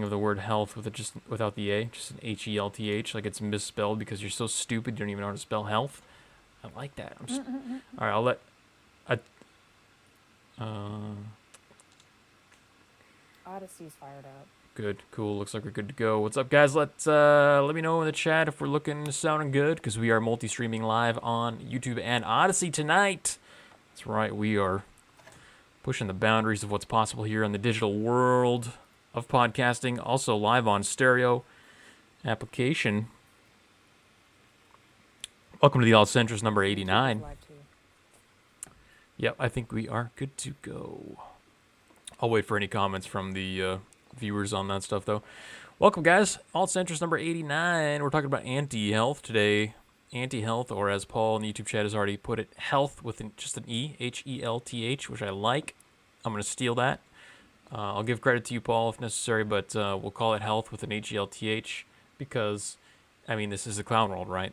of the word health with it just without the A, just an H-E-L-T-H, like it's misspelled because you're so stupid you don't even know how to spell health. I like that. I'm just, all right, I'll let. Odyssey's fired up. Good, cool. Looks like we're good to go. What's up, guys? Let me know in the chat if we're looking sounding good because we are multi-streaming live on YouTube and Odyssey tonight. That's right, we are pushing the boundaries of what's possible here in the digital world of podcasting. Also live on stereo application. Welcome to the All Centrist number 89. Yep, I think we are good to go. I'll wait for any comments from the viewers on that stuff, though. Welcome, guys. All Centrist number 89. We're talking about anti-health today. Anti-health, or as Paul in the YouTube chat has already put it, health with just an E, H-E-L-T-H, which I like. I'm going to steal that. I'll give credit to you, Paul, if necessary, but we'll call it health with an H-E-L-T-H because, I mean, this is the clown world, right?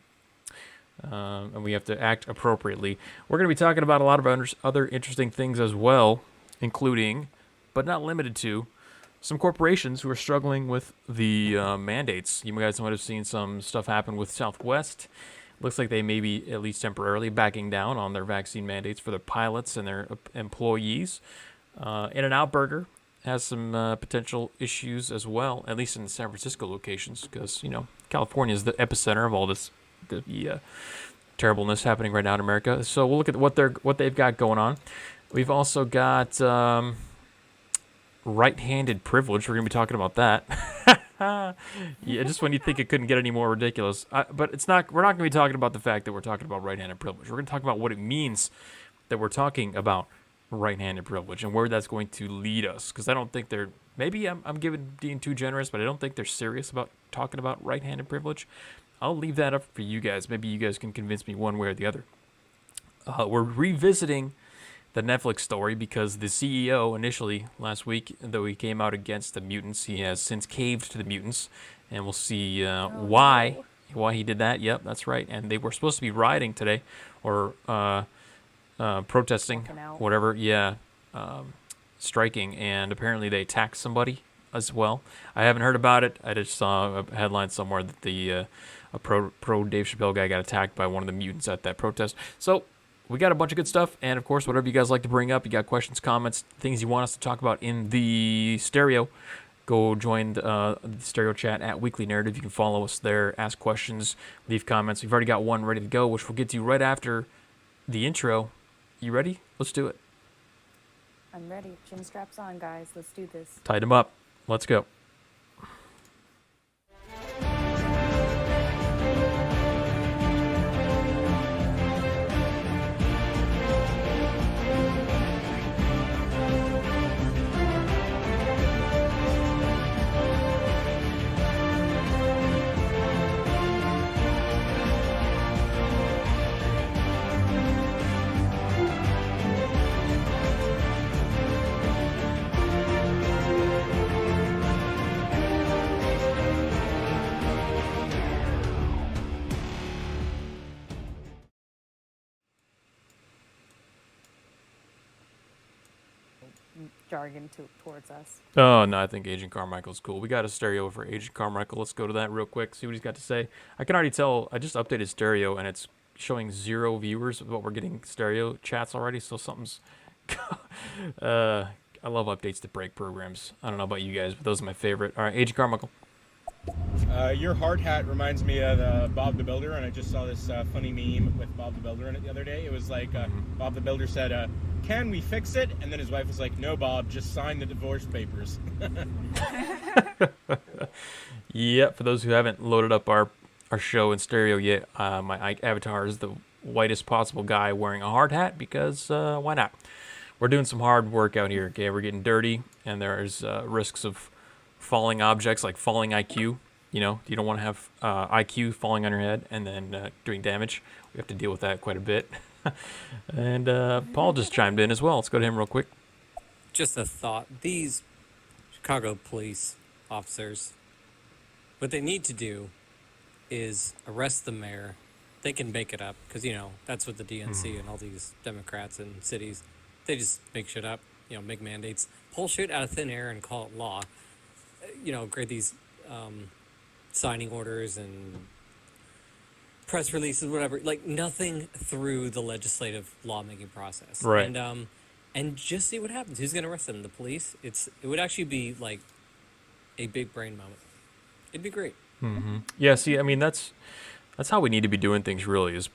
And we have to act appropriately. We're going to be talking about a lot of other interesting things as well, including, but not limited to, some corporations who are struggling with the mandates. You guys might have seen some stuff happen with Southwest. Looks like they may be, at least temporarily, backing down on their vaccine mandates for their pilots and their employees. InnOut Burger has some potential issues as well, at least in the San Francisco locations, because, you know, California is the epicenter of all this terribleness happening right now in America. So we'll look at what they've got going on. We've also got right-handed privilege. We're going to be talking about that. Yeah, just when you think it couldn't get any more ridiculous. But it's not. We're not going to be talking about the fact that we're talking about right-handed privilege. We're going to talk about what it means that we're talking about right-handed privilege and where that's going to lead us. Because I don't think they're. Maybe I'm being too generous, but I don't think they're serious about talking about right-handed privilege. I'll leave that up for you guys. Maybe you guys can convince me one way or the other. We're revisiting the Netflix story because the CEO initially last week, though he came out against the mutants, he has since caved to the mutants, and we'll see why he did that. Yep, that's right. And they were supposed to be rioting today, or protesting, whatever. Yeah, striking, and apparently they attacked somebody as well. I haven't heard about it. I just saw a headline somewhere that the a pro Dave Chappelle guy got attacked by one of the mutants at that protest. So we got a bunch of good stuff, and of course, whatever you guys like to bring up, you got questions, comments, things you want us to talk about in the stereo, go join the stereo chat at Weekly Narrative. You can follow us there, ask questions, leave comments. We've already got one ready to go, which we'll get to right after the intro. You ready? Let's do it. I'm ready. Chin straps on, guys. Let's do this. Tied them up. Let's go. Jargon towards us. Oh, no, I think Agent Carmichael's cool. We got a stereo for Agent Carmichael. Let's go to that real quick, see what he's got to say. I can already tell, I just updated stereo, and it's showing 0 viewers, but we're getting stereo chats already, so something's... I love updates that break programs. I don't know about you guys, but those are my favorite. All right, Agent Carmichael. Your hard hat reminds me of Bob the Builder, and I just saw this funny meme with Bob the Builder in it the other day. It was like Bob the Builder said, can we fix it? And then his wife was like, no, Bob, just sign the divorce papers. Yeah, for those who haven't loaded up our show in stereo yet, my avatar is the whitest possible guy wearing a hard hat because why not? We're doing some hard work out here, okay? We're getting dirty, and there's risks of falling objects like falling IQ. You know, you don't want to have IQ falling on your head and then doing damage. We have to deal with that quite a bit. And Paul just chimed in as well. Let's go to him real quick. Just a thought. These Chicago police officers, what they need to do is arrest the mayor. They can make it up because, you know, that's what the DNC and all these Democrats in cities, they just make shit up, you know, make mandates, pull shit out of thin air and call it law. grade these signing orders and press releases, whatever. Like nothing through the legislative lawmaking process. Right. And just see what happens. Who's going to arrest them? The police? It would actually be like a big brain moment. It'd be great. Yeah, see, I mean, that's how we need to be doing things, really. Is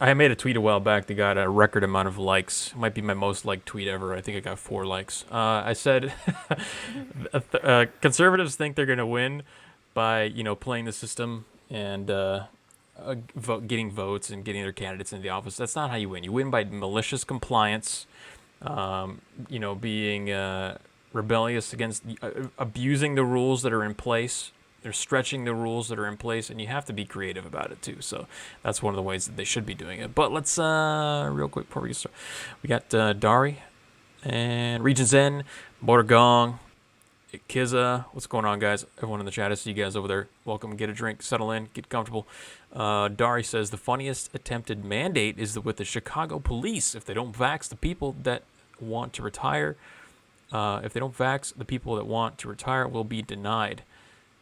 I made a tweet a while back that got a record amount of likes. It might be my most liked tweet ever. I think I got 4 likes. I said, conservatives think they're going to win by, playing the system and getting votes and getting their candidates into the office. That's not how you win. You win by malicious compliance, being rebellious against, abusing the rules that are in place. They're stretching the rules that are in place, and you have to be creative about it too. So that's one of the ways that they should be doing it. But let's real quick before we get started, we got Dari and Region Zen, Border Gong, Kiza. What's going on, guys? Everyone in the chat, I see you guys over there. Welcome. Get a drink, settle in, get comfortable. Dari says the funniest attempted mandate is with the Chicago police. If they don't vax the people that want to retire, will be denied.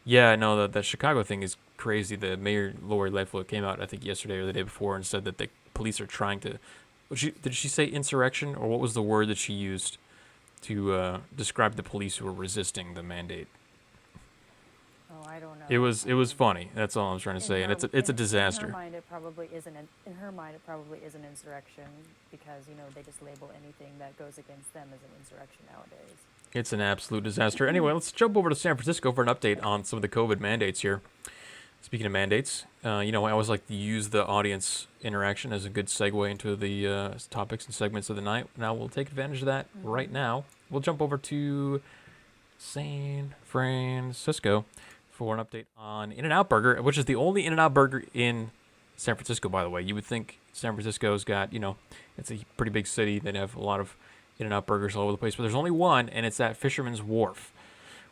Yeah, no, the Chicago thing is crazy. The mayor, Lori Lightfoot, came out, I think, yesterday or the day before and said that the police are trying to... Did she say insurrection, or what was the word that she used to describe the police who were resisting the mandate? Oh, I don't know. It was funny. That's all I'm trying to say, and it's a disaster. In her mind, it probably isn't. In her mind, it probably is an insurrection because they just label anything that goes against them as an insurrection nowadays. It's an absolute disaster. Anyway, let's jump over to San Francisco for an update on some of the COVID mandates here. Speaking of mandates, I always like to use the audience interaction as a good segue into the topics and segments of the night. Now we'll take advantage of that right now. We'll jump over to San Francisco for an update on InnOut Burger, which is the only InnOut Burger in San Francisco, by the way. You would think San Francisco's got, it's a pretty big city. They'd have a lot of InnOut Burgers all over the place, but there's only one, and it's at Fisherman's Wharf,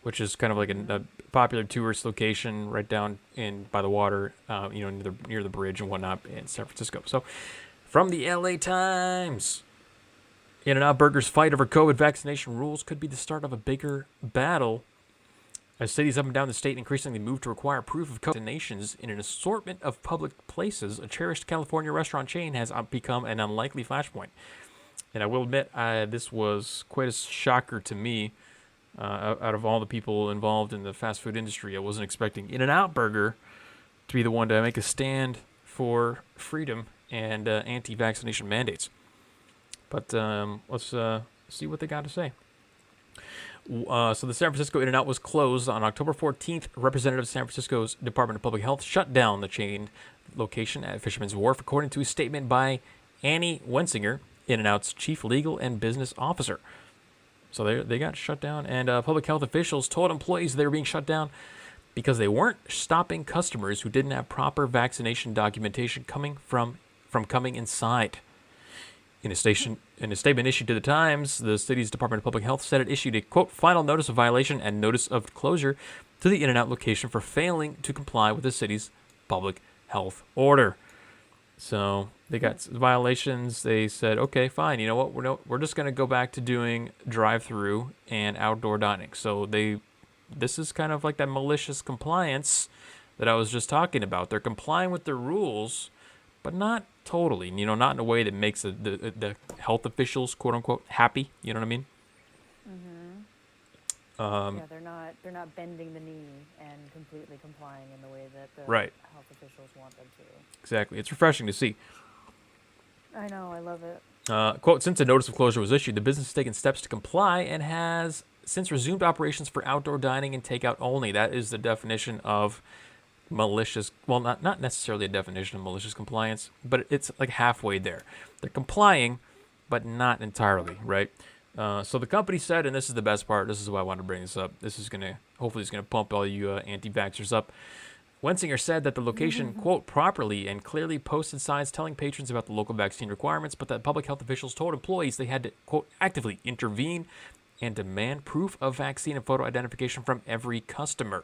which is kind of like a popular tourist location right down by the water, near the bridge and whatnot in San Francisco. So, from the LA Times, InnOut Burger's fight over COVID vaccination rules could be the start of a bigger battle as cities up and down the state increasingly move to require proof of vaccinations in an assortment of public places. A cherished California restaurant chain has become an unlikely flashpoint. And I will admit, this was quite a shocker to me. Out of all the people involved in the fast food industry, I wasn't expecting InnOut Burger to be the one to make a stand for freedom and anti-vaccination mandates. But let's see what they got to say. So the San Francisco InnOut was closed on October 14th. Representative of San Francisco's Department of Public Health shut down the chain location at Fisherman's Wharf, according to a statement by Annie Wensinger, InnOut's chief legal and business officer. So they got shut down, and public health officials told employees they were being shut down because they weren't stopping customers who didn't have proper vaccination documentation coming inside. In a statement issued to the Times, the city's Department of Public Health said it issued a, quote, final notice of violation and notice of closure to the InnOut location for failing to comply with the city's public health order. So they got violations. They said, okay, fine. You know what? We're just going to go back to doing drive-through and outdoor dining. So this is kind of like that malicious compliance that I was just talking about. They're complying with the rules, but not totally. Not in a way that makes the health officials, quote unquote, happy. You know what I mean? Yeah, they're not bending the knee and completely complying in the way that the health officials want them to. Exactly. It's refreshing to see. I know. I love it. Quote, since a notice of closure was issued, the business has taken steps to comply and has since resumed operations for outdoor dining and takeout only. That is the definition of malicious. Well, not necessarily a definition of malicious compliance, but it's like halfway there. They're complying, but not entirely, right? So the company said, and this is the best part, this is why I wanted to bring this up. Hopefully it's going to pump all you anti-vaxxers up. Wensinger said that the location, quote, properly and clearly posted signs telling patrons about the local vaccine requirements, but that public health officials told employees they had to, quote, actively intervene and demand proof of vaccine and photo identification from every customer.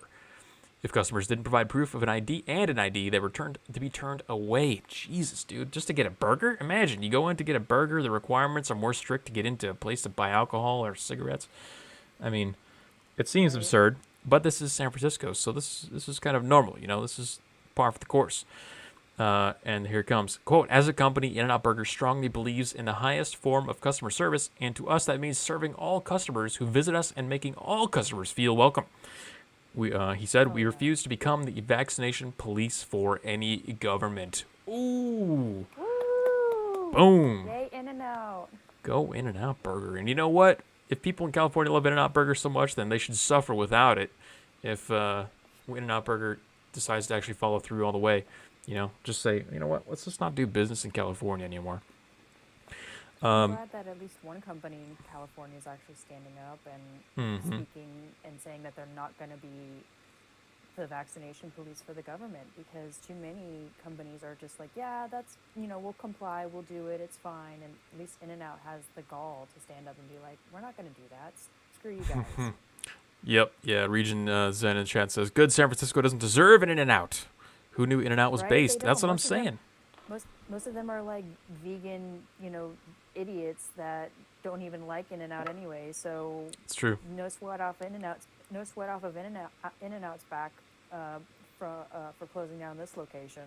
If customers didn't provide proof of an ID, they were to be turned away. Jesus, dude, just to get a burger? Imagine, you go in to get a burger, the requirements are more strict to get into a place to buy alcohol or cigarettes. I mean, It seems Right. absurd, but this is San Francisco, so this is kind of normal. This is par for the course. And here it comes. Quote, as a company, InnOut Burger strongly believes in the highest form of customer service, and to us that means serving all customers who visit us and making all customers feel welcome. He said, we refuse to become the vaccination police for any government. Ooh. Woo! Boom. Yay, InnOut. Go InnOut Burger. And you know what? If people in California love InnOut Burger so much, then they should suffer without it. If InnOut Burger decides to actually follow through all the way. Just say, you know what, let's just not do business in California anymore. I'm glad that at least one company in California is actually standing up and speaking and saying that they're not going to be the vaccination police for the government, because too many companies are just like, yeah, that's, we'll comply, we'll do it, it's fine. And at least InnOut has the gall to stand up and be like, we're not going to do that. Screw you guys. Yep. Yeah. Region Zen in chat says, good, San Francisco doesn't deserve an In-N-Out. Who knew In-N-Out was Right? based? They That's what don't. I'm saying. Most of them are like vegan, idiots that don't even like In-N-Out anyway. So It's true. no sweat off In-N-Out's, no sweat off of In-N-Out's back for closing down this location.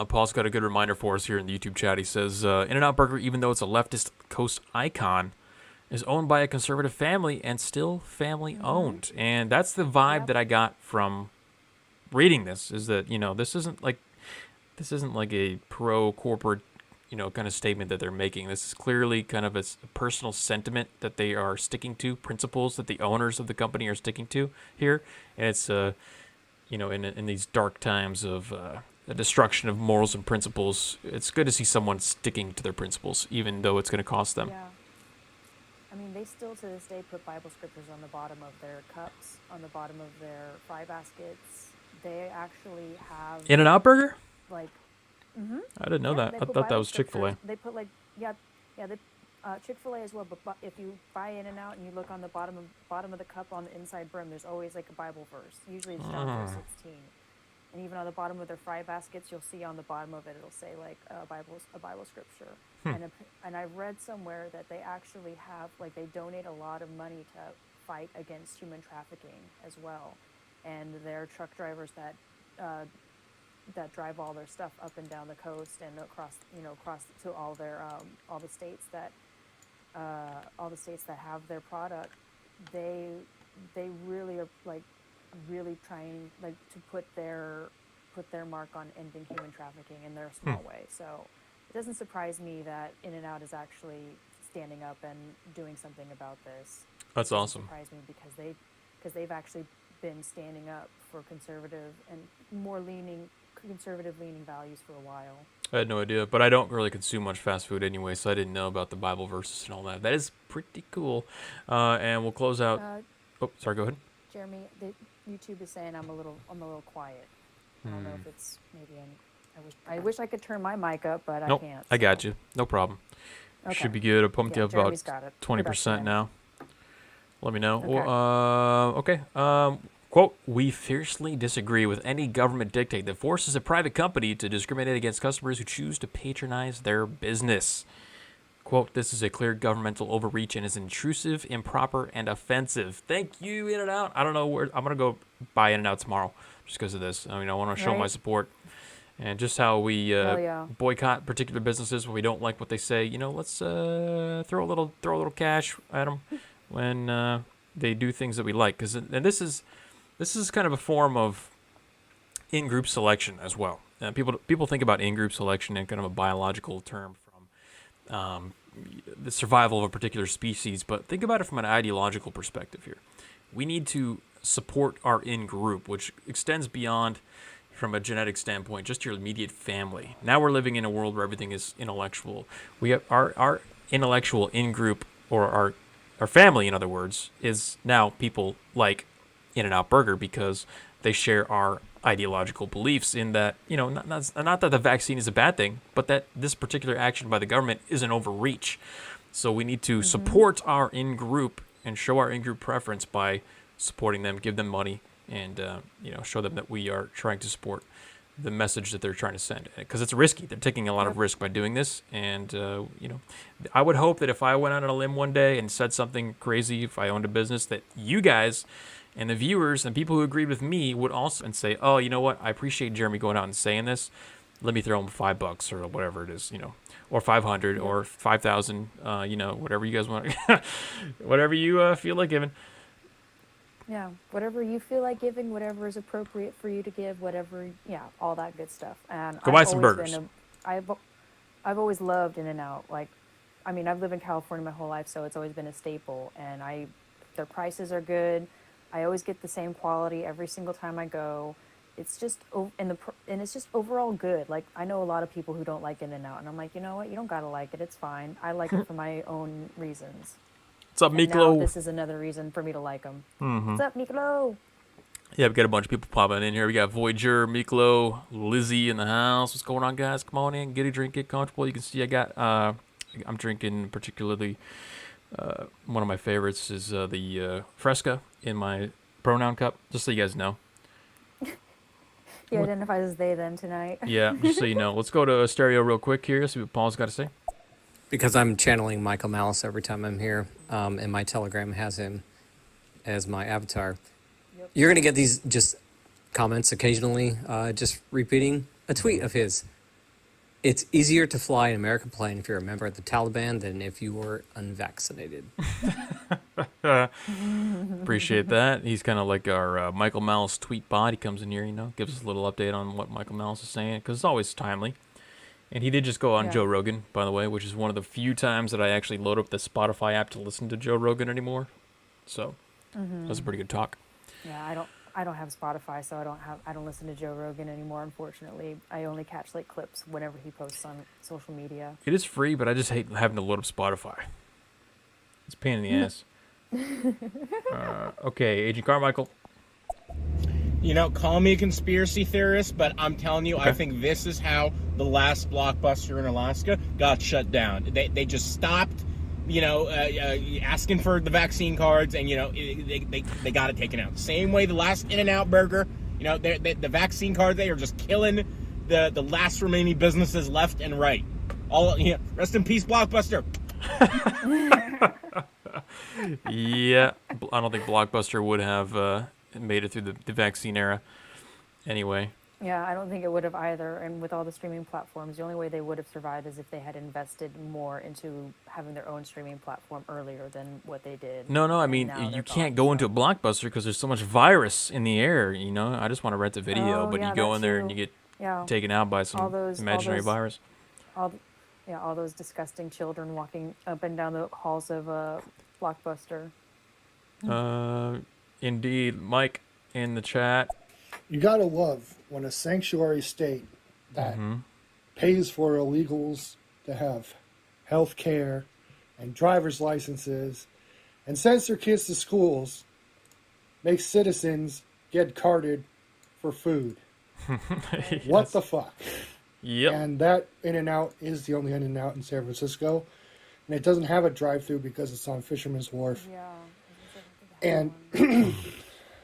Paul's got a good reminder for us here in the YouTube chat. He says, In-N-Out Burger, even though it's a leftist coast icon, is owned by a conservative family and still family owned. And that's the vibe Yep. that I got from reading this, is that, this isn't like a pro corporate, kind of statement that they're making. This is clearly kind of a personal sentiment that they are sticking to, principles that the owners of the company are sticking to here. And it's, in these dark times of the destruction of morals and principles, it's good to see someone sticking to their principles, even though it's going to cost them. Yeah. I mean, they still to this day put Bible scriptures on the bottom of their cups, on the bottom of their fry baskets. They actually have In-N-Out Burger? like I didn't know that. they I put thought that Bible was Chick-fil-A. scriptures. They put they Chick-fil-A as well. But if you buy In-N-Out and you look on the bottom of the cup on the inside brim, there's always like a Bible verse. Usually it's John 4:16. And even on the bottom of their fry baskets, you'll see on the bottom of it, it'll say like a Bible scripture. And I read somewhere that they actually have, like, they donate a lot of money to fight against human trafficking as well. And they're truck drivers that drive all their stuff up and down the coast and across to all the states that have their product. They really are like really trying like to put their mark on ending human trafficking in their small way. So it doesn't surprise me that In-N-Out is actually standing up and doing something about this. That's awesome. It doesn't surprise me because they've actually been standing up for conservative and more conservative leaning values for a while. I had no idea, but I don't really consume much fast food anyway, so I didn't know about the Bible verses and all that. That is pretty cool. And we'll close out. Sorry, go ahead. Jeremy, YouTube is saying I'm a little quiet. I don't know if it's maybe I wish I could turn my mic up, but Nope, I can't. I got you. No problem. Okay. Should be good. I pumped you up about Jeremy's got it. 20% now. Let me know. Okay. Okay. Quote, we fiercely disagree with any government dictate that forces a private company to discriminate against customers who choose to patronize their business. Quote, this is a clear governmental overreach and is intrusive, improper, and offensive. Thank you, In-N-Out. I don't know where I'm going to go buy In-N-Out tomorrow just because of this. I mean, I want to show my support. And just how we boycott particular businesses when we don't like what they say. Let's throw a little cash at them when they do things that we like. And this is kind of a form of in-group selection as well. People think about in-group selection in kind of a biological term from the survival of a particular species, but think about it from an ideological perspective here. We need to support our in-group, which extends beyond, from a genetic standpoint, just your immediate family. Now we're living in a world where everything is intellectual. We have our intellectual in-group, or our family, in other words, is now people like In-N-Out Burger, because they share our ideological beliefs in that, not that the vaccine is a bad thing, but that this particular action by the government is an overreach. So we need to support our in-group and show our in-group preference by supporting them, give them money, and show them that we are trying to support the message that they're trying to send. Because it's risky. They're taking a lot of risk by doing this. And, I would hope that if I went out on a limb one day and said something crazy, if I owned a business, that you guys And the viewers and people who agreed with me would also and say, oh, you know what? I appreciate Jeremy going out and saying this. Let me throw him $5 or whatever it is, or 500 or 5,000, whatever you guys want, whatever you feel like giving. Yeah, whatever you feel like giving, whatever is appropriate for you to give, whatever, all that good stuff. And Go buy some burgers. I've always loved In-N-Out. Like, I mean, I've lived in California my whole life, so it's always been a staple. And their prices are good. I always get the same quality every single time I go. It's just and it's just overall good. Like, I know a lot of people who don't like In-N-Out, and I'm like, you know what? You don't gotta like it. It's fine. I like it for my own reasons. What's up, And Miklo? now this is another reason for me to like them. What's up, Miklo? Yeah, we got a bunch of people popping in here. We got Voyager, Miklo, Lizzie in the house. What's going on, guys? Come on in, get a drink, get comfortable. You can see I got, I'm drinking particularly, one of my favorites is the Fresca in my pronoun cup, just so you guys know. He identifies as they, them tonight. Yeah, just so you know. Let's go to stereo real quick here, see what Paul's got to say. Because I'm channeling Michael Malice every time I'm here, and my Telegram has him as my avatar. Yep. You're going to get these just comments occasionally, just repeating a tweet of his. It's easier to fly an American plane if you're a member of the Taliban than if you were unvaccinated. Appreciate that. He's kind of like our Michael Malice tweet bot. He comes in here, gives us a little update on what Michael Malice is saying, because it's always timely. And he did just go on Joe Rogan, by the way, which is one of the few times that I actually load up the Spotify app to listen to Joe Rogan anymore. So that's a pretty good talk. Yeah, I don't have Spotify, so I don't listen to Joe Rogan anymore, unfortunately. I only catch like clips whenever he posts on social media. It is free, but I just hate having to load up Spotify. It's a pain in the ass. Okay, Agent Carmichael. Call me a conspiracy theorist, but I'm telling you, okay. I think this is how the last Blockbuster in Alaska got shut down. They just stopped, asking for the vaccine cards, and, they got it taken out. Same way the last InnOut Burger, the vaccine cards, they are just killing the last remaining businesses left and right. Rest in peace, Blockbuster. Yeah, I don't think Blockbuster would have made it through the vaccine era anyway. Yeah, I don't think it would have either. And with all the streaming platforms, the only way they would have survived is if they had invested more into having their own streaming platform earlier than what they did. No, I mean, you can't go into a Blockbuster because there's so much virus in the air, I just want to rent a video, but you go in there and you get taken out by some imaginary virus. All those disgusting children walking up and down the halls of Blockbuster. Indeed. Mike in the chat. You gotta love when a sanctuary state that pays for illegals to have health care and driver's licenses and sends their kids to schools makes citizens get carded for food. Yes. What the fuck? Yep. And that In-N-Out is the only In-N-Out in San Francisco. And it doesn't have a drive-through because it's on Fisherman's Wharf. Yeah. And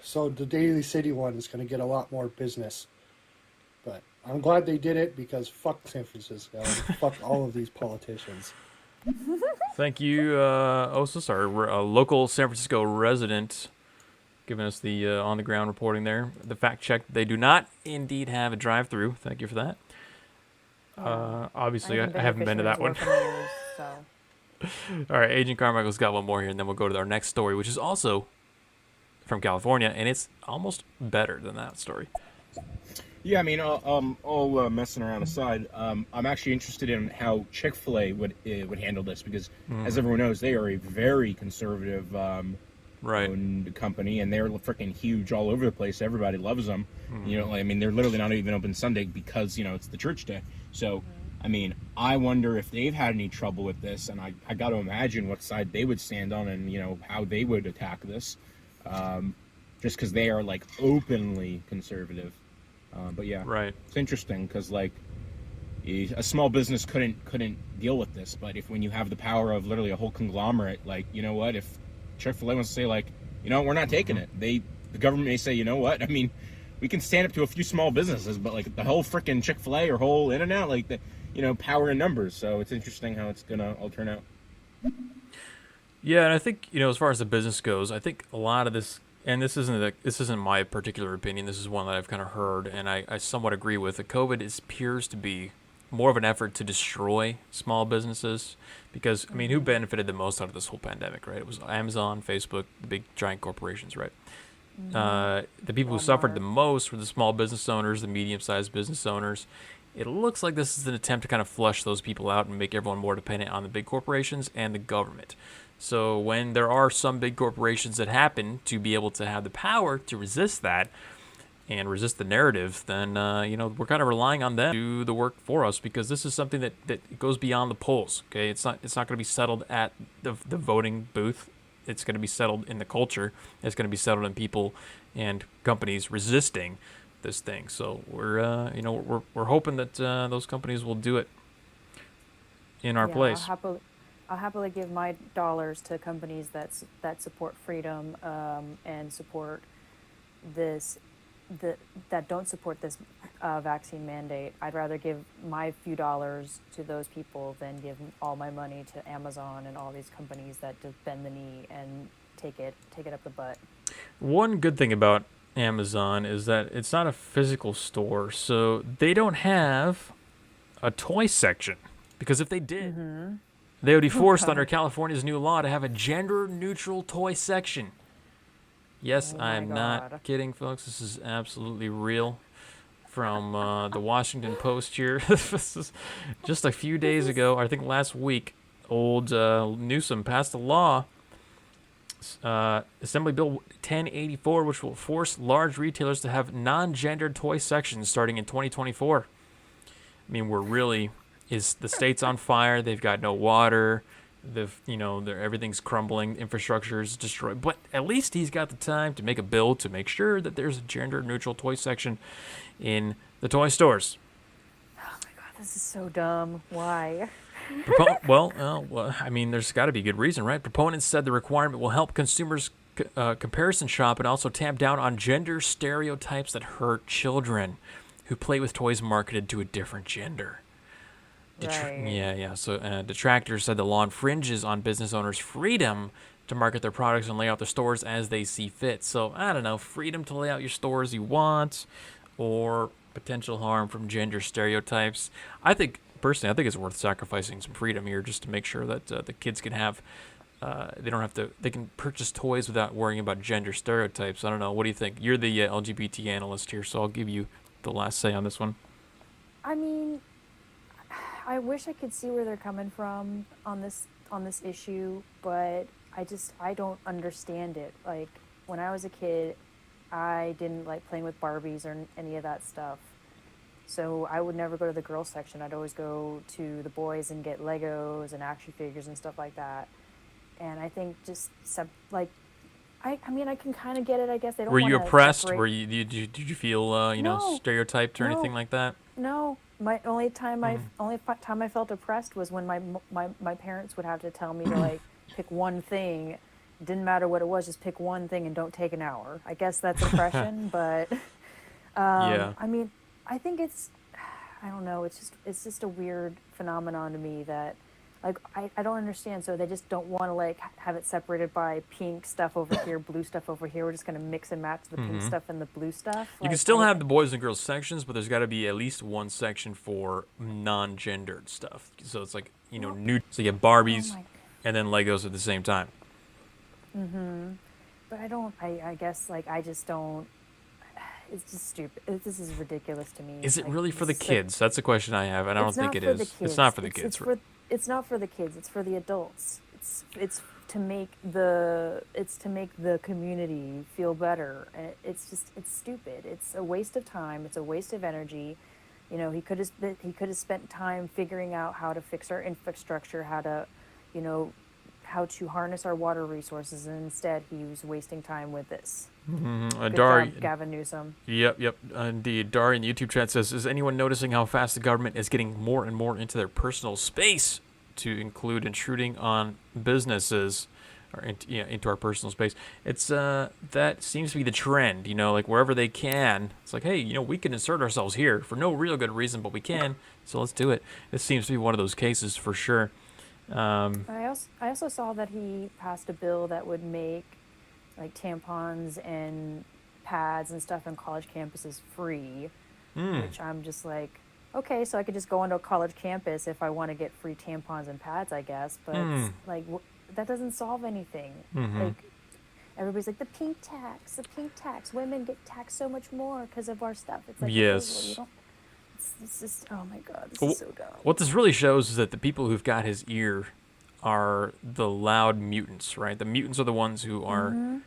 so the Daly City one is going to get a lot more business. But I'm glad they did it because fuck San Francisco. Fuck all of these politicians. Thank you, Osis, our local San Francisco resident, giving us the on-the-ground reporting there. The fact check, they do not indeed have a drive-through. Thank you for that. Obviously, I haven't been to that one. Years, so. All right, Agent Carmichael's got one more here, and then we'll go to our next story, which is also from California, and it's almost better than that story. Yeah, I mean, all messing around aside, I'm actually interested in how Chick-fil-A would handle this because, as everyone knows, they are a very conservative owned company, and they're freaking huge all over the place. Everybody loves them. I mean, they're literally not even open Sunday because it's the church day. So, I mean, I wonder if they've had any trouble with this, and I got to imagine what side they would stand on, and how they would attack this, just because they are like openly conservative. But yeah, it's interesting because like a small business couldn't deal with this, but when you have the power of literally a whole conglomerate, like if Chick-fil-A wants to say like we're not taking it, the government may say I mean, we can stand up to a few small businesses, but like the whole freaking Chick-fil-A or whole In-N-Out, like the power in numbers. So it's interesting how it's gonna all turn out. Yeah, and I think as far as the business goes, I think a lot of this and this isn't my particular opinion. This is one that I've kind of heard, and I somewhat agree with. The COVID appears to be more of an effort to destroy small businesses, because I mean, who benefited the most out of this whole pandemic, right? It was Amazon, Facebook, the big giant corporations, right? The people who suffered the most were the small business owners, the medium-sized business owners. It looks like this is an attempt to kind of flush those people out and make everyone more dependent on the big corporations and the government. So when there are some big corporations that happen to be able to have the power to resist that and resist the narrative, then we're kind of relying on them to do the work for us, because this is something that goes beyond the polls. Okay, it's not going to be settled at the voting booth. It's going to be settled in the culture. It's going to be settled in people and companies resisting this thing. So we're hoping that those companies will do it in our place. I'll happily give my dollars to companies that support freedom and support this that don't support this vaccine mandate. I'd rather give my few dollars to those people than give all my money to Amazon and all these companies that just bend the knee and take it up the butt. One good thing about Amazon is that it's not a physical store, so they don't have a toy section. Because if they did, they would be forced under California's new law to have a gender-neutral toy section. Yes, I'm not kidding, folks. This is absolutely real. From the Washington Post here. This is just a few days ago, I think last week, old Newsom passed a law, Assembly Bill 1084, which will force large retailers to have non-gendered toy sections starting in 2024. I mean, the state's on fire. They've got no water. Everything's crumbling. Infrastructure is destroyed. But at least he's got the time to make a bill to make sure that there's a gender-neutral toy section in the toy stores. Oh my God, this is so dumb. Why? I mean, there's got to be a good reason, right? Proponents said the requirement will help consumers comparison shop and also tamp down on gender stereotypes that hurt children who play with toys marketed to a different gender. Right. So detractors said the law infringes on business owners' freedom to market their products and lay out their stores as they see fit. So, I don't know, freedom to lay out your store as you want, or potential harm from gender stereotypes. Personally, I think it's worth sacrificing some freedom here just to make sure that the kids can have, they can purchase toys without worrying about gender stereotypes. I don't know. What do you think? You're the LGBT analyst here, so I'll give you the last say on this one. I mean, I wish I could see where they're coming from on this issue, but I don't understand it. Like, when I was a kid, I didn't like playing with Barbies or any of that stuff. So I would never go to the girls section. I'd always go to the boys and get Legos and action figures and stuff like that. And I think I mean, I can kind of get it, I guess. They don't. Were you oppressed? Separate. Did you feel stereotyped or anything like that? No. My only time I felt oppressed was when my parents would have to tell me to like pick one thing. Didn't matter what it was, just pick one thing and don't take an hour. I guess that's oppression, but yeah. I mean, I think I don't know. It's just a weird phenomenon to me that, like, I don't understand. So they just don't want to like have it separated by pink stuff over here, blue stuff over here. We're just gonna mix and match the pink stuff and the blue stuff. You can still have the boys and girls sections, but there's got to be at least one section for non-gendered stuff. So it's like new. So you have Barbies and then Legos at the same time. But I guess like I just don't. It's just stupid. This is ridiculous to me. Is it like, really for the kids? That's a question I have, and I don't think it is. It's not for the kids. It's not for the kids. It's for the adults. It's to make the community feel better. And it's stupid. It's a waste of time. It's a waste of energy. He could have spent time figuring out how to fix our infrastructure, how to harness our water resources, and instead he was wasting time with this. Good job, Gavin Newsom. Yep, indeed. Dari in the YouTube chat says, is anyone noticing how fast the government is getting more and more into their personal space, to include intruding on businesses or into our personal space? It's that seems to be the trend, like wherever they can. It's like, hey, we can insert ourselves here for no real good reason, but we can, so let's do it. This seems to be one of those cases for sure. I also saw that he passed a bill that would make like tampons and pads and stuff on college campuses free, which I'm just like, okay, so I could just go onto a college campus if I want to get free tampons and pads, I guess. But it's like that doesn't solve anything. Like everybody's like the pink tax, the pink tax. Women get taxed so much more because of our stuff. It's like, okay, well, Yes. you don't. It's just, oh my god, this Well, is so dumb. what this really shows is that the people who've got his ear are the loud mutants, right? The mutants are the ones who are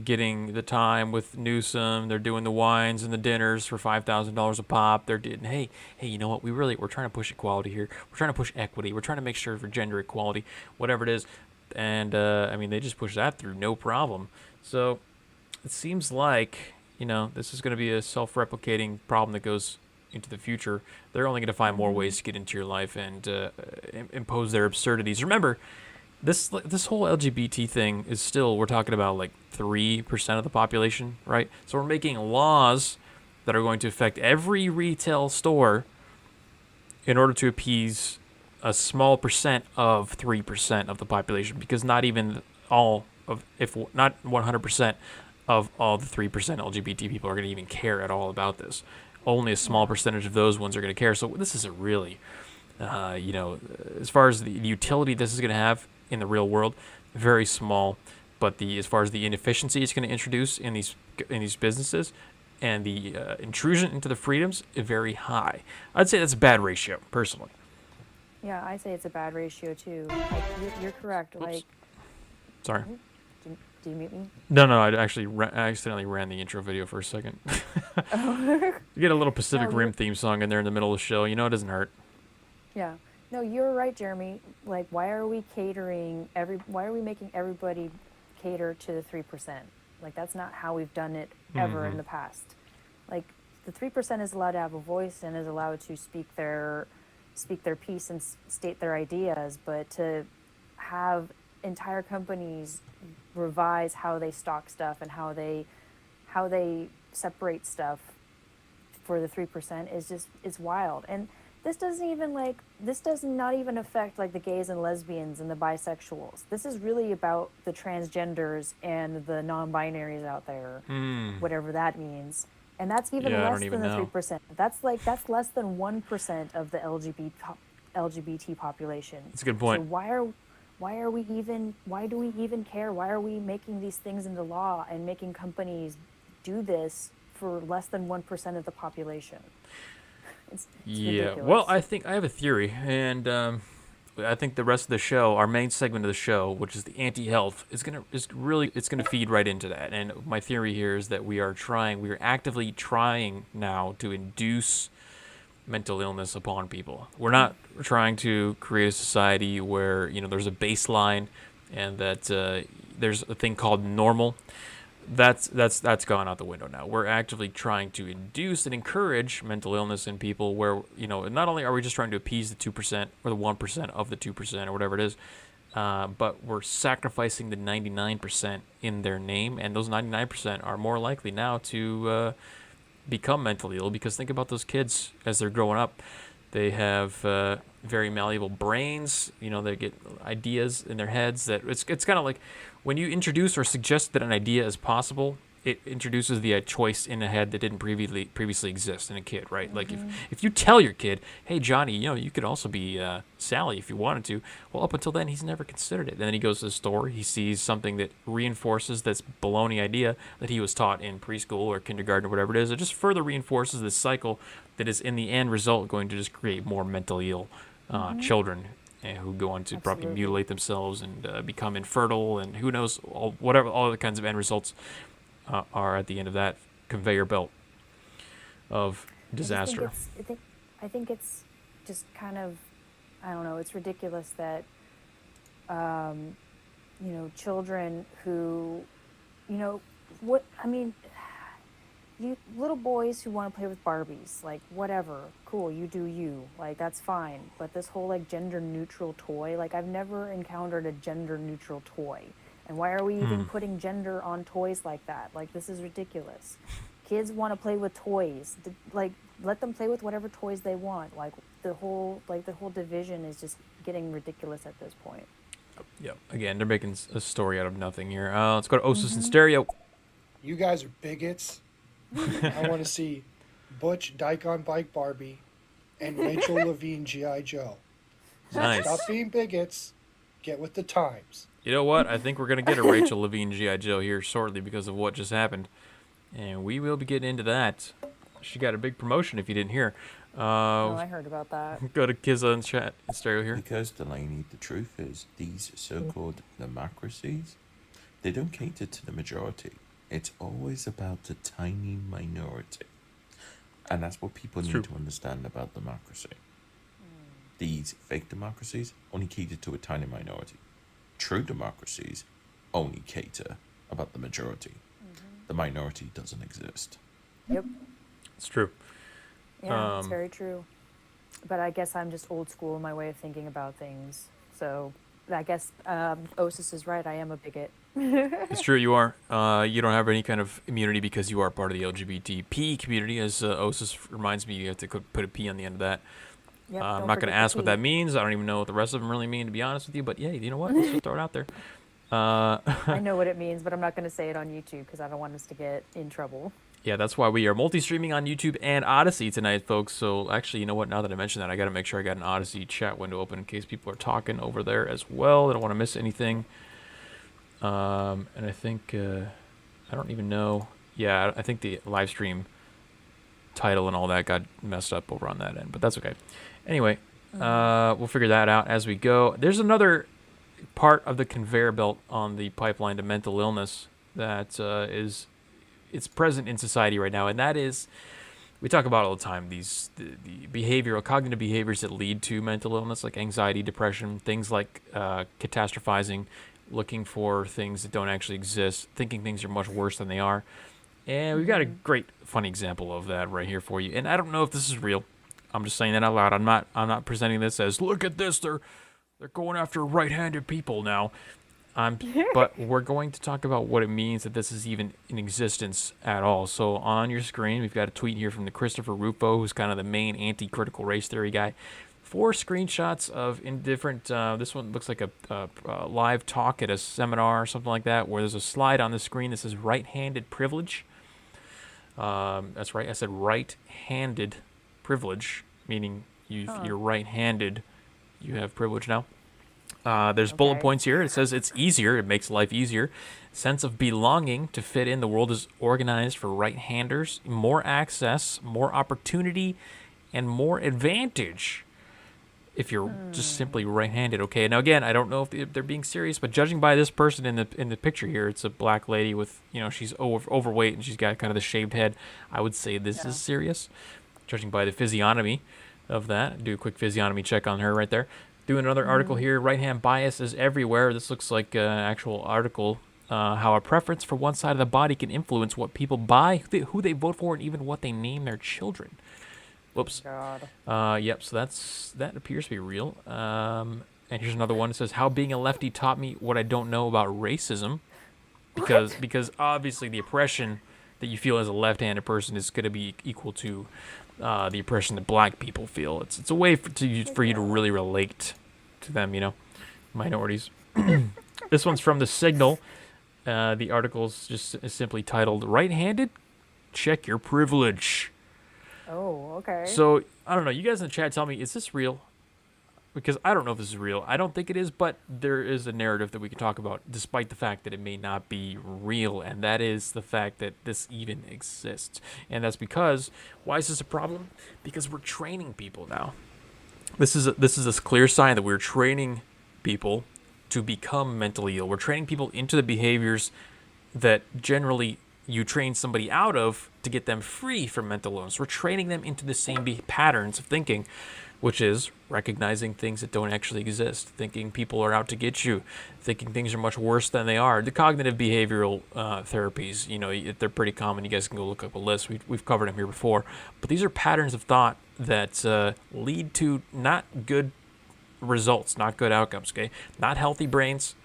getting the time with Newsom. They're doing the wines and the dinners for $5,000 a pop. They're doing, hey, you know what? We're trying to push equality here. We're trying to push equity. We're trying to make sure for gender equality, whatever it is. And I mean, they just push that through, no problem. So it seems like, this is going to be a self-replicating problem that goes into the future. They're only going to find more ways to get into your life and impose their absurdities. Remember, this whole LGBT thing is still, we're talking about like 3% of the population, right? So we're making laws that are going to affect every retail store in order to appease a small percent of 3% of the population, because not even all of, if not 100% of all the 3% LGBT people are going to even care at all about this. Only a small percentage of those ones are going to care. So this is a really, as far as the utility this is going to have in the real world, very small. But as far as the inefficiency it's going to introduce in these businesses and the intrusion into the freedoms, very high. I'd say that's a bad ratio, personally. Yeah, I say it's a bad ratio too. Like you're correct. Oops. Like, Sorry. do you mute me? No, I actually I accidentally ran the intro video for a second. You get a little Pacific No, Rim theme song in there in the middle of the show. It doesn't hurt. Yeah. No, you're right, Jeremy. Like, why are we making everybody cater to the 3%? Like, that's not how we've done it ever in the past. Like, the 3% is allowed to have a voice and is allowed to speak their piece and state their ideas, but to have entire companies revise how they stock stuff and how they separate stuff for the 3% is wild. And this does not even affect like the gays and lesbians and the bisexuals. This is really about the transgenders and the non-binaries out there, whatever that means. And that's even less than the 3%. That's less than 1% of the LGBT population. That's a good point. So why do we even care? Why are we making these things into law and making companies do this for less than 1% of the population? It's ridiculous. Well, I think I have a theory, and I think the rest of the show, our main segment of the show, which is the anti-health, is gonna feed right into that. And my theory here is that we are actively trying now to induce mental illness upon people. We're not trying to create a society where there's a baseline and that there's a thing called normal. That's gone out the window now. We're actively trying to induce and encourage mental illness in people where, not only are we just trying to appease the 2% or the 1% of the 2% or whatever it is, but we're sacrificing the 99% in their name, and those 99% are more likely now to become mentally ill, because think about those kids as they're growing up. They have very malleable brains. They get ideas in their heads that it's kind of like when you introduce or suggest that an idea is possible, it introduces the choice in a head that didn't previously exist in a kid, right? Like if you tell your kid, hey, Johnny, you could also be Sally if you wanted to. Well, up until then, he's never considered it. And then he goes to the store, he sees something that reinforces this baloney idea that he was taught in preschool or kindergarten or whatever it is. It just further reinforces this cycle that is, in the end result, going to just create more mentally ill children who go on to probably mutilate themselves and become infertile, and who knows, all the kinds of end results are at the end of that conveyor belt of disaster. I think it's just kind of, I don't know, it's ridiculous that, children who, you little boys who want to play with Barbies, like, whatever, cool, you do you, like, that's fine. But this whole, like, gender-neutral toy, like, I've never encountered a gender-neutral toy. And why are we even putting gender on toys like that? Like, this is ridiculous. Kids want to play with toys. Like, let them play with whatever toys they want. Like, the whole division is just getting ridiculous at this point. Yep. Again, they're making a story out of nothing here. Let's go to Osis and Stereo. You guys are bigots. I want to see Butch Dyke on Bike Barbie and Rachel Levine G.I. Joe. Nice. Stop being bigots. Get with the times. You know what? I think we're going to get a Rachel Levine G.I. Joe here shortly because of what just happened. And we will be getting into that. She got a big promotion if you didn't hear. Oh, I heard about that. Go to Kizza and chat and Stereo here. Because, Delaney, the truth is, these so-called democracies, they don't cater to the majority. It's always about the tiny minority. And that's what people need to understand about democracy. These fake democracies only cater to a tiny minority. True democracies only cater about the majority. The minority doesn't exist. Yep. It's true. Yeah, it's very true. But I guess I'm just old school in my way of thinking about things. So I guess Osis is right. I am a bigot. It's true, you are. You don't have any kind of immunity because you are part of the LGBTP community. As Osis reminds me, you have to put a P on the end of that. Yep, I'm don't not going to forget the ask what P. that means. I don't even know what the rest of them really mean, to be honest with you. But yeah, you know what? Let's just throw it out there. I know what it means, but I'm not going to say it on YouTube because I don't want us to get in trouble. Yeah, that's why we are multi-streaming on YouTube and Odyssey tonight, folks. So actually, you know what? Now that I mentioned that, I got to make sure I got an Odyssey chat window open in case people are talking over there as well. I don't want to miss anything. And I think, I don't even know. Yeah, I think the live stream title and all that got messed up over on that end, but that's okay. Anyway, we'll figure that out as we go. There's another part of the conveyor belt on the pipeline to mental illness that it's present in society right now, and that is, we talk about all the time, the behavioral, cognitive behaviors that lead to mental illness, like anxiety, depression, things like catastrophizing, looking for things that don't actually exist, thinking things are much worse than they are. And we've got a great, funny example of that right here for you. And I don't know if this is real. I'm just saying that out loud. I'm not presenting this as, look at this, they're going after right-handed people now. But we're going to talk about what it means that this is even in existence at all. So on your screen, we've got a tweet here from the Christopher Rufo, who's kind of the main anti-critical race theory guy. 4 screenshots of in different, this one looks like a live talk at a seminar or something like that, where there's a slide on the screen that says right-handed privilege. That's right, I said right-handed privilege, meaning you're right-handed, you have privilege now. There's bullet points here. It says it's easier. It makes life easier. Sense of belonging to fit in. The world is organized for right-handers. More access, more opportunity, and more advantage if you're just simply right-handed. Okay. Now again, I don't know if they're being serious, but judging by this person in the picture here, it's a black lady with, she's overweight and she's got kind of the shaved head. I would say this is serious, judging by the physiognomy of that. Do a quick physiognomy check on her right there. Doing another article here, right-hand bias is everywhere. This looks like an actual article, how a preference for one side of the body can influence what people buy, who they vote for, and even what they name their children. Whoops. God. Yep, so that appears to be real. And here's another one. It says, how being a lefty taught me what I don't know about racism. Because obviously the oppression that you feel as a left-handed person is going to be equal to the oppression that black people feel. It's a way for you to really relate to them, minorities. This one's from The Signal. The article's just simply titled, Right-Handed? Check Your Privilege. Oh, okay. So, I don't know. You guys in the chat tell me, is this real? Because I don't know if this is real. I don't think it is, but there is a narrative that we can talk about, despite the fact that it may not be real, and that is the fact that this even exists. And that's because, why is this a problem? Because we're training people now. This is a clear sign that we're training people to become mentally ill. We're training people into the behaviors that generally you train somebody out of to get them free from mental illness. We're training them into the same patterns of thinking, which is recognizing things that don't actually exist, thinking people are out to get you, thinking things are much worse than they are. The cognitive behavioral therapies, they're pretty common. You guys can go look up a list. We've covered them here before. But these are patterns of thought that lead to not good results, not good outcomes, okay? Not healthy brains,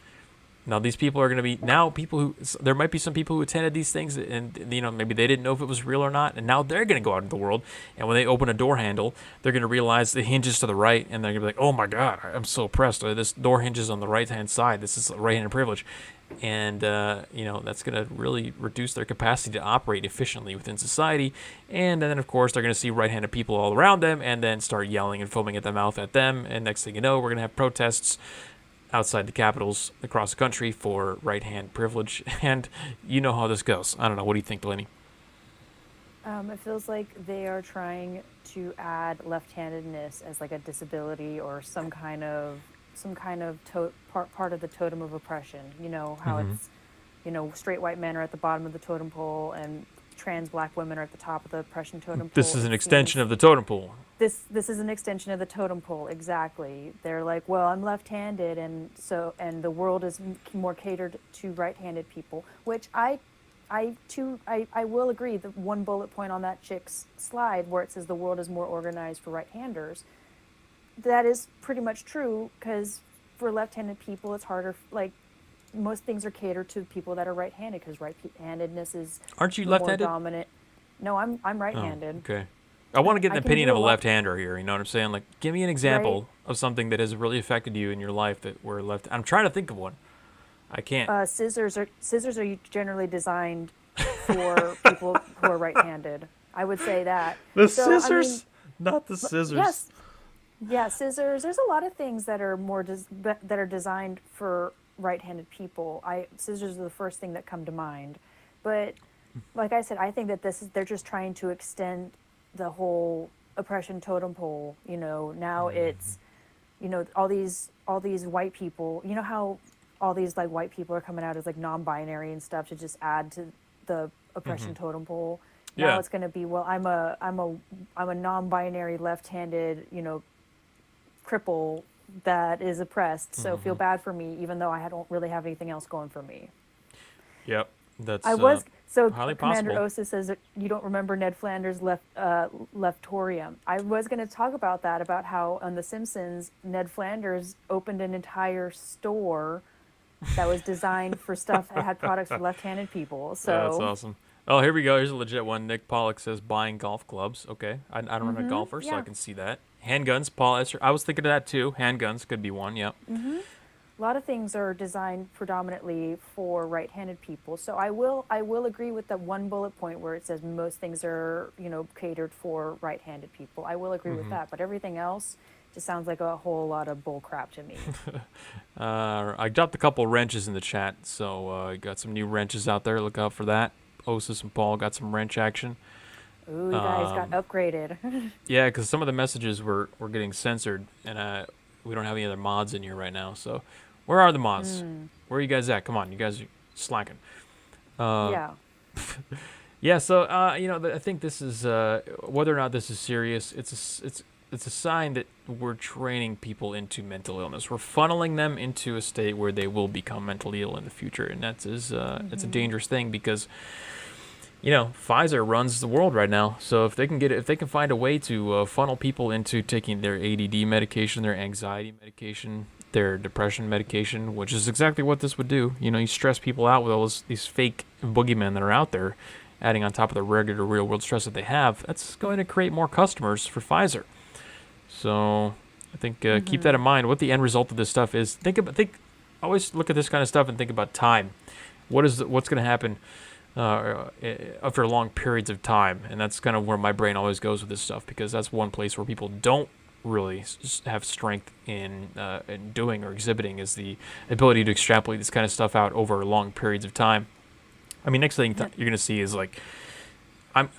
Now these people are going to be people who there might be some people who attended these things and maybe they didn't know if it was real or not, and now they're going to go out into the world, and when they open a door handle, they're going to realize it hinges to the right, and they're going to be like, oh my god, I'm so oppressed. This door hinges on the right hand side. This is right-handed privilege, and that's going to really reduce their capacity to operate efficiently within society. And then of course they're going to see right-handed people all around them and then start yelling and foaming at the mouth at them, and next thing you know, we're going to have protests outside the capitals across the country for right-hand privilege, and you know how this goes. I don't know. What do you think, Delaney? It feels like they are trying to add left-handedness as like a disability or some kind of part of the totem of oppression. You know how it's, straight white men are at the bottom of the totem pole and trans black women are at the top of the oppression totem pole. This is an extension of the totem pole. This is an extension of the totem pole, exactly. They're like, well, I'm left-handed, and the world is more catered to right-handed people, which I will agree. The one bullet point on that chick's slide where it says the world is more organized for right-handers, that is pretty much true, because for left-handed people, it's harder. Like most things are catered to people that are right-handed, because right-handedness is Aren't you more left-handed? dominant. No, I'm right-handed. Oh, okay. I want to get an I can opinion do of a a lot- left-hander here. You know what I'm saying? Like, give me an example of something that has really affected you in your life that were left. I'm trying to think of one. I can't. Scissors are generally designed for people who are right-handed. I would say that. The So, I scissors, mean, not the scissors. yes, yeah, scissors. There's a lot of things that are that are designed for right-handed people. Scissors are the first thing that come to mind, but like I said, I think that they're just trying to extend the whole oppression totem pole. Now it's, all these white people. You know how all these like white people are coming out as like non-binary and stuff to just add to the oppression totem pole. Yeah. Now it's going to be, well, I'm a non-binary left-handed, cripple that is oppressed. So feel bad for me, even though I don't really have anything else going for me. Yep. That's. So highly Commander possible. Osa says that you don't remember Ned Flanders' leftorium. I was going to talk about that, about how on The Simpsons, Ned Flanders opened an entire store that was designed for stuff that had products for left-handed people. So That's awesome. Oh, here we go. Here's a legit one. Nick Pollock says buying golf clubs. Okay. I don't run a golfer, so I yeah. can see that. Handguns, Paul Esser. I was thinking of that too. Handguns could be one. Yep. a lot of things are designed predominantly for right-handed people. So I will agree with that one bullet point where it says most things are, catered for right-handed people. I will agree with that, but everything else just sounds like a whole lot of bull crap to me. I dropped a couple wrenches in the chat, so got some new wrenches out there. Look out for that. Osis and Paul got some wrench action. Ooh, you guys got upgraded. Yeah, because some of the messages were getting censored, and we don't have any other mods in here right now. So, where are the mods? Where are you guys at? Come on, you guys are slacking. Yeah. Yeah. So, I think this is whether or not this is serious. It's a sign that we're training people into mental illness. We're funneling them into a state where they will become mentally ill in the future, and it's a dangerous thing because. Pfizer runs the world right now. So if they can find a way to funnel people into taking their ADD medication, their anxiety medication, their depression medication, which is exactly what this would do. You stress people out with all these fake boogeymen that are out there, adding on top of the regular real world stress that they have. That's going to create more customers for Pfizer. So I think keep that in mind. What the end result of this stuff is. Always look at this kind of stuff and think about time. What's going to happen? After long periods of time, and that's kind of where my brain always goes with this stuff, because that's one place where people don't really have strength in doing or exhibiting, is the ability to extrapolate this kind of stuff out over long periods of time. I mean, next thing you're gonna see is like, I'm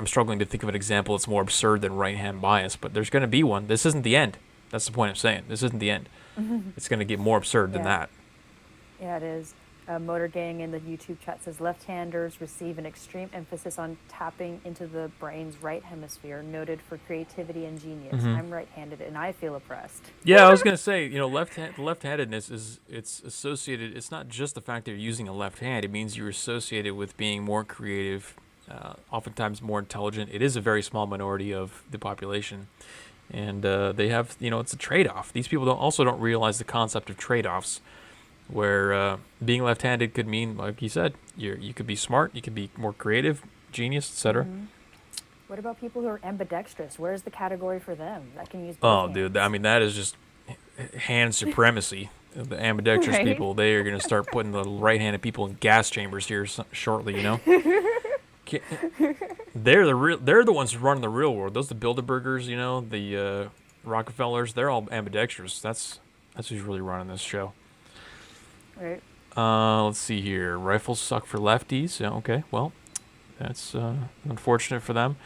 struggling to think of an example that's more absurd than right hand bias, but there's gonna be one. This isn't the end. That's the point I'm saying. This isn't the end. It's gonna get more absurd than that. Yeah, it is. Motor Gang in the YouTube chat says left-handers receive an extreme emphasis on tapping into the brain's right hemisphere, noted for creativity and genius. I'm right-handed and I feel oppressed. Yeah, I was gonna say, left-handedness it's associated. It's not just the fact that you're using a left hand. It means you're associated with being more creative, oftentimes more intelligent. It is a very small minority of the population, and they have, it's a trade-off. These people also don't realize the concept of trade-offs. where being left-handed could mean, like you said, you could be smart, you could be more creative, genius, etc. What about people who are ambidextrous? Where's the category for them that can use both Oh, hands? dude, I mean that is just hand supremacy. The ambidextrous Right. people, they are going to start putting the right-handed people in gas chambers here shortly. Ca- They're the ones running the real world. Those the Bilderbergers, the Rockefellers. They're all ambidextrous. That's who's really running this show. Right. Let's see here. Rifles suck for lefties. Yeah, okay. Well, that's unfortunate for them.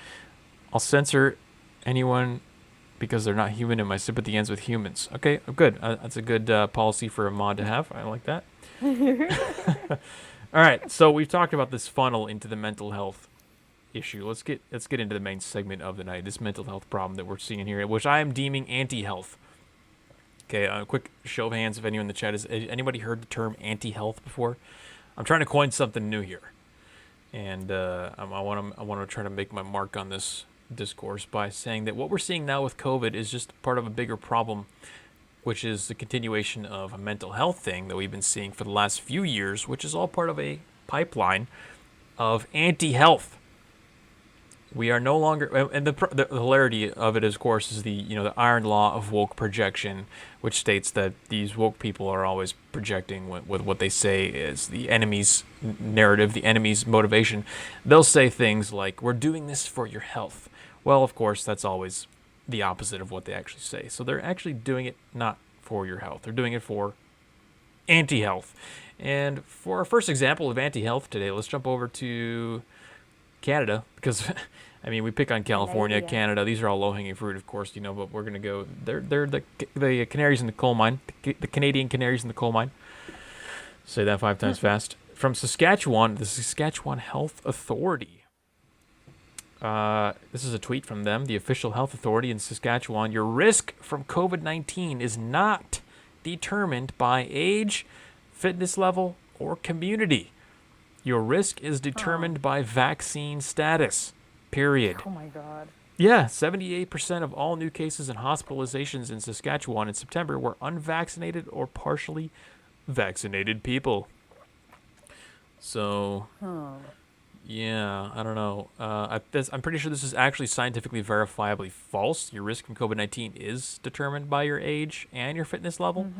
I'll censor anyone because they're not human and my sympathy ends with humans. Okay, good. That's a good policy for a mod to have. I like that. All right, so we've talked about this funnel into the mental health issue. Let's get into the main segment of the night. This mental health problem that we're seeing here, which I am deeming anti-health. Okay, a quick show of hands if anyone in the chat has anybody heard the term anti-health before? I'm trying to coin something new here, and I want to try to make my mark on this discourse by saying that what we're seeing now with COVID is just part of a bigger problem, which is the continuation of a mental health thing that we've been seeing for the last few years, which is all part of a pipeline of anti-health. We are no longer, and the hilarity of it, of course, is the iron law of woke projection, which states that these woke people are always projecting with what they say is the enemy's narrative, the enemy's motivation. They'll say things like, "We're doing this for your health." Well, of course, that's always the opposite of what they actually say. So they're actually doing it not for your health. They're doing it for anti-health. And for our first example of anti-health today, let's jump over to Canada, because I mean we pick on California, Canada. These are all low-hanging fruit, of course, but we're gonna go. They're the canaries in the coal mine, the Canadian canaries in the coal mine. Say that 5 times fast. From Saskatchewan, the Saskatchewan Health Authority. This is a tweet from them, the official health authority in Saskatchewan. Your risk from COVID-19 is not determined by age, fitness level, or community. Your risk is determined by vaccine status, period. Oh my God. Yeah, 78% of all new cases and hospitalizations in Saskatchewan in September were unvaccinated or partially vaccinated people. So, yeah, I don't know. I'm pretty sure this is actually scientifically verifiably false. Your risk from COVID-19 is determined by your age and your fitness level.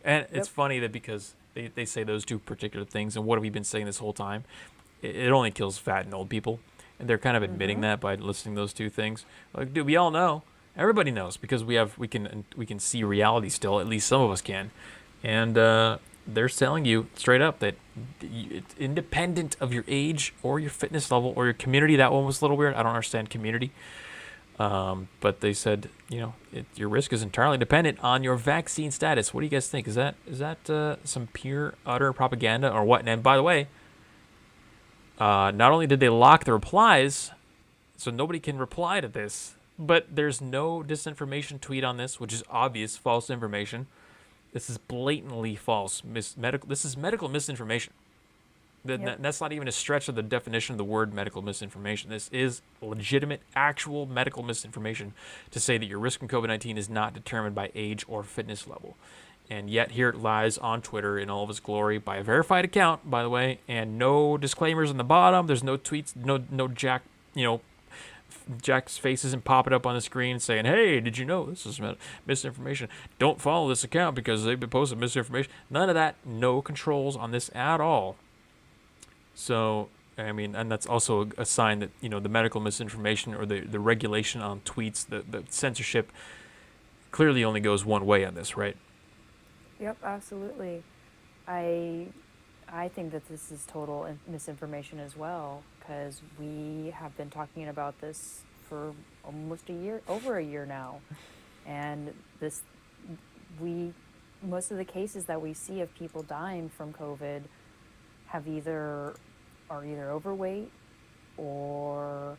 And it's funny that because they say those two particular things, and what have we been saying this whole time? It only kills fat and old people. And they're kind of admitting that by listing those two things. Like, dude, we all know. Everybody knows because we can see reality still. At least some of us can. And they're telling you straight up that it's independent of your age or your fitness level or your community. That one was a little weird. I don't understand community. But they said, your risk is entirely dependent on your vaccine status. What do you guys think? Is that some pure, utter propaganda or what? And by the way, not only did they lock the replies, so nobody can reply to this, but there's no disinformation tweet on this, which is obvious false information. This is blatantly false. This is medical misinformation. That's not even a stretch of the definition of the word medical misinformation. This is legitimate, actual medical misinformation to say that your risk from COVID-19 is not determined by age or fitness level. And yet here it lies on Twitter in all of its glory by a verified account, by the way, and no disclaimers on the bottom. There's no tweets, no Jack, Jack's face isn't popping up on the screen saying, "Hey, did you know this is misinformation? Don't follow this account because they've been posting misinformation." None of that. No controls on this at all. So, I mean, and that's also a sign that, the medical misinformation or the regulation on tweets, the censorship clearly only goes one way on this, right? Yep, absolutely. I think that this is total misinformation as well, because we have been talking about this for almost over a year now. And most of the cases that we see of people dying from COVID are either overweight or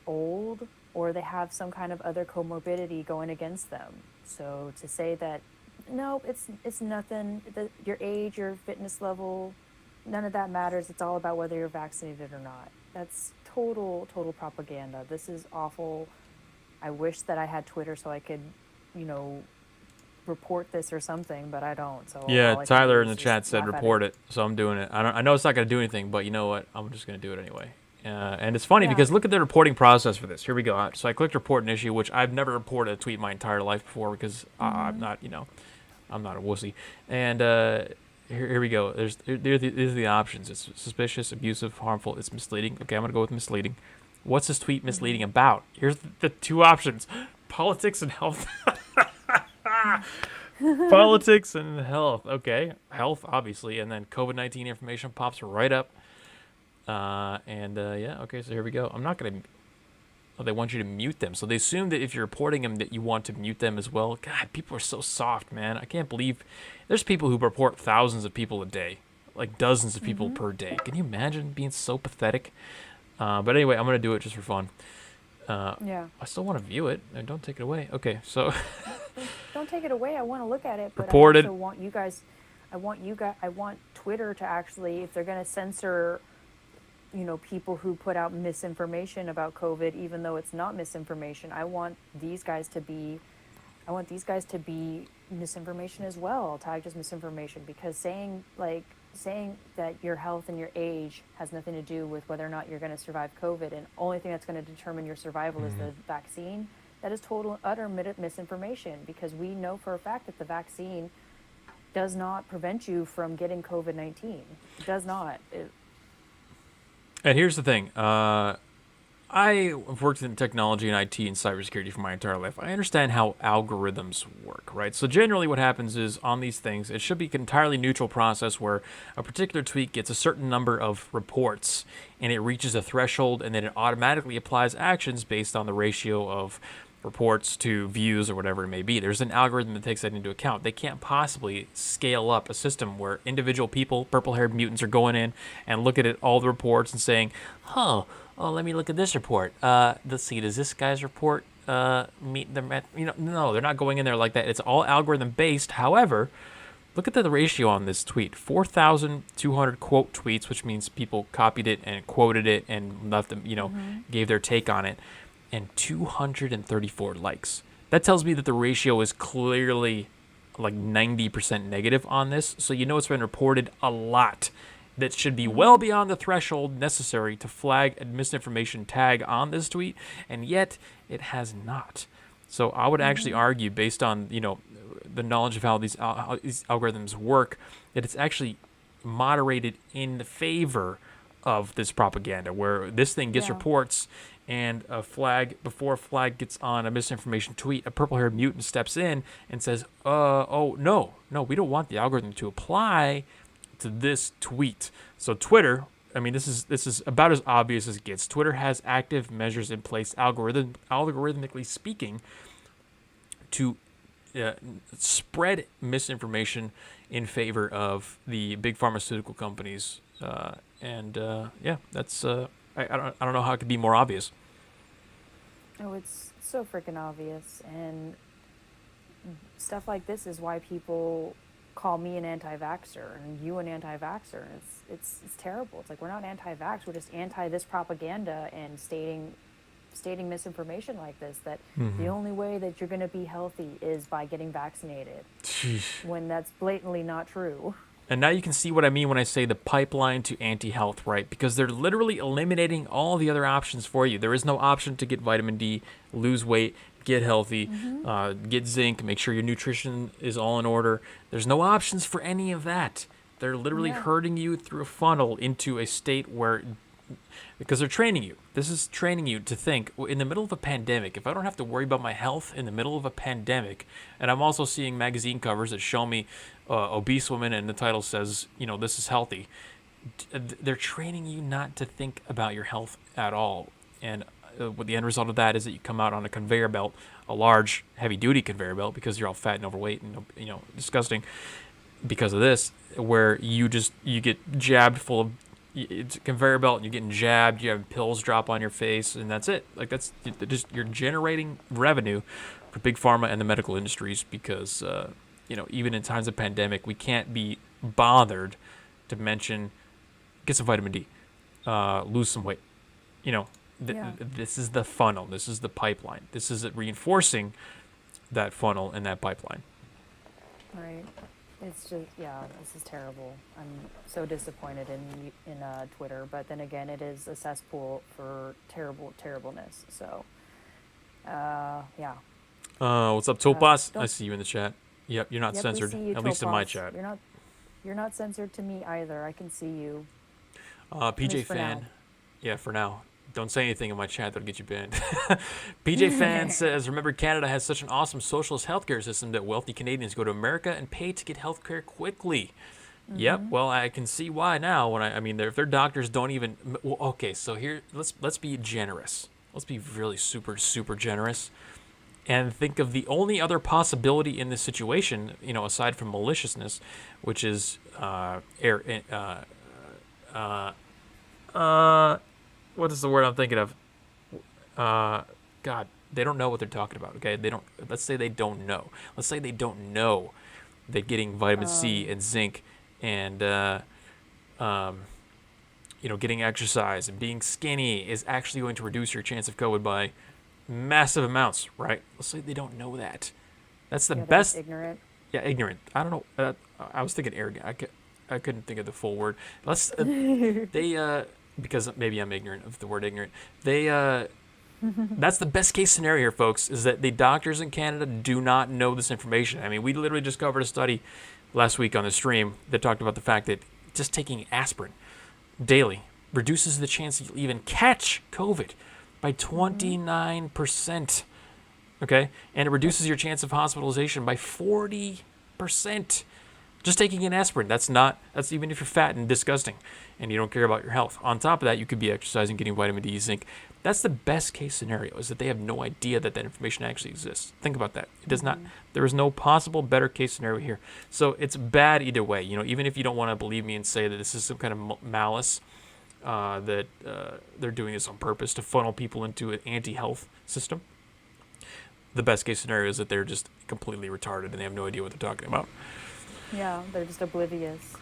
old, or they have some kind of other comorbidity going against them. So to say that, no, it's nothing, your age, your fitness level, none of that matters. It's all about whether you're vaccinated or not. That's total propaganda. This is awful. I wish that I had Twitter so I could, report this or something, but I don't. So Yeah, all I can Tyler do in the is chat just said laugh at report it, so I'm doing it. I know it's not going to do anything, but you know what? I'm just going to do it anyway. And it's funny Yeah. because look at the reporting process for this. Here we go. So I clicked report an issue, which I've never reported a tweet in my entire life before because I'm not, I'm not a wussy. And here we go. These are the options. It's suspicious, abusive, harmful. It's misleading. Okay, I'm going to go with misleading. What's this tweet misleading about? Here's the two options: politics and health. Politics and health. Okay, health obviously, and then COVID-19 information pops right up. Yeah, okay, so here we go. I'm not gonna. Oh, they want you to mute them, so they assume that if you're reporting them, that you want to mute them as well. God, people are so soft, man. I can't believe there's people who report thousands of people a day, like dozens of people per day. Can you imagine being so pathetic? But anyway, I'm gonna do it just for fun. Yeah. I still want to view it. Don't take it away. Okay, so Don't take it away. I want to look at it, but Reported. I also want you guys. I want Twitter to actually, if they're going to censor, people who put out misinformation about COVID, even though it's not misinformation. I want these guys to be misinformation as well, tagged as misinformation, because saying that your health and your age has nothing to do with whether or not you're going to survive COVID, and only thing that's going to determine your survival is the vaccine. That is total utter misinformation, because we know for a fact that the vaccine does not prevent you from getting COVID-19. It does not. And here's the thing. I've worked in technology and IT and cybersecurity for my entire life. I understand how algorithms work, right? So generally what happens is on these things, it should be an entirely neutral process where a particular tweet gets a certain number of reports and it reaches a threshold, and then it automatically applies actions based on the ratio of reports to views or whatever it may be. There's an algorithm that takes that into account. They can't possibly scale up a system where individual people, purple-haired mutants, are going in and looking at all the reports and saying, oh, let me look at this report. Let's see, does this guy's report meet them at, no, they're not going in there like that. It's all algorithm-based. However, look at the ratio on this tweet. 4,200 quote tweets, which means people copied it and quoted it and left them, gave their take on it, and 234 likes. That tells me that the ratio is clearly like 90% negative on this. So it's been reported a lot. That should be well beyond the threshold necessary to flag a misinformation tag on this tweet, and yet it has not. So I would actually argue, based on the knowledge of how these algorithms work, that it's actually moderated in favor of this propaganda, where this thing gets reports, and before a flag gets on a misinformation tweet, a purple-haired mutant steps in and says, no, we don't want the algorithm to apply to this tweet. So Twitter, this is about as obvious as it gets. Twitter has active measures in place, algorithmically speaking, to spread misinformation in favor of the big pharmaceutical companies. That's I don't know how it could be more obvious. Oh, it's so freaking obvious, and stuff like this is why people call me an anti-vaxxer and you an anti-vaxxer. It's terrible. It's like, we're not anti-vax, we're just anti this propaganda and stating misinformation like this, that the only way that you're going to be healthy is by getting vaccinated. Jeez. When that's blatantly not true. And now you can see what I mean when I say the pipeline to anti-health, right? Because they're literally eliminating all the other options for you. There is no option to get vitamin D, lose weight, get healthy, get zinc, make sure your nutrition is all in order. There's no options for any of that. They're literally herding you through a funnel into a state where, because they're training you. This is training you to think, in the middle of a pandemic, if I don't have to worry about my health in the middle of a pandemic, and I'm also seeing magazine covers that show me obese women and the title says, this is healthy. They're training you not to think about your health at all. And what the end result of that is that you come out on a conveyor belt, a large, heavy-duty conveyor belt, because you're all fat and overweight and disgusting because of this, where you get jabbed full of, it's a conveyor belt and you're getting jabbed, you have pills drop on your face, and that's it. Like, that's just, you're generating revenue for big pharma and the medical industries, because even in times of pandemic, we can't be bothered to mention get some vitamin D, lose some weight. This is the funnel. This is the pipeline. This is it reinforcing that funnel and that pipeline. Right. It's just, yeah, this is terrible. I'm so disappointed in Twitter, but then again, it is a cesspool for terribleness. So, yeah. What's up, Topaz? I Don't. see you in the chat. Yep, you're not Yep, censored, we see you, at least in my Topaz. chat. You're not censored to me either. I can see you. PJ least for Fan, now. yeah, for now. Don't say anything in my chat that'll get you banned. PJ Fan says, remember Canada has such an awesome socialist healthcare system that wealthy Canadians go to America and pay to get healthcare quickly. Yep, well, I can see why now. I mean, if their doctors don't even. Well, okay, so here, let's be generous. Let's be really super generous, and think of the only other possibility in this situation, aside from maliciousness, which is what is the word I'm thinking of? God, they don't know what they're talking about. Okay, they don't. Let's say they don't know. Let's say they don't know that getting vitamin C and zinc and getting exercise and being skinny is actually going to reduce your chance of COVID by massive amounts. Right? Let's say they don't know that. That's the Yeah, they're best. just ignorant. Yeah, ignorant. I don't know. I was thinking arrogant. I couldn't think of the full word. Because maybe I'm ignorant of the word ignorant. That's the best case scenario here, folks, is that the doctors in Canada do not know this information. I mean, we literally just covered a study last week on the stream that talked about the fact that just taking aspirin daily reduces the chance you'll even catch COVID by 29%. Okay? And it reduces your chance of hospitalization by 40%. Just taking an aspirin, that's even if you're fat and disgusting and you don't care about your health. On top of that, you could be exercising, getting vitamin D, zinc. That's the best case scenario, is that they have no idea that information actually exists. Think about that. It does not. There is no possible better case scenario here. So it's bad either way. Even if you don't want to believe me and say that this is some kind of malice, that they're doing this on purpose to funnel people into an anti-health system, the best case scenario is that they're just completely retarded and they have no idea what they're talking about. Yeah, they're just oblivious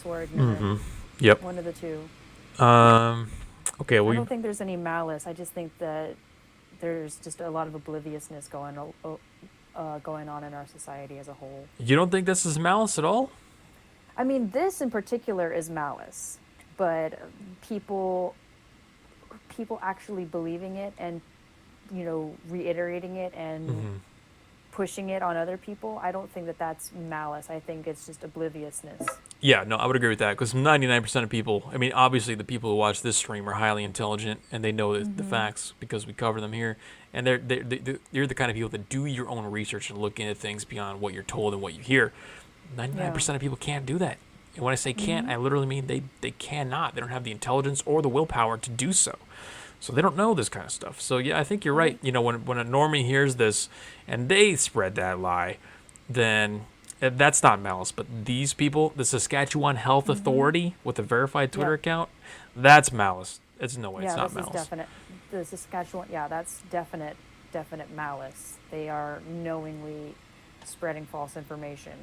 or ignorant. Yep. One of the two. Okay. I Well, don't think there's any malice. I just think that there's just a lot of obliviousness going on in our society as a whole. you don't think this is malice at all? I mean, this in particular is malice, but people actually believing it and reiterating it and pushing it on other people, I don't think that that's malice. I think it's just obliviousness. Yeah, no, I would agree with that, because 99% of people, I mean, obviously the people who watch this stream are highly intelligent and they know the facts because we cover them here. And they're the kind of people that do your own research and look into things beyond what you're told and what you hear. 99% of people can't do that. And when I say can't, I literally mean they cannot. They don't have the intelligence or the willpower to do so. So they don't know this kind of stuff. So yeah, I think you're right. When a normie hears this and they spread that lie, then that's not malice. But these people, the Saskatchewan Health Authority with a verified Twitter account, that's malice. It's no way. It's not malice. Is definite. The Saskatchewan, that's definite malice. They are knowingly spreading false information,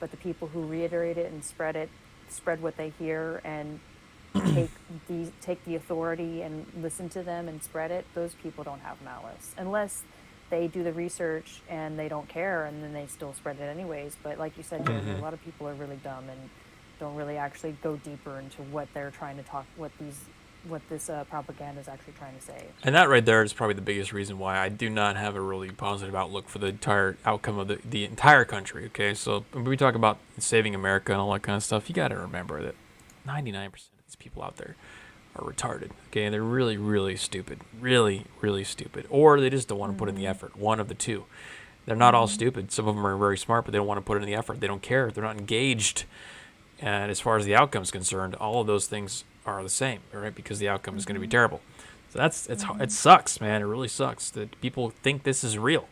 but the people who reiterate it and spread what they hear and take the authority and listen to them and spread it, those people don't have malice, unless they do the research and they don't care and then they still spread it anyways. But like you said, Jeremy, a lot of people are really dumb and don't really actually go deeper into what they're trying to talk, what this propaganda is actually trying to say. And that right there is probably the biggest reason why I do not have a really positive outlook for the entire outcome of the entire country. Okay, so when we talk about saving America and all that kind of stuff, you got to remember that 99% of these people out there are retarded. Okay, and they're really, really stupid, really, really stupid, or they just don't want to put in the effort. One of the two. They're not all stupid. Some of them are very smart, but they don't want to put in the effort. They don't care. They're not engaged. And as far as the outcome is concerned, all of those things are the same, right? Because the outcome is going to be terrible. So it sucks, man. It really sucks that people think this is real.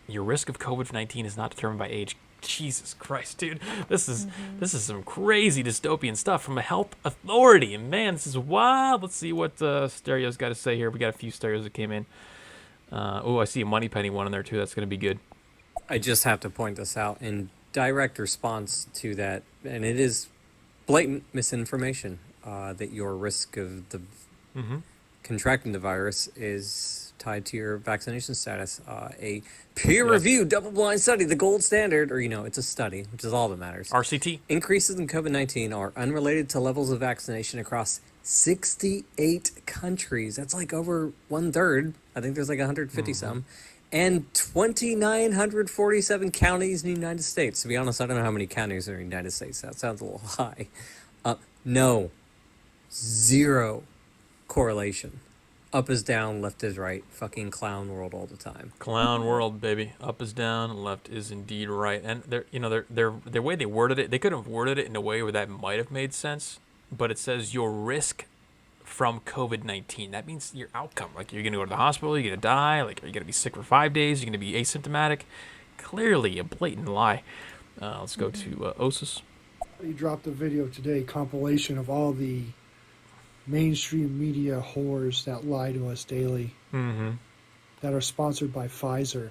Your risk of COVID-19 is not determined by age. Jesus Christ, dude. This is some crazy dystopian stuff from a health authority. And man, this is wild. Let's see what Stereo's got to say here. We got a few Stereos that came in. I see a Moneypenny one in there too. That's going to be good. I just have to point this out in direct response to that, and it is blatant misinformation that your risk of the contracting the virus is tied to your vaccination status. A peer-reviewed, double-blind study, the gold standard, or it's a study, which is all that matters. RCT. Increases in COVID-19 are unrelated to levels of vaccination across 68 countries. That's like over 1/3. I think there's like 150 some. And 2,947 counties in the United States. To be honest, I don't know how many counties are in the United States. That sounds a little high. No. Zero correlation. Up is down, left is right. Fucking clown world all the time. Clown world, baby. Up is down, left is indeed right. And the way they worded it, they could have worded it in a way where that might have made sense. But it says your risk from COVID-19. That means your outcome. Like, you're going to go to the hospital, you're going to die, like, you're going to be sick for 5 days, you're going to be asymptomatic. Clearly a blatant lie. Let's go to Osis. He dropped a video today, compilation of all the mainstream media whores that lie to us daily, that are sponsored by Pfizer.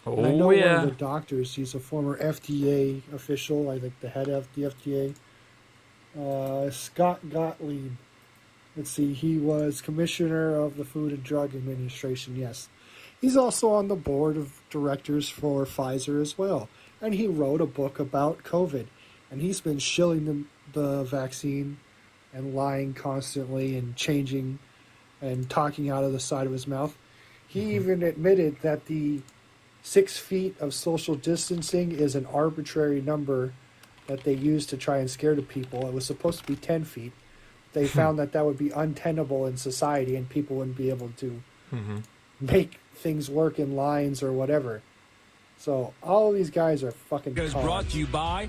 And I know one of the doctors, he's a former FDA official, I think the head of the FDA, Scott Gottlieb. Let's see, he was commissioner of the Food and Drug Administration, yes. He's also on the board of directors for Pfizer as well. And he wrote a book about COVID. And he's been shilling the vaccine and lying constantly and changing and talking out of the side of his mouth. He even admitted that the 6 feet of social distancing is an arbitrary number that they use to try and scare the people. It was supposed to be 10 feet. They found that would be untenable in society and people wouldn't be able to make things work in lines or whatever. So all of these guys are fucking cons. Brought to you by...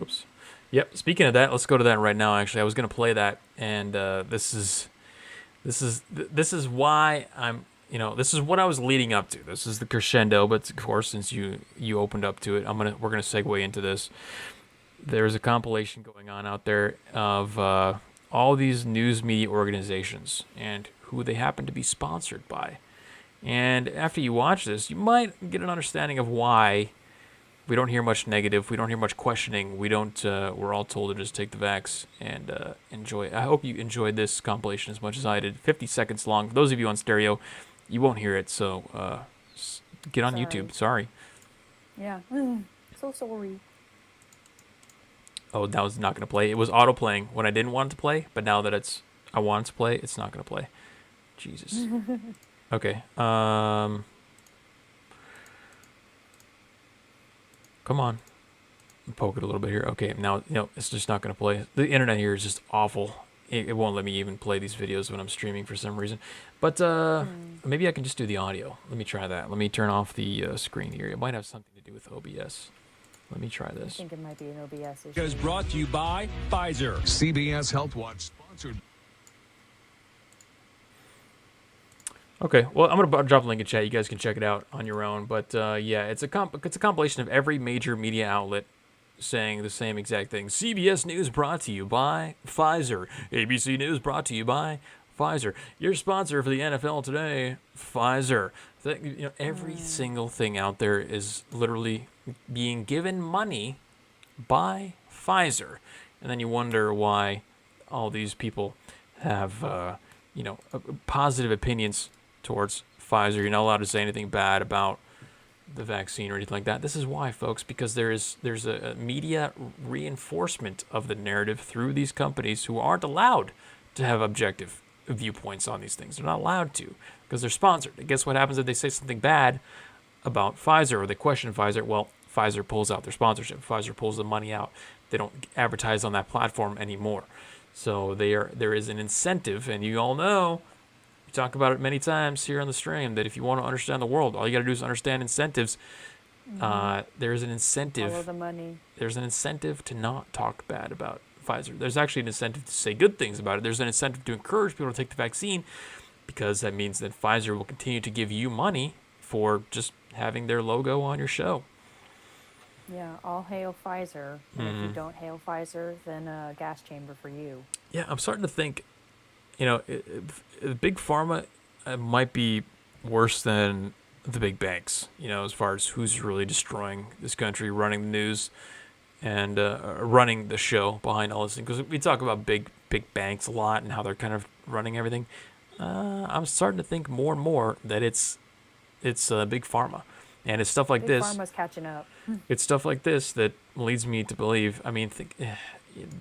Oops. Yep. Speaking of that, let's go to that right now. Actually, I was going to play that, and this is why I'm. This is what I was leading up to. This is the crescendo, but of course, since you opened up to it, we're gonna segue into this. There's a compilation going on out there of all these news media organizations and who they happen to be sponsored by. And after you watch this, you might get an understanding of why we don't hear much negative. We don't hear much questioning. We don't. We're all told to just take the vax and enjoy. I hope you enjoyed this compilation as much as I did. 50 seconds long. For those of you on stereo, you won't hear it. So get on YouTube. Sorry. Yeah. So sorry. Oh, that was not going to play. It was auto playing when I didn't want it to play, but now that I want it to play, it's not going to play. Jesus. Okay. Come on. Poke it a little bit here. Okay, now it's just not going to play. The internet here is just awful. It won't let me even play these videos when I'm streaming for some reason. But maybe I can just do the audio. Let me try that. Let me turn off the screen here. It might have something to do with OBS. Let me try this. I think it might be an OBS issue. Is brought to you by Pfizer. CBS Health Watch sponsored. Okay, well, I'm gonna drop a link in chat. You guys can check it out on your own. But yeah, it's a compilation of every major media outlet saying the same exact thing. CBS News brought to you by Pfizer. ABC News brought to you by Pfizer. Your sponsor for the NFL today, Pfizer. Every single thing out there is literally being given money by Pfizer, and then you wonder why all these people have positive opinions towards Pfizer. You're not allowed to say anything bad about the vaccine or anything like that. This is why, folks, because there's a media reinforcement of the narrative through these companies who aren't allowed to have objective viewpoints on these things. They're not allowed to because they're sponsored. And guess what happens if they say something bad about Pfizer or they question Pfizer? Well, Pfizer pulls out their sponsorship. Pfizer pulls the money out. They don't advertise on that platform anymore. So there is an incentive, and you all know, we talk about it many times here on the stream, that if you want to understand the world, all you got to do is understand incentives. There's an incentive. Follow the money. There's an incentive to not talk bad about Pfizer. There's actually an incentive to say good things about it. There's an incentive to encourage people to take the vaccine because that means that Pfizer will continue to give you money for just having their logo on your show. Yeah, all hail Pfizer. And if you don't hail Pfizer, then a gas chamber for you. Yeah, I'm starting to think, big pharma might be worse than the big banks, as far as who's really destroying this country, running the news, and running the show behind all this thing. Because we talk about big banks a lot and how they're kind of running everything. I'm starting to think more and more that it's big pharma, and it's stuff like Big this. Pharma's catching up. It's stuff like this that leads me to believe. I mean,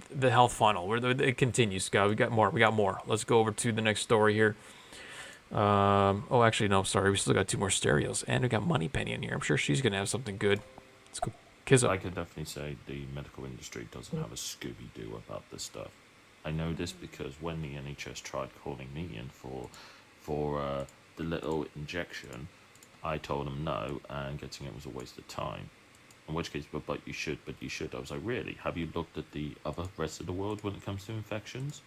the health funnel. It continues, Scott. We got more. Let's go over to the next story here. Oh, actually, no. Sorry, we still got 2 more stereos, and we got Moneypenny in here. I'm sure she's gonna have something good. Let's go, Kizzo. I can definitely say the medical industry doesn't have a Scooby-Doo about this stuff. I know this because when the NHS tried calling me in for the little injection, I told them no, and getting it was a waste of time. In which case, but you should. I was like, really? Have you looked at the other rest of the world when it comes to infections?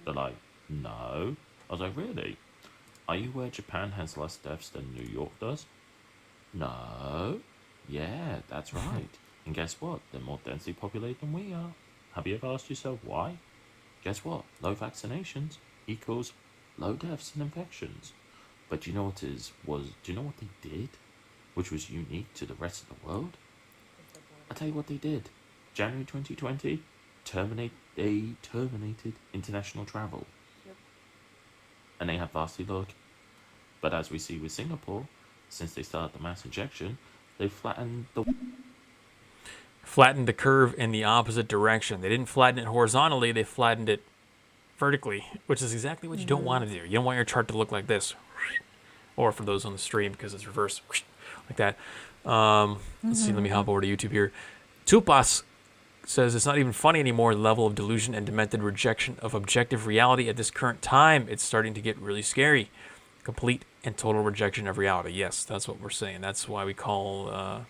They're like, no. I was like, really? Are you aware Japan has less deaths than New York does? No. Yeah, that's right. And guess what? They're more densely populated than we are. Have you ever asked yourself why? Guess what? Low vaccinations equals low deaths and infections. But do you know what they did? Which was unique to the rest of the world? I'll tell you what they did. January 2020, they terminated international travel. Yep. And they have vastly low. But as we see with Singapore, since they started the mass injection, they flattened the curve in the opposite direction. They didn't flatten it horizontally, they flattened it vertically, which is exactly what you don't want to do. You don't want your chart to look like this. Or for those on the stream, because it's reversed, like that. Let's see, let me hop over to YouTube here. Tupas says it's not even funny anymore, the level of delusion and demented rejection of objective reality at this current time. It's starting to get really scary. Complete and total rejection of reality. Yes, that's what we're saying. That's why we call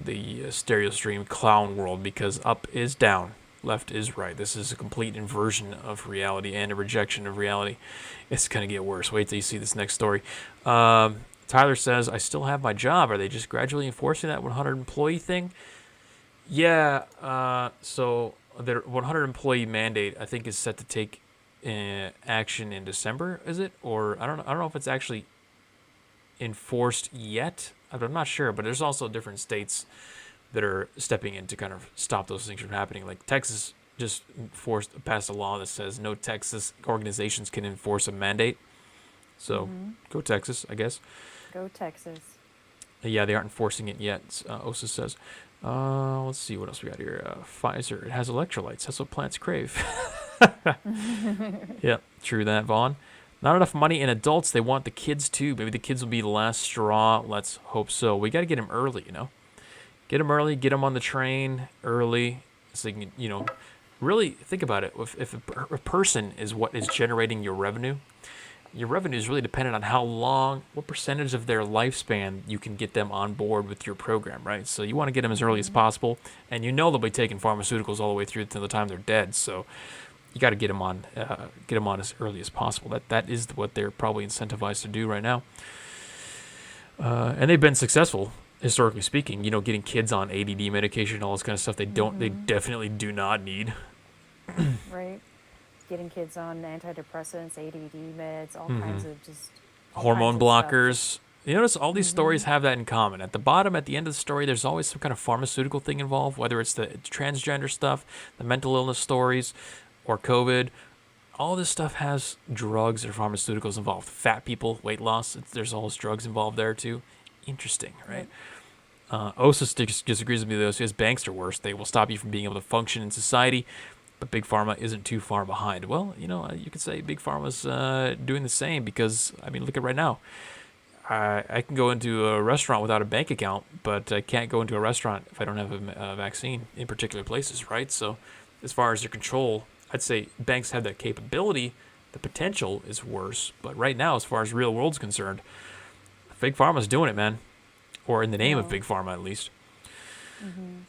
the stereo stream clown world, because up is down, left is right. This is a complete inversion of reality and a rejection of reality. It's going to get worse. Wait till you see this next story. Tyler says, I still have my job. Are they just gradually enforcing that 100 employee thing? Yeah, so their 100 employee mandate, I think, is set to take action in December, is it? Or I don't know if it's actually enforced yet. I'm not sure, but there's also different states that are stepping in to kind of stop those things from happening. Like Texas just passed a law that says no Texas organizations can enforce a mandate. So go Texas, I guess. Go Texas. Yeah, they aren't enforcing it yet, OSA says. Let's see what else we got here. Pfizer, it has electrolytes. That's what plants crave. Yeah, true that, Vaughn. Not enough money in adults. They want the kids too. Maybe the kids will be the last straw. Let's hope so. We got to get them early, Get them early. Get them on the train early. So you can, really think about it. If a person is what is generating your revenue is really dependent on what percentage of their lifespan you can get them on board with your program, right? So you want to get them as early as possible, and they'll be taking pharmaceuticals all the way through to the time they're dead. So you got to get them on as early as possible. That is what they're probably incentivized to do right now, and they've been successful historically speaking. Getting kids on ADD medication, all this kind of stuff. They definitely do not need. Right. Getting kids on antidepressants, ADD meds, all kinds of just hormone blockers. You notice all these stories have that in common. At the end of the story, there's always some kind of pharmaceutical thing involved, whether it's the transgender stuff, the mental illness stories, or COVID. All this stuff has drugs or pharmaceuticals involved. Fat people, weight loss, there's all those drugs involved there too. Interesting, right? OSIS disagrees with me though. Says banks are worse. They will stop you from being able to function in society. But Big Pharma isn't too far behind. Well, you could say Big Pharma's doing the same because, look at right now. I can go into a restaurant without a bank account, but I can't go into a restaurant if I don't have a vaccine in particular places, right? So as far as their control, I'd say banks have that capability. The potential is worse. But right now, as far as real world's concerned, Big Pharma's doing it, man. Or in the name of Big Pharma, at least.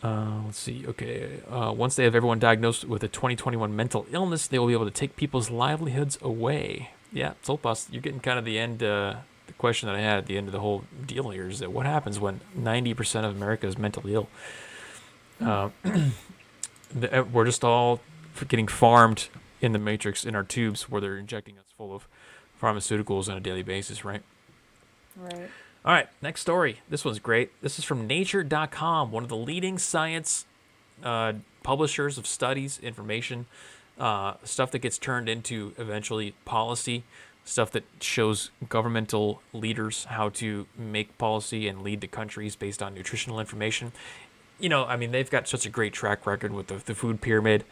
Let's see. Okay. Once they have everyone diagnosed with a 2021 mental illness, they will be able to take people's livelihoods away. Yeah, Zolpas, you're getting kind of the end. The question that I had at the end of the whole deal here is that what happens when 90% of America is mentally ill? We're just all getting farmed in the matrix in our tubes where they're injecting us full of pharmaceuticals on a daily basis, right? Right. All right, next story. This one's great. This is from Nature.com, one of the leading science publishers of studies, information, stuff that gets turned into eventually policy. stuff that shows governmental leaders how to make policy and lead the countries based on nutritional information. I mean, they've got such a great track record with the food pyramid.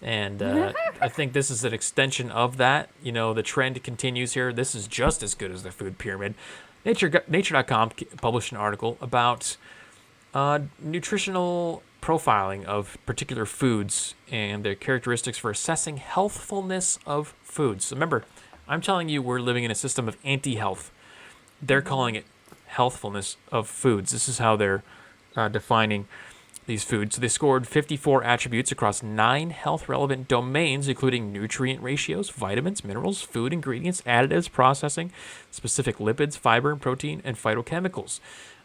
And I think this is an extension of that. The trend continues here. This is just as good as the food pyramid. Nature.com published an article about nutritional profiling of particular foods and their characteristics for assessing healthfulness of foods. So remember, I'm telling you we're living in a system of anti-health. They're calling it healthfulness of foods. This is how they're defining these foods. So they scored 54 attributes across 9 health-relevant domains, including nutrient ratios, vitamins, minerals, food ingredients, additives, processing, specific lipids, fiber and protein, and phytochemicals.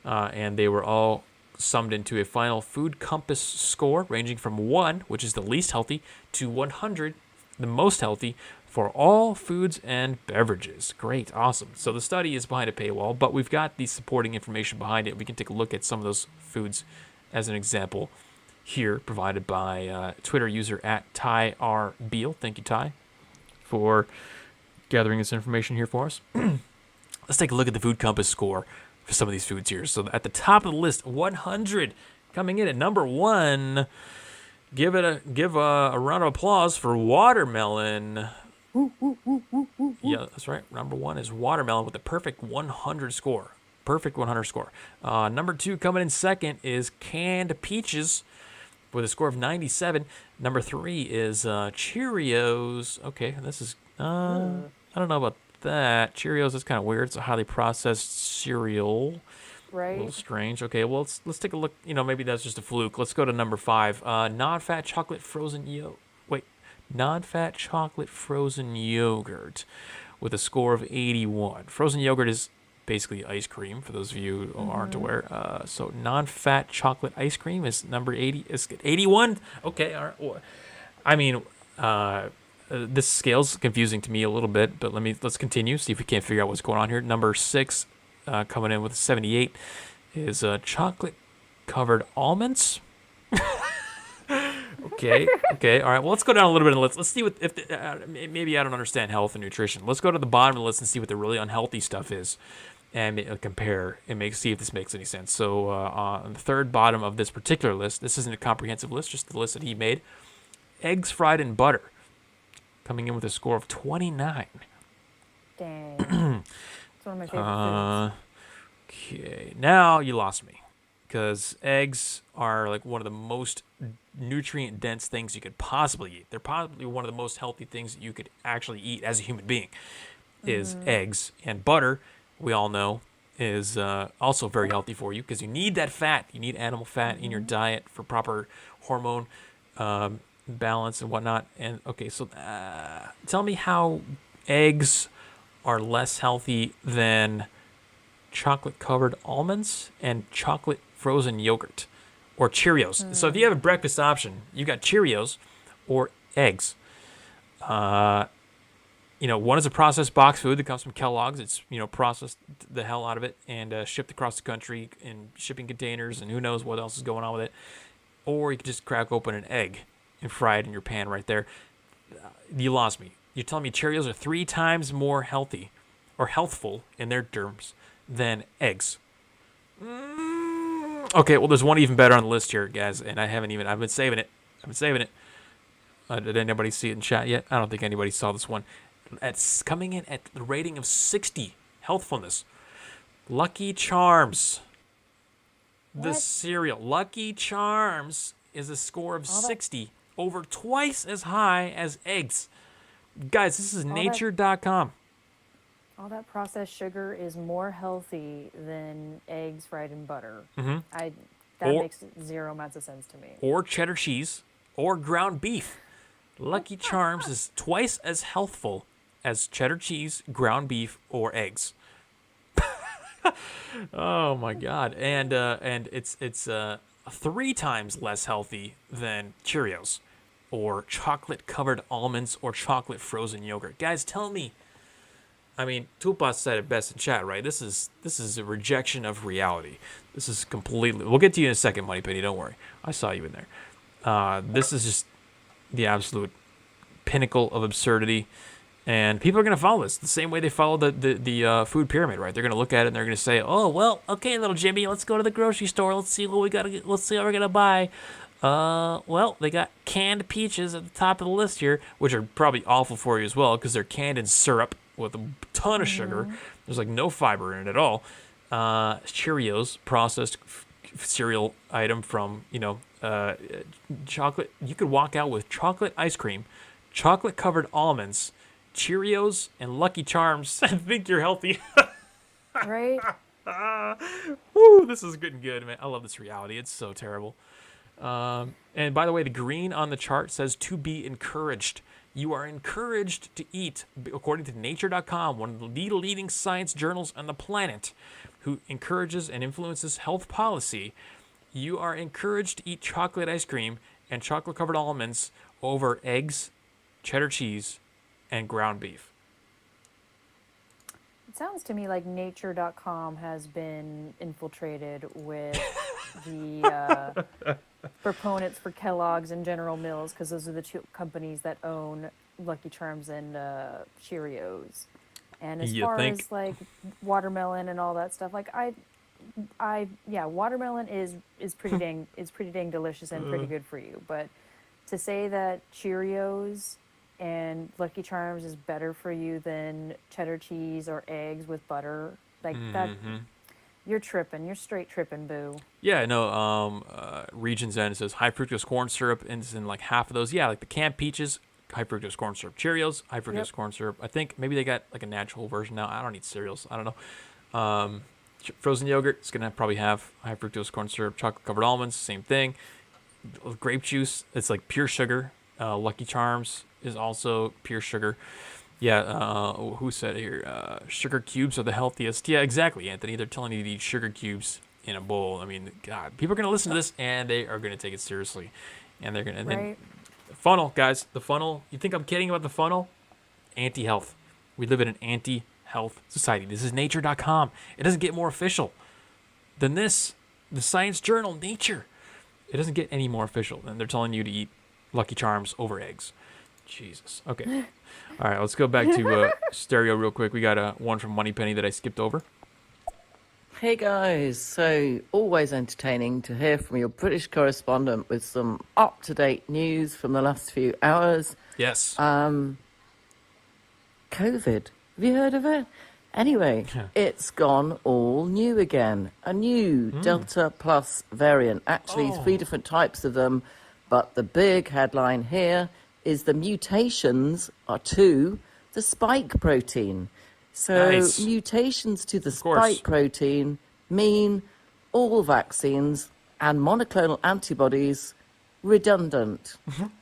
And they were all summed into a final food compass score ranging from 1, which is the least healthy, to 100, the most healthy, for all foods and beverages. Great, awesome. So the study is behind a paywall, but we've got the supporting information behind it. We can take a look at some of those foods as an example here, provided by Twitter user at Ty R. Beal. Thank you, Ty, for gathering this information here for us. Let's take a look at the food compass score for some of these foods here. So at the top of the list, 100, coming in at number 1. Give a round of applause for watermelon. Yeah, that's right. Number 1 is watermelon with a perfect 100 score. Perfect 100 score. Number 2 coming in second is canned peaches with a score of 97. Number 3 is Cheerios. Okay, this is I don't know about that. Cheerios is kind of weird. It's a highly processed cereal. Right. A little strange. Okay, well let's take a look. Maybe that's just a fluke. Let's go to number 5. Non-fat chocolate frozen non-fat chocolate frozen yogurt with a score of 81. Frozen yogurt is basically ice cream, for those of you who aren't aware. So non-fat chocolate ice cream is number 80. Is 81? Okay, all right. I mean, this scale's confusing to me a little bit, but let's continue, see if we can't figure out what's going on here. Number 6, coming in with 78, is chocolate-covered almonds. Okay, all right. Well, let's go down a little bit and let's see maybe I don't understand health and nutrition. Let's go to the bottom of the list and see what the really unhealthy stuff is, and compare and see if this makes any sense. So on the third bottom of this particular list, this isn't a comprehensive list, just the list that he made. Eggs fried in butter, coming in with a score of 29. Dang. It's one of my favorite foods. Okay, now you lost me, because eggs are like one of the most nutrient-dense things you could possibly eat. They're probably one of the most healthy things that you could actually eat as a human being, is eggs. And butter, we all know, is also very healthy for you, because you need that fat. You need animal fat in your diet for proper hormone balance and whatnot. And okay, so tell me how eggs are less healthy than chocolate-covered almonds and chocolate frozen yogurt or Cheerios. So if you have a breakfast option, you got Cheerios or eggs. One is a processed box food that comes from Kellogg's. It's processed the hell out of it and shipped across the country in shipping containers, and who knows what else is going on with it. Or you could just crack open an egg and fry it in your pan right there. You lost me. You're telling me Cheerios are 3 times more healthy or healthful in their terms than eggs. Okay, well, there's one even better on the list here, guys, and I've been saving it. Did anybody see it in chat yet? I don't think anybody saw this one. It's coming in at the rating of 60 healthfulness. Lucky Charms. The cereal. Lucky Charms is a score of 60, over twice as high as eggs. Guys, this is nature.com. All that processed sugar is more healthy than eggs fried in butter. That makes zero amounts of sense to me. Or cheddar cheese, or ground beef. Lucky Charms is twice as healthful as cheddar cheese, ground beef, or eggs. Oh my God! And it's 3 times less healthy than Cheerios, or chocolate-covered almonds, or chocolate frozen yogurt. Guys, tell me. I mean, Tupas said it best in chat, right? This is a rejection of reality. This is completely. We'll get to you in a second, Money Penny. Don't worry. I saw you in there. This is just the absolute pinnacle of absurdity, And people are going to follow this the same way they follow the food pyramid, right? They're going to look at it and they're going to say, "Oh, well, okay, little Jimmy, let's go to the grocery store. Let's see what we got. Let's see what we're going to buy. Well, they got canned peaches at the top of the list here, which are probably awful for you as well because they're canned in syrup with a ton of sugar. There's like no fiber in it at all. Cheerios, processed cereal item from chocolate. You could walk out with chocolate ice cream, chocolate covered almonds, Cheerios, and Lucky Charms and think you're healthy. Right? Woo, this is getting good, man. I love this reality. It's so terrible. And by the way, the green on the chart says to be encouraged. You are encouraged to eat, according to Nature.com, one of the leading science journals on the planet, who encourages and influences health policy. You are encouraged to eat chocolate ice cream and chocolate-covered almonds over eggs, cheddar cheese, and ground beef. It sounds to me like Nature.com has been infiltrated with the proponents for Kellogg's and General Mills, because those are the two companies that own Lucky Charms and Cheerios. And as far as like watermelon and all that stuff, like watermelon is pretty dang delicious and pretty good for you. But to say that Cheerios and Lucky Charms is better for you than cheddar cheese or eggs with butter, like that, you're tripping. You're straight tripping, boo. Yeah, no. Regions End says high fructose corn syrup is in like half of those. Yeah, like the canned peaches, high fructose corn syrup. Cheerios, high fructose corn syrup. I think maybe they got like a natural version now. I don't eat cereals. I don't know. Frozen yogurt, it's gonna probably have high fructose corn syrup. Chocolate covered almonds, same thing. Grape juice, it's like pure sugar. Lucky Charms is also pure sugar. Yeah, who said here? Sugar cubes are the healthiest. Yeah, exactly, Anthony. They're telling you to eat sugar cubes in a bowl. I mean, God, people are going to listen to this, and they are going to take it seriously. And they're going to... Right. The funnel, guys. The funnel. You think I'm kidding about the funnel? Anti-health. We live in an anti-health society. This is Nature.com. It doesn't get more official than this. The science journal, Nature. It doesn't get any more official than they're telling you to eat Lucky Charms over eggs. Jesus. Okay. All right, let's go back to stereo real quick. We got one from Moneypenny that I skipped over. Hey guys, so always entertaining to hear from your British correspondent with some up-to-date news from the last few hours. Yes. COVID, have you heard of it? Anyway, it's gone all new again. A new Delta Plus variant. Actually, 3 different types of them, but the big headline here is the mutations are to the spike protein. So nice. Mutations to the spike protein mean all vaccines and monoclonal antibodies redundant,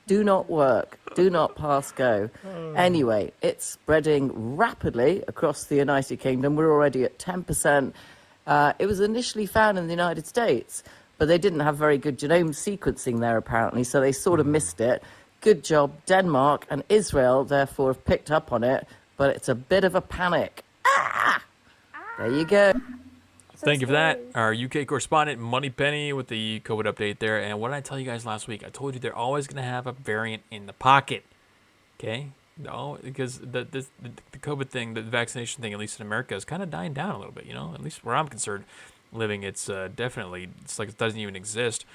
do not work, do not pass go. Anyway, it's spreading rapidly across the United Kingdom. We're already at 10%. It was initially found in the United States, but they didn't have very good genome sequencing there apparently, so they sort of missed it. Good job, Denmark and Israel, therefore, have picked up on it, but it's a bit of a panic. There you go. Thank you for that. Our UK correspondent, Moneypenny, with the COVID update there. And what did I tell you guys last week? I told you they're always going to have a variant in the pocket. Okay? No, because the COVID thing, the vaccination thing, at least in America, is kind of dying down a little bit, you know? At least where I'm concerned, living, it's definitely, it's like it doesn't even exist.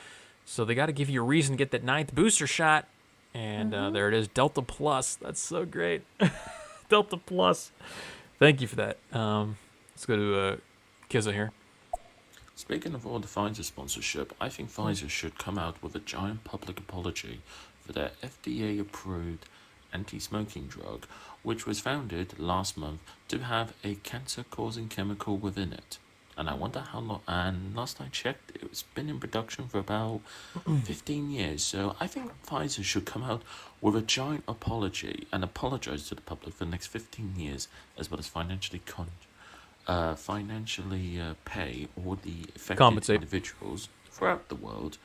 So they got to give you a reason to get that 9th booster shot. And there it is, Delta Plus. That's so great. Delta Plus. Thank you for that. Let's go to Kizza here. Speaking of all the Pfizer sponsorship, I think Pfizer should come out with a giant public apology for their FDA-approved anti-smoking drug, which was founded last month to have a cancer-causing chemical within it. And I wonder how long, and last I checked, it's been in production for about 15 years. So I think Pfizer should come out with a giant apology and apologize to the public for the next 15 years, as well as financially pay all the affected individuals throughout the world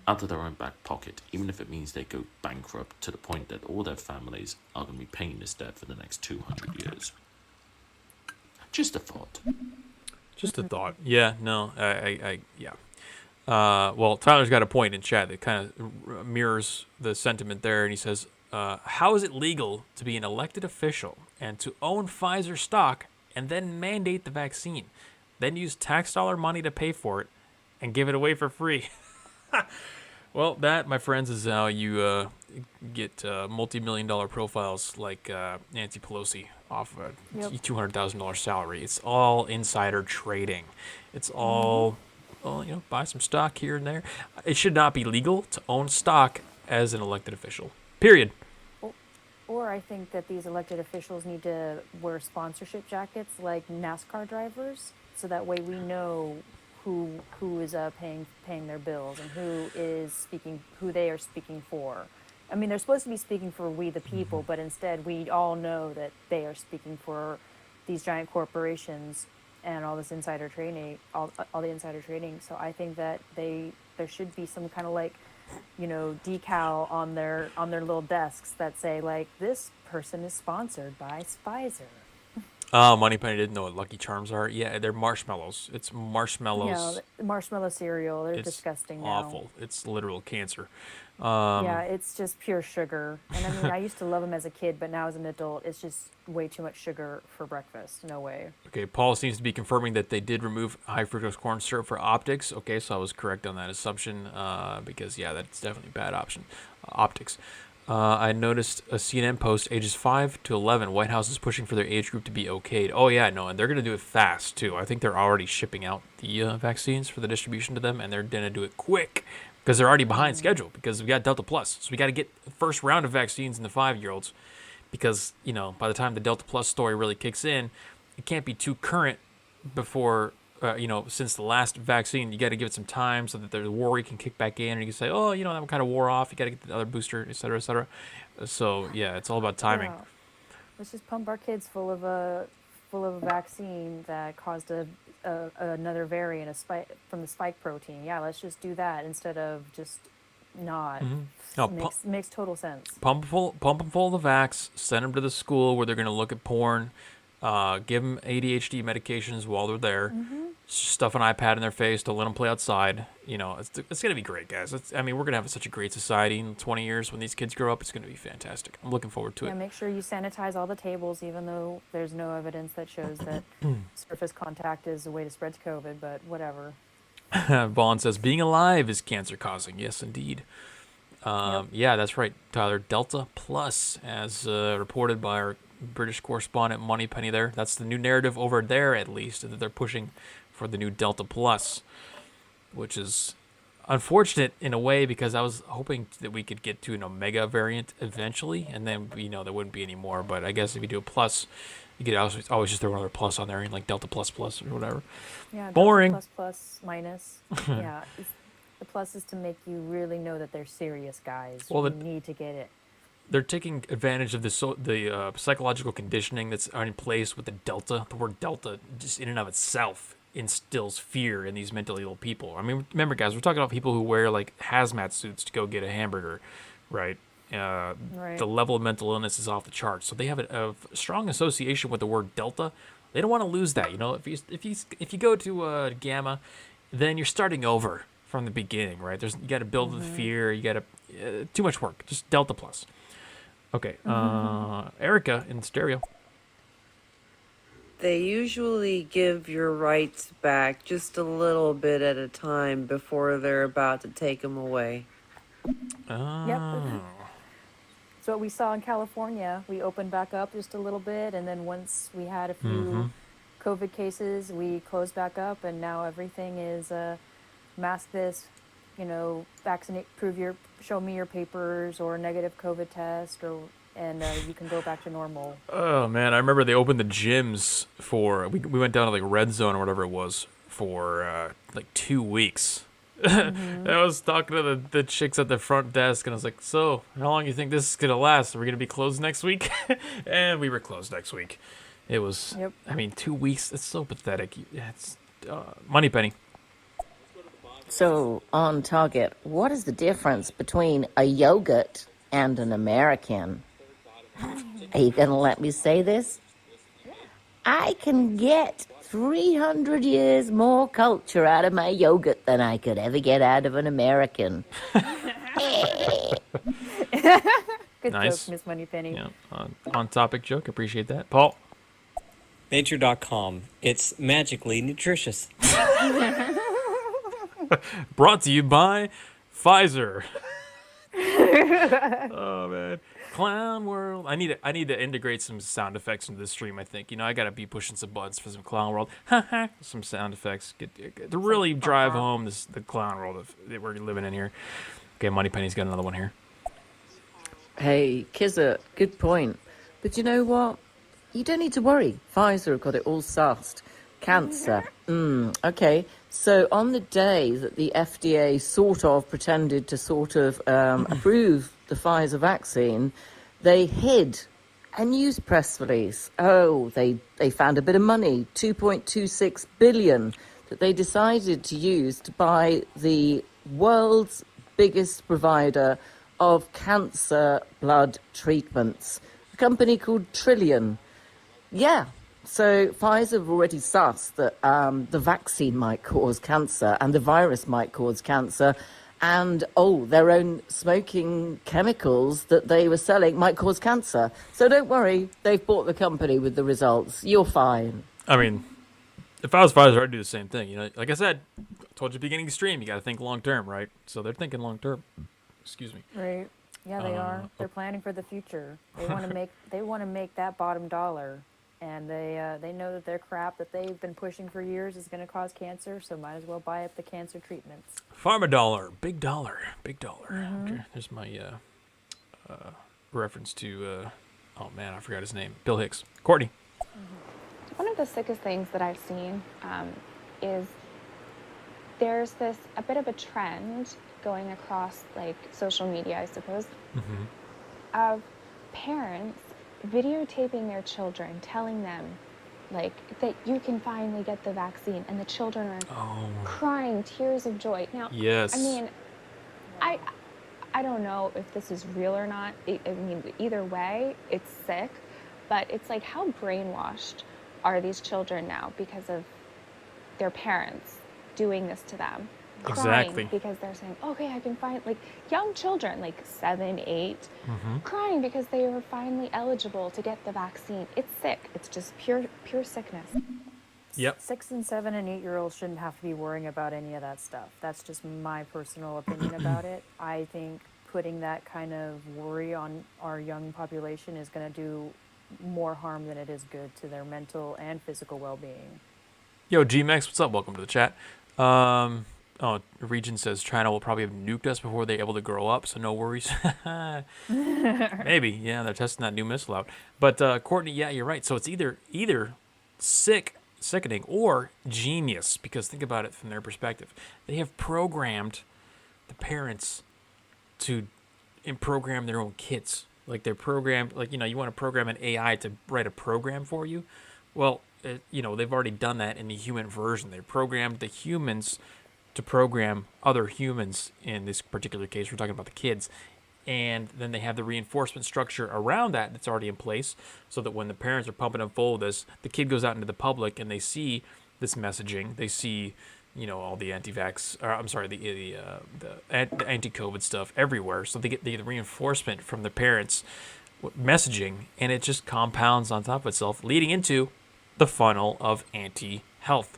out of their own back pocket, even if it means they go bankrupt to the point that all their families are going to be paying this debt for the next 200 years. Just a thought. Just a thought. Yeah, no, yeah. Well, Tyler's got a point in chat that kind of mirrors the sentiment there, and he says, how is it legal to be an elected official and to own Pfizer stock and then mandate the vaccine, then use tax dollar money to pay for it and give it away for free? Well, that, my friends, is how you get multi-million-dollar profiles like Nancy Pelosi off a $200,000 salary. It's all insider trading. It's all, well, buy some stock here and there. It should not be legal to own stock as an elected official. Period. Or I think that these elected officials need to wear sponsorship jackets like NASCAR drivers, so that way we know who is paying their bills and who they are speaking for. I mean, they're supposed to be speaking for we the people, but instead we all know that they are speaking for these giant corporations and all this insider trading, all the insider trading. So I think that there should be some kind of like, decal on their little desks that say like, this person is sponsored by Pfizer. Oh, Moneypenny didn't know what Lucky Charms are. Yeah, they're marshmallows. It's marshmallows. Yeah, marshmallow cereal. They're It's disgusting now. awful. It's literal cancer. Yeah, it's just pure sugar. And I mean, I used to love them as a kid, but now as an adult, it's just way too much sugar for breakfast. No way. Okay, Paul seems to be confirming that they did remove high fructose corn syrup for optics. Okay, so I was correct on that assumption because, yeah, that's definitely a bad option. Optics. I noticed a CNN post, ages 5 to 11, White House is pushing for their age group to be okayed. Oh, yeah, no, and they're going to do it fast, too. I think they're already shipping out the vaccines for the distribution to them, and they're going to do it quick because they're already behind schedule because we got Delta Plus. So we got to get the first round of vaccines in the 5-year-olds because, by the time the Delta Plus story really kicks in, it can't be too current before... since the last vaccine, you got to give it some time so that the worry can kick back in, and you can say, oh, that one kind of wore off. You got to get the other booster, et cetera, et cetera. So yeah, it's all about timing. Yeah. Let's just pump our kids full of a vaccine that caused another variant, from the spike protein. Yeah, let's just do that instead of just not. No, makes total sense. Pump them full of the vax. Send them to the school where they're going to look at porn. Give them ADHD medications while they're there. Stuff an iPad in their face. Don't let them play outside. It's going to be great, guys. We're going to have such a great society in 20 years when these kids grow up. It's going to be fantastic. I'm looking forward to it. Yeah, make sure you sanitize all the tables, even though there's no evidence that shows that surface contact is a way to spread COVID, but whatever. Vaughn says, being alive is cancer causing. Yes, indeed. Yeah, that's right, Tyler. Delta Plus, as reported by our British correspondent Moneypenny there. That's the new narrative over there, at least, that they're pushing for the new Delta Plus, which is unfortunate in a way because I was hoping that we could get to an Omega variant eventually, and then, there wouldn't be any more. But I guess if you do a plus, you could always just throw another plus on there, like Delta Plus Plus or whatever. Yeah, boring. Delta plus minus. Yeah, the plus is to make you really know that they're serious guys. Well, you need to get it. They're taking advantage of the psychological conditioning that's in place with the Delta. The word Delta, just in and of itself, instills fear in these mentally ill people. Remember, guys, we're talking about people who wear like hazmat suits to go get a hamburger, right? Right. The level of mental illness is off the charts, so they have a strong association with the word Delta. They don't want to lose that. If you go to Gamma, then you're starting over from the beginning, right? You got to build the fear. You got to too much work. Just Delta Plus. Okay, Erica in stereo. They usually give your rights back just a little bit at a time before they're about to take them away. Yep. So what we saw in California, we opened back up just a little bit, and then once we had a few COVID cases, we closed back up, and now everything is mask this, vaccinate, show me your papers or negative COVID test, and you can go back to normal. Oh man, I remember they opened the gyms for we went down to like Red Zone or whatever it was for like 2 weeks. I was talking to the chicks at the front desk, and I was like, "So, how long do you think this is gonna last? Are we gonna be closed next week?" And we were closed next week. It was, 2 weeks. It's so pathetic. It's Moneypenny. So, on target, what is the difference between a yogurt and an American? Are you going to let me say this? I can get 300 years more culture out of my yogurt than I could ever get out of an American. Good Nice. joke, Miss Moneypenny. Yeah, on topic joke. Appreciate that, Paul. Nature.com. It's magically nutritious. Brought to you by Pfizer. Oh man, Clown World. I need to integrate some sound effects into the stream. I think I gotta be pushing some buttons for some Clown World. Some sound effects to really drive home the Clown World that we're living in here. Okay, Moneypenny's got another one here. Hey, Kizza, good point. But you know what? You don't need to worry. Pfizer have got it all sussed. Cancer. Okay. So on the day that the FDA sort of pretended to approve the Pfizer vaccine, they hid a news press release. Oh, they found a bit of money, 2.26 billion, that they decided to use to buy the world's biggest provider of cancer blood treatments, a company called Trillion. Yeah. So Pfizer have already sussed that the vaccine might cause cancer and the virus might cause cancer, and their own smoking chemicals that they were selling might cause cancer. So don't worry, they've bought the company with the results. You're fine. I mean, if I was Pfizer, I'd do the same thing. Like I said, I told you at the beginning of the stream, you got to think long term, right? So they're thinking long term. Excuse me. Right. Yeah, they are. They're planning for the future. They want to make that bottom dollar. And they know that their crap that they've been pushing for years is going to cause cancer, so might as well buy up the cancer treatments. Pharma dollar, big dollar, big dollar. Okay, there's my reference to, oh man, I forgot his name. Bill Hicks. Courtney. One of the sickest things that I've seen is there's a bit of a trend going across like social media, I suppose, of parents videotaping their children, telling them like that you can finally get the vaccine, and the children are crying tears of joy. Now, yes. I mean, I don't know if this is real or not. I mean, either way, it's sick, but it's like, how brainwashed are these children now because of their parents doing this to them? Exactly. Crying because they're saying, okay, I can find, like, young children, like 7, 8, crying because they were finally eligible to get the vaccine. It's sick. It's just pure sickness. Yep. 6 and 7 and 8-year-olds shouldn't have to be worrying about any of that stuff. That's just my personal opinion about it. I think putting that kind of worry on our young population is going to do more harm than it is good to their mental and physical well-being. Yo, G-Max, what's up? Welcome to the chat. Region says China will probably have nuked us before they're able to grow up, so no worries. Maybe, yeah, they're testing that new missile out. But Courtney, yeah, you're right. So it's either sickening, or genius, because think about it from their perspective. They have programmed the parents to program their own kids. Like they're programmed, like, you want to program an AI to write a program for you. Well, they've already done that in the human version. They programmed the humans to program other humans. In this particular case, we're talking about the kids. And then they have the reinforcement structure around that that's already in place, so that when the parents are pumping them full of this, the kid goes out into the public and they see this messaging. They see, all the anti-vax, or I'm sorry, the anti-COVID stuff everywhere. So they get the reinforcement from the parents' messaging, and it just compounds on top of itself, leading into the funnel of anti-health.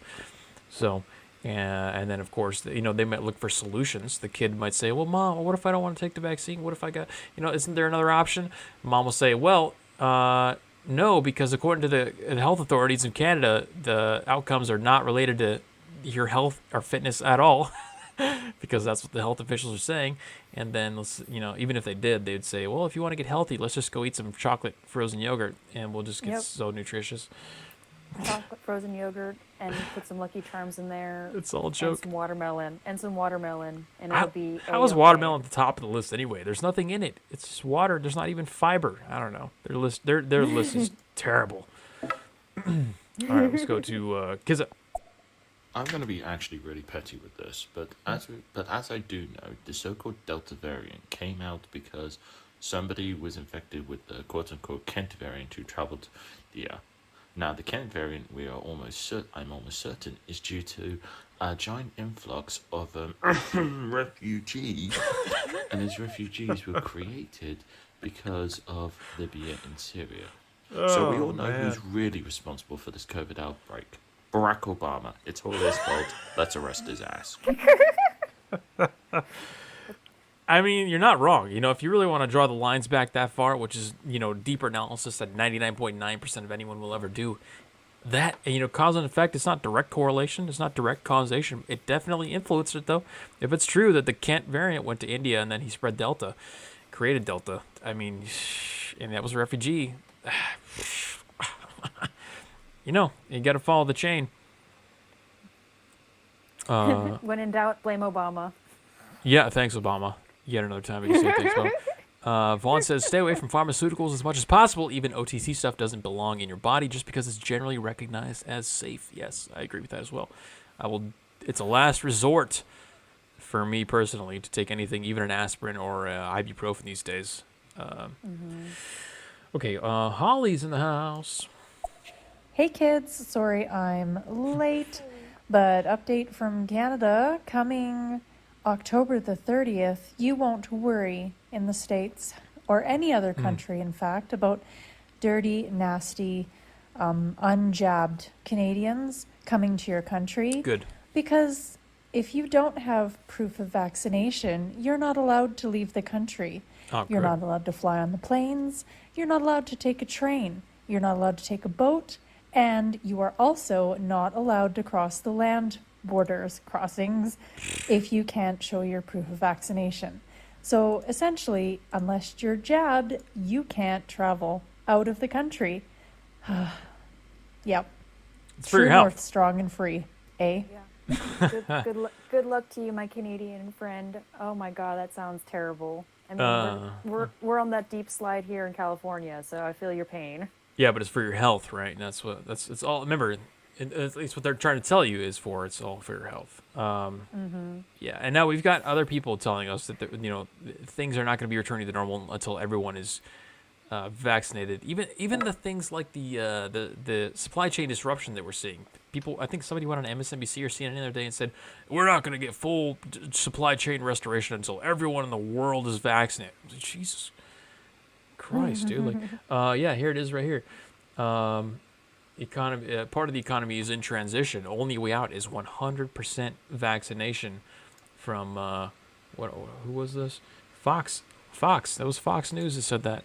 So, and then of course, they might look for solutions. The kid might say, well, Mom, what if I don't want to take the vaccine? What if I got, isn't there another option? Mom will say, well, no, because according to the health authorities in Canada, the outcomes are not related to your health or fitness at all, because that's what the health officials are saying. And then, even if they did, they'd say, well, if you want to get healthy, let's just go eat some chocolate frozen yogurt, and we'll just get so nutritious. Chocolate frozen yogurt, and put some Lucky Charms in there. It's all a joke. And some watermelon, and it'll be. How is watermelon at the top of the list anyway? There's nothing in it. It's just water. There's not even fiber. I don't know. Their list is terrible. All right, let's go to Kizza. I'm going to be actually really petty with this, but as I do know, the so-called Delta variant came out because somebody was infected with the quote-unquote Kent variant who traveled the air. Now, the Kent variant, I'm almost certain, is due to a giant influx of refugees, and these refugees were created because of Libya and Syria. So we all know man. who's really responsible for this COVID outbreak. Barack Obama. It's all his fault. Let's arrest his ass. I mean, you're not wrong. You know, if you really want to draw the lines back that far, which is, you know, deeper analysis that 99.9% of anyone will ever do, that, you know, cause and effect, it's not direct correlation. It's not direct causation. It definitely influenced it, though. If it's true that the Kent variant went to India and then he spread Delta, created Delta, I mean, and that was a refugee, you know, you got to follow the chain. When in doubt, blame Obama. Yeah, thanks, Obama. Yet another time we can say thanks, Bob. Vaughn says, stay away from pharmaceuticals as much as possible. Even OTC stuff doesn't belong in your body just because it's generally recognized as safe. Yes, I agree with that as well. It's a last resort for me personally to take anything, even an aspirin or ibuprofen these days. Okay, Holly's in the house. Hey kids, sorry I'm late, but update from Canada coming October the 30th. You won't worry in the States or any other country, in fact, about dirty, nasty, unjabbed Canadians coming to your country. Good. Because if you don't have proof of vaccination, you're not allowed to leave the country. Oh, You're good. not allowed to fly on the planes. You're not allowed to take a train. You're not allowed to take a boat. And you are also not allowed to cross the land borders crossings if you can't show your proof of vaccination. So essentially, unless you're jabbed, you can't travel out of the country. Yep. It's for your True health. North, strong and free, eh? Yeah. Good luck to you, my Canadian friend. Oh my God, that sounds terrible. I mean, we're on that deep slide here in California, so I feel your pain. Yeah, but it's for your health, right? And it's all. Remember, at least what they're trying to tell you is it's all for your health. Yeah, and now we've got other people telling us that things are not going to be returning to normal until everyone is vaccinated. Even the things like the supply chain disruption that we're seeing. People, I think somebody went on MSNBC or CNN the other day and said we're not going to get full supply chain restoration until everyone in the world is vaccinated. I was like, Jesus Christ, dude! Yeah, here it is right here. Economy, part of the economy is in transition. Only way out is 100% vaccination. From who was this? Fox. That was Fox News that said that.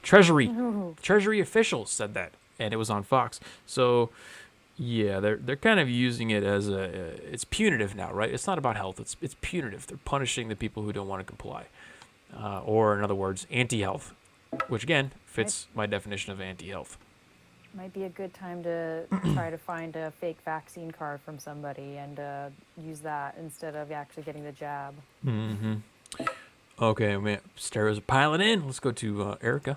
Treasury officials said that, and it was on Fox. So, yeah, they're kind of using it as it's punitive now, right? It's not about health. It's punitive. They're punishing the people who don't want to comply, or in other words, anti-health, which again fits my definition of anti-health. Might be a good time to try to find a fake vaccine card from somebody and use that instead of actually getting the jab. Mm-hmm. Okay, man, stereos are piling in. Let's go to Erica.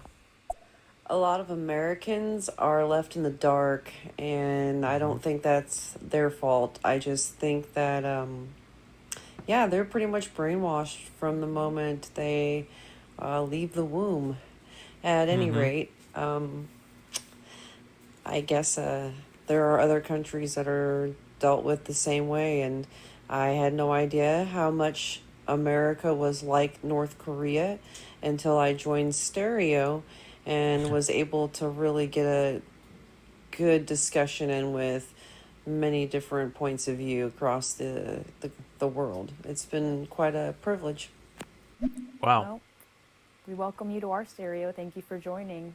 A lot of Americans are left in the dark, and I don't think that's their fault. I just think that, they're pretty much brainwashed from the moment they leave the womb. At any rate, I guess there are other countries that are dealt with the same way, and I had no idea how much America was like North Korea until I joined Stereo and was able to really get a good discussion in with many different points of view across the world. It's been quite a privilege. Wow. Well, we welcome you to our Stereo. Thank you for joining.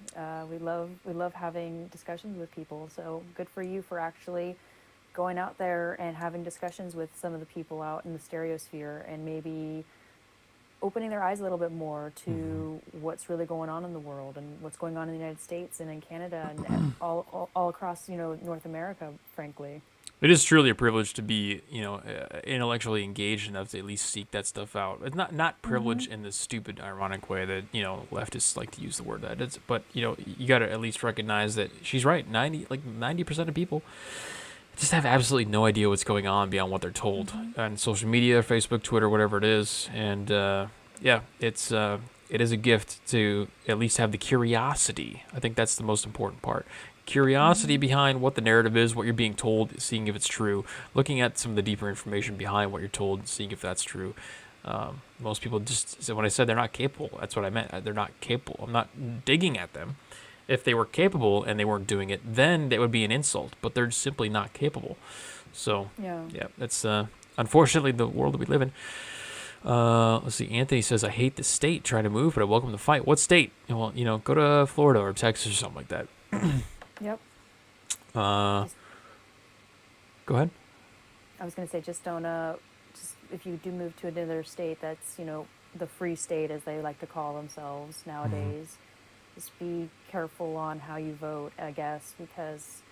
We love having discussions with people. So good for you for actually going out there and having discussions with some of the people out in the stereosphere and maybe opening their eyes a little bit more to what's really going on in the world and what's going on in the United States and in Canada and all across, North America, frankly. It is truly a privilege to be, intellectually engaged enough to at least seek that stuff out. It's not privilege in the stupid, ironic way that, leftists like to use the word that. But you got to at least recognize that she's right. 90% of people just have absolutely no idea what's going on beyond what they're told on social media, Facebook, Twitter, whatever it is. And it is a gift to at least have the curiosity. I think that's the most important part. Curiosity behind what the narrative is, what you're being told, seeing if it's true, looking at some of the deeper information behind what you're told, seeing if that's true. Most people just, so when I said they're not capable, that's what I meant. They're not capable. I'm not digging at them. If they were capable and they weren't doing it, then that would be an insult. But they're simply not capable. So, yeah, that's unfortunately the world that we live in. Let's see. Anthony says, I hate the state trying to move, but I welcome the fight. What state? Well, go to Florida or Texas or something like that. Yep. Go ahead. I was going to say, just don't, just if you do move to another state that's, the free state, as they like to call themselves nowadays, just be careful on how you vote, I guess, because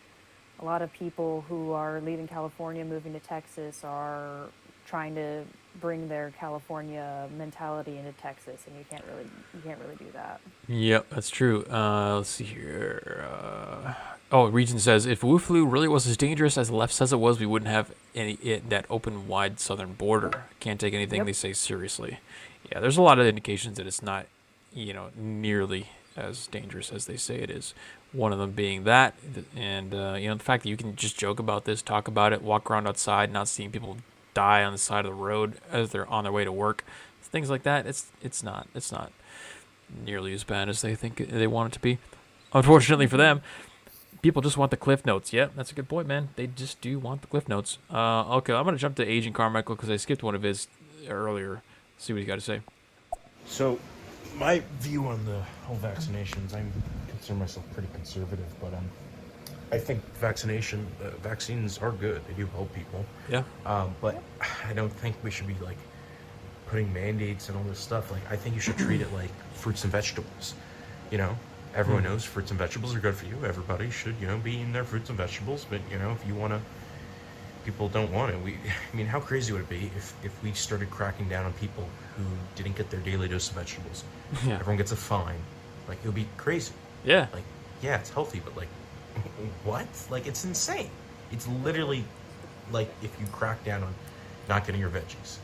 a lot of people who are leaving California, moving to Texas, are trying to bring their California mentality into Texas, and you can't really do that. Yep, that's true. Let's see here. Region says, if Wu flu really was as dangerous as the left says it was, we wouldn't have that open, wide southern border. Can't take anything they say seriously. Yeah, there's a lot of indications that it's not, nearly as dangerous as they say it is. One of them being that, and the fact that you can just joke about this, talk about it, walk around outside, not seeing people die on the side of the road as they're on their way to work, things like that. It's not nearly as bad as they think they want it to be. Unfortunately for them, people just want the cliff notes. Yeah, that's a good point, man. They just do want the cliff notes. Okay, I'm gonna jump to Agent Carmichael because I skipped one of his earlier. See what he's got to say. So, my view on the whole vaccinations, I consider myself pretty conservative, but I think vaccines are good. They do help people. Yeah. But I don't think we should be putting mandates and all this stuff. I think you should treat it like fruits and vegetables. Everyone knows fruits and vegetables are good for you. Everybody should, be eating their fruits and vegetables. But if you want to, people don't want it. How crazy would it be if we started cracking down on people who didn't get their daily dose of vegetables? Yeah. Everyone gets a fine. It would be crazy. Yeah. Yeah, it's healthy, but what? It's insane. It's literally if you crack down on not getting your veggies.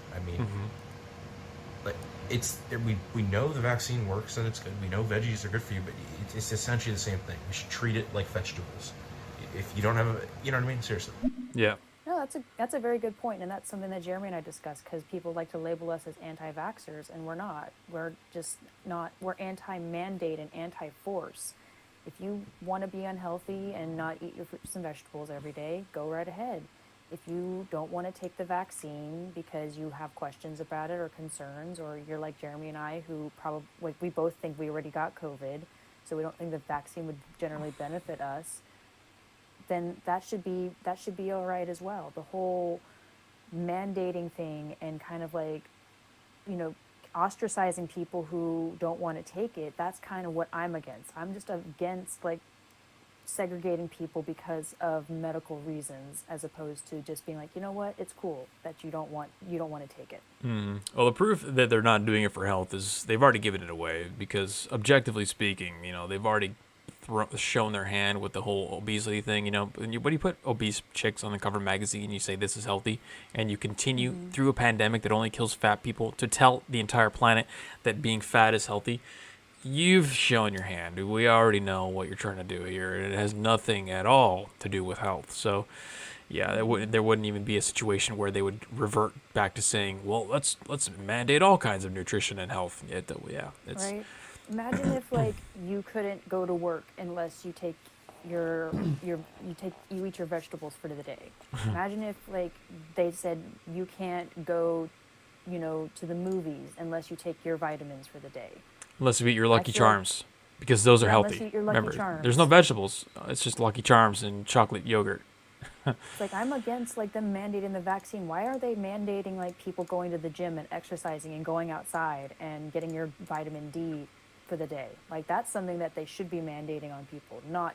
We know the vaccine works and it's good. We know veggies are good for you, but it's essentially the same thing. We should treat it like vegetables. If you don't have you know what I mean? Seriously. Yeah. No, that's a very good point, and that's something that Jeremy and I discussed, because people like to label us as anti-vaxxers, and we're not. We're just not. We're anti-mandate and anti-force. If you want to be unhealthy and not eat your fruits and vegetables every day, go right ahead. If you don't want to take the vaccine because you have questions about it or concerns, or you're like Jeremy and I, who probably, we both think we already got COVID, so we don't think the vaccine would generally benefit us, then that should be all right as well. The whole mandating thing and kind of ostracizing people who don't want to take it, that's kind of what I'm against. I'm just against segregating people because of medical reasons, as opposed to just being you know what, it's cool that you don't want to take it. Well, the proof that they're not doing it for health is they've already given it away, because objectively speaking, they've already shown their hand with the whole obesity thing. When you put obese chicks on the cover of magazine and you say this is healthy, and you continue through a pandemic that only kills fat people to tell the entire planet that being fat is healthy, you've shown your hand. We already know what you're trying to do here, and it has nothing at all to do with health. So, yeah, there wouldn't even be a situation where they would revert back to saying, well, let's mandate all kinds of nutrition and health. It's right. Imagine if you couldn't go to work unless you take you eat your vegetables for the day. Imagine if they said you can't go, to the movies unless you take your vitamins for the day. Unless you eat your Lucky Charms, because those are healthy. Unless you eat your Lucky Remember, Charms. there's no vegetables. It's just Lucky Charms and chocolate yogurt. It's I'm against them mandating the vaccine. Why are they mandating people going to the gym and exercising and going outside and getting your vitamin D for the day? That's something that they should be mandating on people, not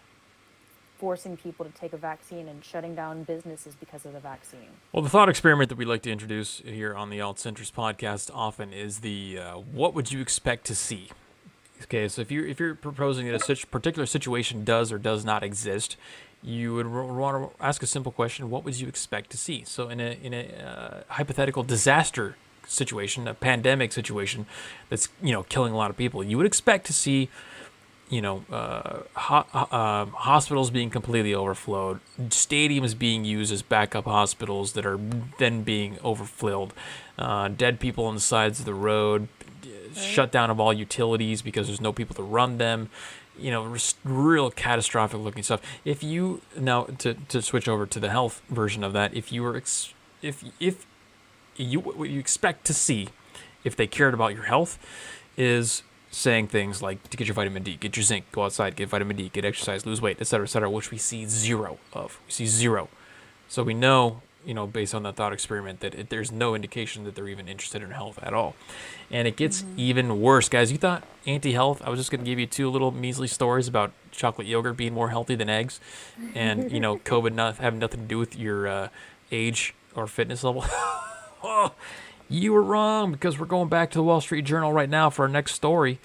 forcing people to take a vaccine and shutting down businesses because of the vaccine. Well, the thought experiment that we like to introduce here on the Alt Centrist podcast often is the what would you expect to see? Okay, so if you're proposing that a particular situation does or does not exist, you would want to ask a simple question: what would you expect to see? So in a hypothetical disaster situation, a pandemic situation that's killing a lot of people, you would expect to see hospitals being completely overflowed, stadiums being used as backup hospitals that are then being overfilled, dead people on the sides of the road, shut down of all utilities because there's no people to run them. Real catastrophic looking stuff. If you now to switch over to the health version of that, if you were what you expect to see if they cared about your health is saying things like to get your vitamin D, get your zinc, go outside, get vitamin D, get exercise, lose weight, etc., which we see zero of. We see zero. So we know, based on that thought experiment, that there's no indication that they're even interested in health at all. And it gets even worse. Guys, you thought anti-health, I was just going to give you 2 little measly stories about chocolate yogurt being more healthy than eggs and, COVID not having nothing to do with your age or fitness level. Oh, you were wrong, because we're going back to the Wall Street Journal right now for our next story.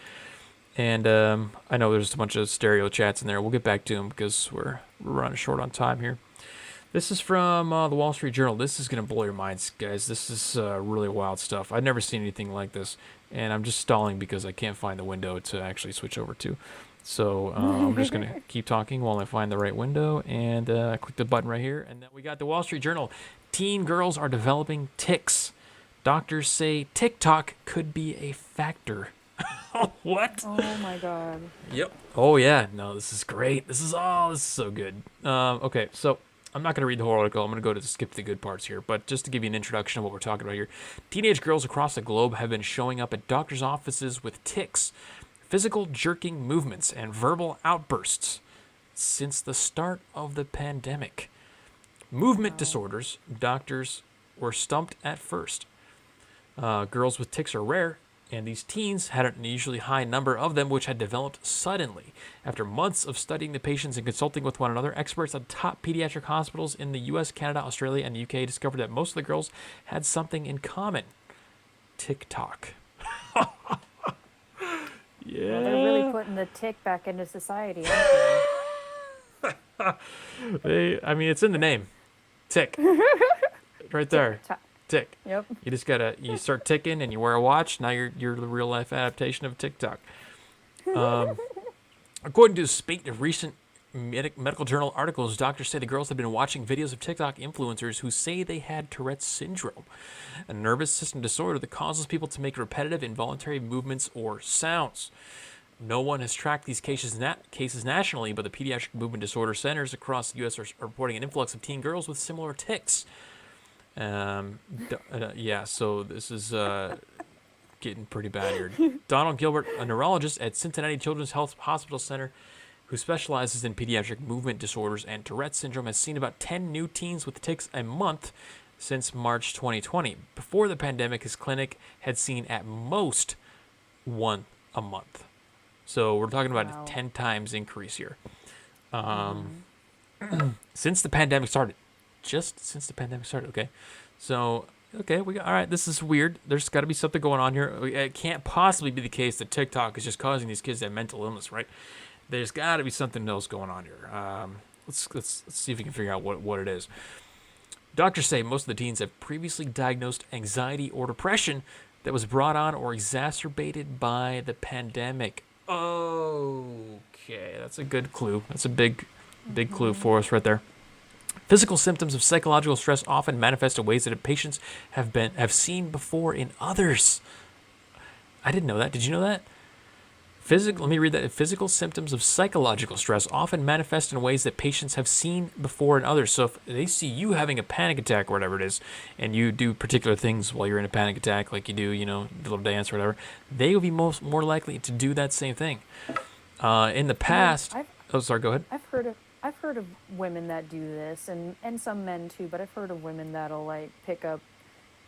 And I know there's a bunch of stereo chats in there. We'll get back to them because we're running short on time here. This is from the Wall Street Journal. This is going to blow your minds, guys. This is really wild stuff. I've never seen anything like this. And I'm just stalling because I can't find the window to actually switch over to. So I'm just going to keep talking while I find the right window. And click the button right here. And then we got the Wall Street Journal. Teen girls are developing tics. Doctors say TikTok could be a factor. What? Oh my god. Yep. Oh yeah. No, this is great. This is so good. Okay, so I'm not going to read the whole article. I'm going to go to skip the good parts here. But just to give you an introduction of what we're talking about here, teenage girls across the globe have been showing up at doctors' offices with tics, physical jerking movements, and verbal outbursts since the start of the pandemic. Movement disorders, doctors were stumped at first. Girls with tics are rare, and these teens had an unusually high number of them, which had developed suddenly. After months of studying the patients and consulting with one another, experts at top pediatric hospitals in the US, Canada, Australia, and the UK discovered that most of the girls had something in common. TikTok. Yeah. Well, they're really putting the tick back into society, aren't they? It's in the name. Tick. Right there. Tick. Yep. You just you start ticking and you wear a watch. Now you're the real life adaptation of TikTok. According to recent medical journal articles, doctors say the girls have been watching videos of TikTok influencers who say they had Tourette's syndrome, a nervous system disorder that causes people to make repetitive involuntary movements or sounds. No one has tracked these cases nationally, but the Pediatric Movement Disorder Centers across the U.S. are reporting an influx of teen girls with similar tics. So this is getting pretty bad here. Donald Gilbert, a neurologist at Cincinnati Children's Health Hospital Center who specializes in pediatric movement disorders and Tourette's syndrome, has seen about 10 new teens with tics a month since March 2020. Before the pandemic, his clinic had seen at most 1 a month. So we're talking about a 10 times increase here. Since the pandemic started. Just since the pandemic started, okay? So, all right, this is weird. There's got to be something going on here. It can't possibly be the case that TikTok is just causing these kids to have mental illness, right? There's got to be something else going on here. Let's see if we can figure out what it is. Doctors say most of the teens have previously diagnosed anxiety or depression that was brought on or exacerbated by the pandemic. Okay, that's a good clue. That's a big clue for us right there. Physical symptoms of psychological stress often manifest in ways that patients have seen before in others. I didn't know that. Did you know that? Let me read that. Physical symptoms of psychological stress often manifest in ways that patients have seen before in others. So if they see you having a panic attack or whatever it is, and you do particular things while you're in a panic attack, like you do, the little dance or whatever, they will be more likely to do that same thing. In the past, sorry, go ahead. I've heard of women that do this, and some men too, but I've heard of women that'll like pick up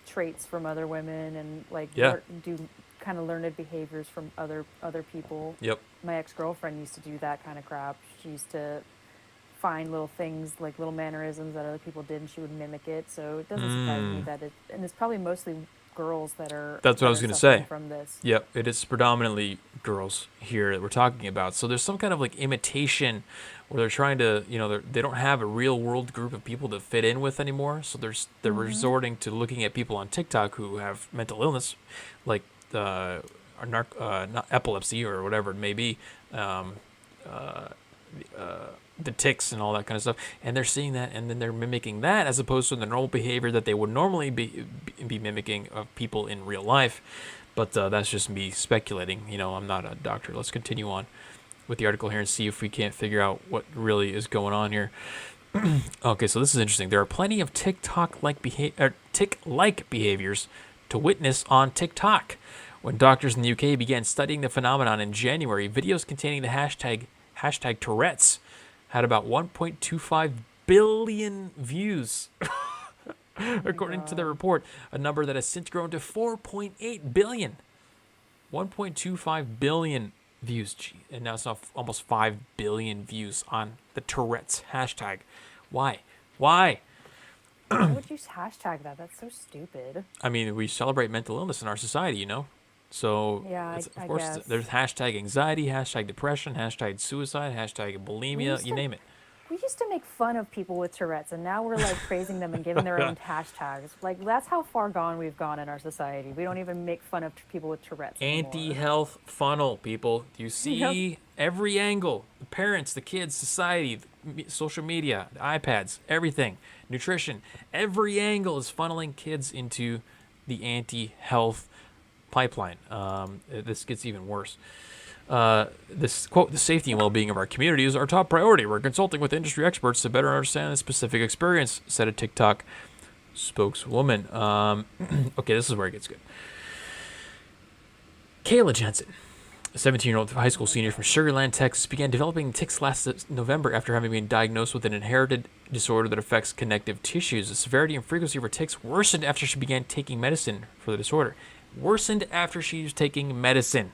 traits from other women and like do kind of learned behaviors from other people. Yep. My ex-girlfriend used to do that kind of crap. She used to find little things, like little mannerisms that other people did, and she would mimic it. So it doesn't surprise me that and it's probably mostly girls that are. That's what I was going to say. From this. Yep, it is predominantly girls here that we're talking about. So there's some kind of like imitation where they're trying to, they don't have a real world group of people to fit in with anymore. So they're resorting to looking at people on TikTok who have mental illness, like not epilepsy or whatever it may be, the ticks and all that kind of stuff, and they're seeing that, and then they're mimicking that as opposed to the normal behavior that they would normally be mimicking of people in real life. But that's just me speculating. I'm not a doctor. Let's continue on with the article here and see if we can't figure out what really is going on here. Okay, so this is interesting. There are plenty of tick-like behaviors to witness on TikTok. When doctors in the UK began studying the phenomenon in January, videos containing the hashtag Tourette's had about 1.25 billion views. According to the report, a number that has since grown to 4.8 billion. 1.25 billion views, and now it's almost 5 billion views on the Tourette's hashtag. Why? Why would you hashtag that? That's so stupid. I mean, we celebrate mental illness in our society, So, yeah, of course, guess. There's hashtag anxiety, hashtag depression, hashtag suicide, hashtag bulimia, you name it. We used to make fun of people with Tourette's, and now we're like praising them and giving their own hashtags. Like, that's how far gone we've gone in our society. We don't even make fun of people with Tourette's anymore. AntiHealth funnel, people. Do you see every angle? The parents, the kids, society, social media, the iPads, everything, nutrition. Every angle is funneling kids into the anti-health pipeline. This gets even worse. This quote, the safety and well-being of our community is our top priority. We're consulting with industry experts to better understand the specific experience, said a TikTok spokeswoman. Okay, this is where it gets good. Kayla Jensen, a 17-year-old high school senior from Sugar Land, Texas, began developing tics last November after having been diagnosed with an inherited disorder that affects connective tissues. The severity and frequency of her tics worsened after she began taking medicine for the disorder. Worsened after she was taking medicine.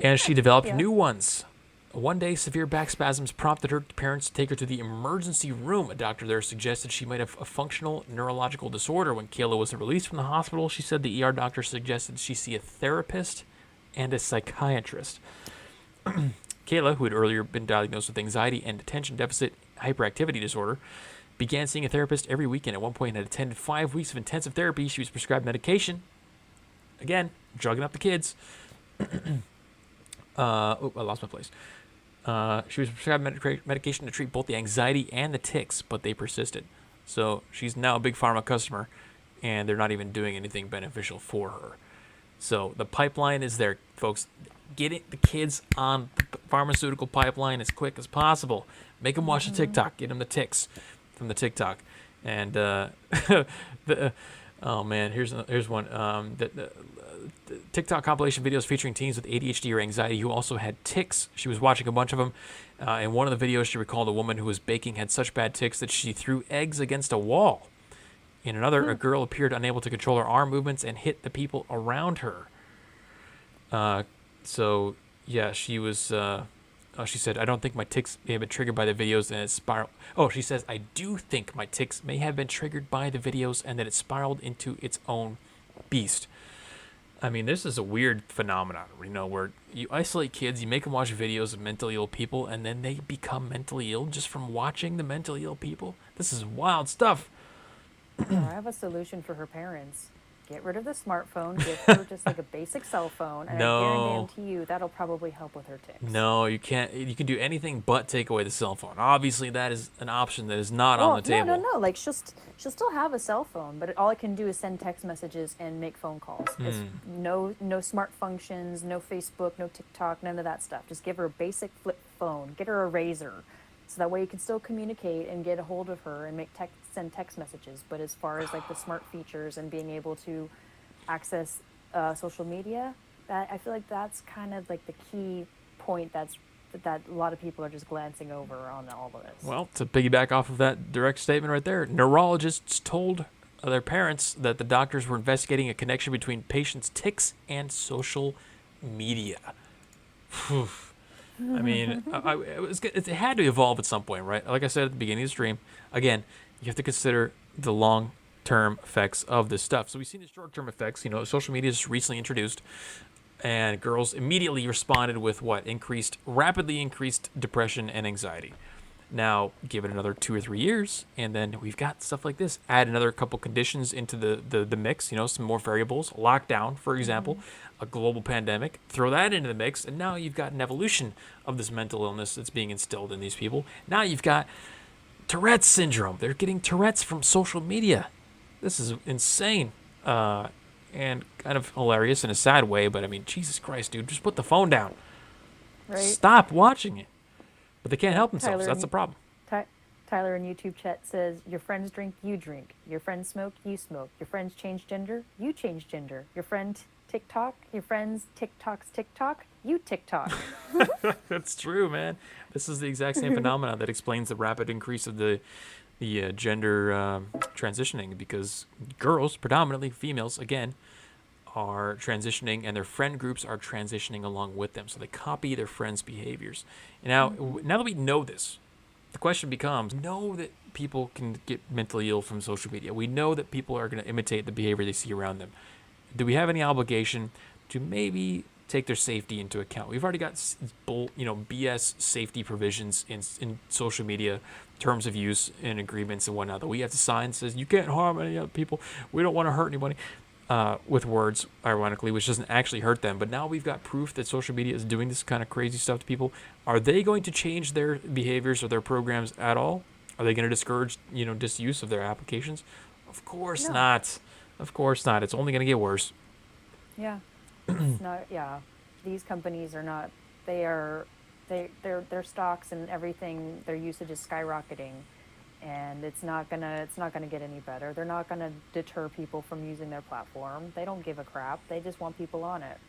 And she developed new ones. One day, severe back spasms prompted her parents to take her to the emergency room. A doctor there suggested she might have a functional neurological disorder. When Kayla was released from the hospital, she said the ER doctor suggested she see a therapist and a psychiatrist. Kayla, who had earlier been diagnosed with anxiety and attention deficit hyperactivity disorder, began seeing a therapist every weekend. At one point, had attended 5 weeks of intensive therapy. She was prescribed medication. Again, drugging up the kids. I lost my place. She was prescribed medication to treat both the anxiety and the tics, but they persisted. So she's now a big pharma customer, and they're not even doing anything beneficial for her. So the pipeline is there, folks. Get the kids on the pharmaceutical pipeline as quick as possible. Make them watch the TikTok. Get them the tics from the TikTok. And oh man, here's one. The TikTok compilation videos featuring teens with ADHD or anxiety who also had tics. She was watching a bunch of them. In one of the videos, she recalled a woman who was baking had such bad tics that she threw eggs against a wall. In another, a girl appeared unable to control her arm movements and hit the people around her. So, yeah, she was... she said, I don't think my tics may have been triggered by the videos and it spiraled. Oh, she says, I do think my tics may have been triggered by the videos and that it spiraled into its own beast. I mean, this is a weird phenomenon, where you isolate kids, you make them watch videos of mentally ill people, and then they become mentally ill just from watching the mentally ill people. This is wild stuff. I have a solution for her parents. Get rid of the smartphone, give her just like a basic cell phone, and I guarantee you that'll probably help with her tics. No, you can't. You can do anything but take away the cell phone. Obviously, that is an option that is not on the table. No. Like she'll still have a cell phone, but all it can do is send text messages and make phone calls. It's no smart functions, no Facebook, no TikTok, none of that stuff. Just give her a basic flip phone. Get her a razor, so that way you can still communicate and get a hold of her and send text messages. But as far as like the smart features and being able to access social media, that I feel like that's kind of like the key point that a lot of people are just glancing over on all of this. Well, to piggyback off of that direct statement right there, neurologists told their parents that the doctors were investigating a connection between patients' tics and social media. I mean, it had to evolve at some point, right? Like I said at the beginning of the stream, again, you have to consider the long-term effects of this stuff. So we've seen the short-term effects. Social media is recently introduced, and girls immediately responded with what? Rapidly increased depression and anxiety. Now, give it another 2 or 3 years, and then we've got stuff like this. Add another couple conditions into the mix, some more variables. Lockdown, for example, a global pandemic. Throw that into the mix, and now you've got an evolution of this mental illness that's being instilled in these people. Now you've got Tourette's syndrome. They're getting Tourette's from social media. This is insane. And kind of hilarious in a sad way, but I mean, Jesus Christ, dude, just put the phone down. Right. Stop watching it. But they can't help themselves. Tyler, That's the problem. Tyler in YouTube chat says, your friends drink, you drink. Your friends smoke, you smoke. Your friends change gender, you change gender. Your friend TikTok, your friends TikTok's TikTok, you TikTok. That's true, man. This is the exact same phenomenon that explains the rapid increase of the gender transitioning, because girls, predominantly females, again, are transitioning, and their friend groups are transitioning along with them. So they copy their friends' behaviors. And now that we know this, the question becomes, know that people can get mentally ill from social media. We know that people are going to imitate the behavior they see around them. Do we have any obligation to maybe take their safety into account? We've already got BS safety provisions in social media, terms of use and agreements and whatnot that we have to sign. Says you can't harm any other people. We don't want to hurt anybody. With words, ironically, which doesn't actually hurt them. But now we've got proof that social media is doing this kind of crazy stuff to people. Are they going to change their behaviors or their programs at all? Are they going to discourage, disuse of their applications? Of course not. Of course not. It's only going to get worse. Yeah. It's not. Yeah. These companies are not. Their stocks and everything. Their usage is skyrocketing. And it's not gonna get any better. They're not gonna deter people from using their platform. They don't give a crap. They just want people on it.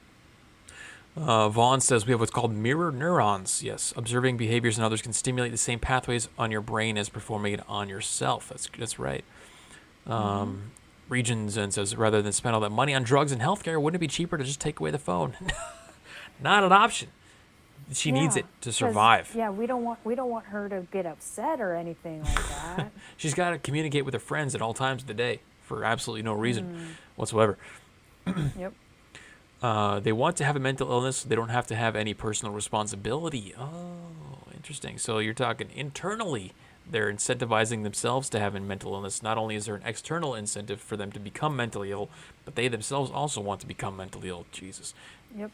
Vaughn says we have what's called mirror neurons. Yes, observing behaviors in others can stimulate the same pathways on your brain as performing it on yourself. That's right. Regions and says rather than spend all that money on drugs and healthcare, wouldn't it be cheaper to just take away the phone? Not an option. She needs it to survive. Yeah, we don't want her to get upset or anything like that. She's got to communicate with her friends at all times of the day for absolutely no reason whatsoever. Yep. They want to have a mental illness. They don't have to have any personal responsibility. Oh, interesting. So you're talking internally. They're incentivizing themselves to have a mental illness. Not only is there an external incentive for them to become mentally ill, but they themselves also want to become mentally ill. Jesus. Yep.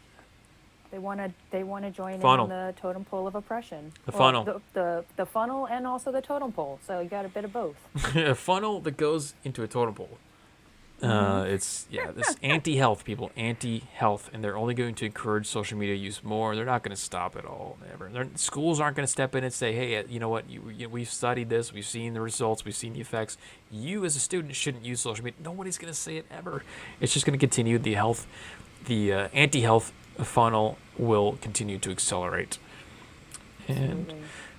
They want to join funnel. in the totem pole of oppression. The funnel. The funnel and also the totem pole. So you got a bit of both. A funnel that goes into a totem pole. This anti-health, people, anti-health, and they're only going to encourage social media use more. They're not going to stop it all, never. Schools aren't going to step in and say, hey, you know what, we've studied this, we've seen the results, we've seen the effects. You as a student shouldn't use social media. Nobody's going to say it ever. It's just going to continue. The anti-health funnel will continue to accelerate. And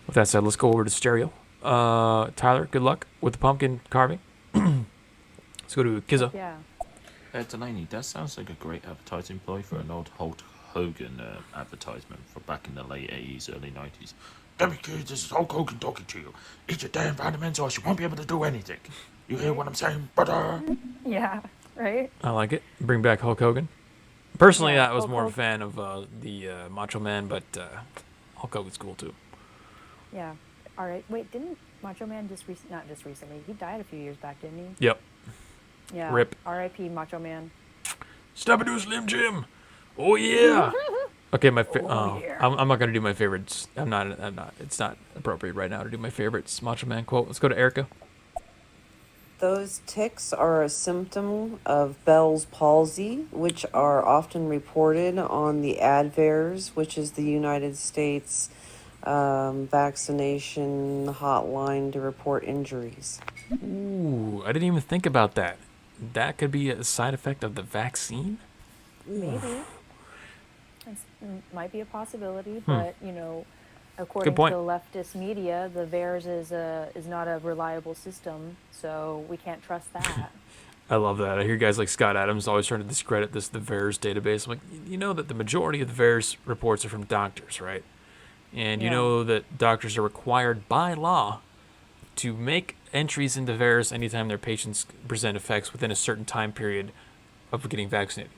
with that said, let's go over to stereo. Tyler, good luck with the pumpkin carving. Let's go to Kizza. Yeah. Delaney, that sounds like a great advertising ploy for an old Hulk Hogan advertisement for back in the late 80s, early 90s. Damn it, kids, this is Hulk Hogan talking to you. Eat your damn vitamins or else you won't be able to do anything. You hear what I'm saying, brother? Yeah, right? I like it. Bring back Hulk Hogan. Personally, Yeah, I was Hulk more a Hogan. fan of the Macho Man, but Hulk Hogan's cool too. Yeah. All right. Wait, didn't Macho Man not just recently, he died a few years back, didn't he? Yep. Yeah. Rip. R.I.P. Macho Man. Step into Slim Jim. Oh yeah. Okay, yeah. I'm not gonna do my favorites. I'm not. It's not appropriate right now to do my favorites Macho Man quote. Let's go to Erica. Those tics are a symptom of Bell's palsy, which are often reported on the ADVAIRS, which is the United States vaccination hotline to report injuries. Ooh, I didn't even think about that. That could be a side effect of the vaccine? Maybe. Might be a possibility, but according to point. the leftist media, the VAERS is not a reliable system, so we can't trust that. I love that. I hear guys like Scott Adams always trying to discredit the VAERS database. I'm like, you know that the majority of the VAERS reports are from doctors, right? And you know that doctors are required by law to make entries into VAERS anytime their patients present effects within a certain time period of getting vaccinated.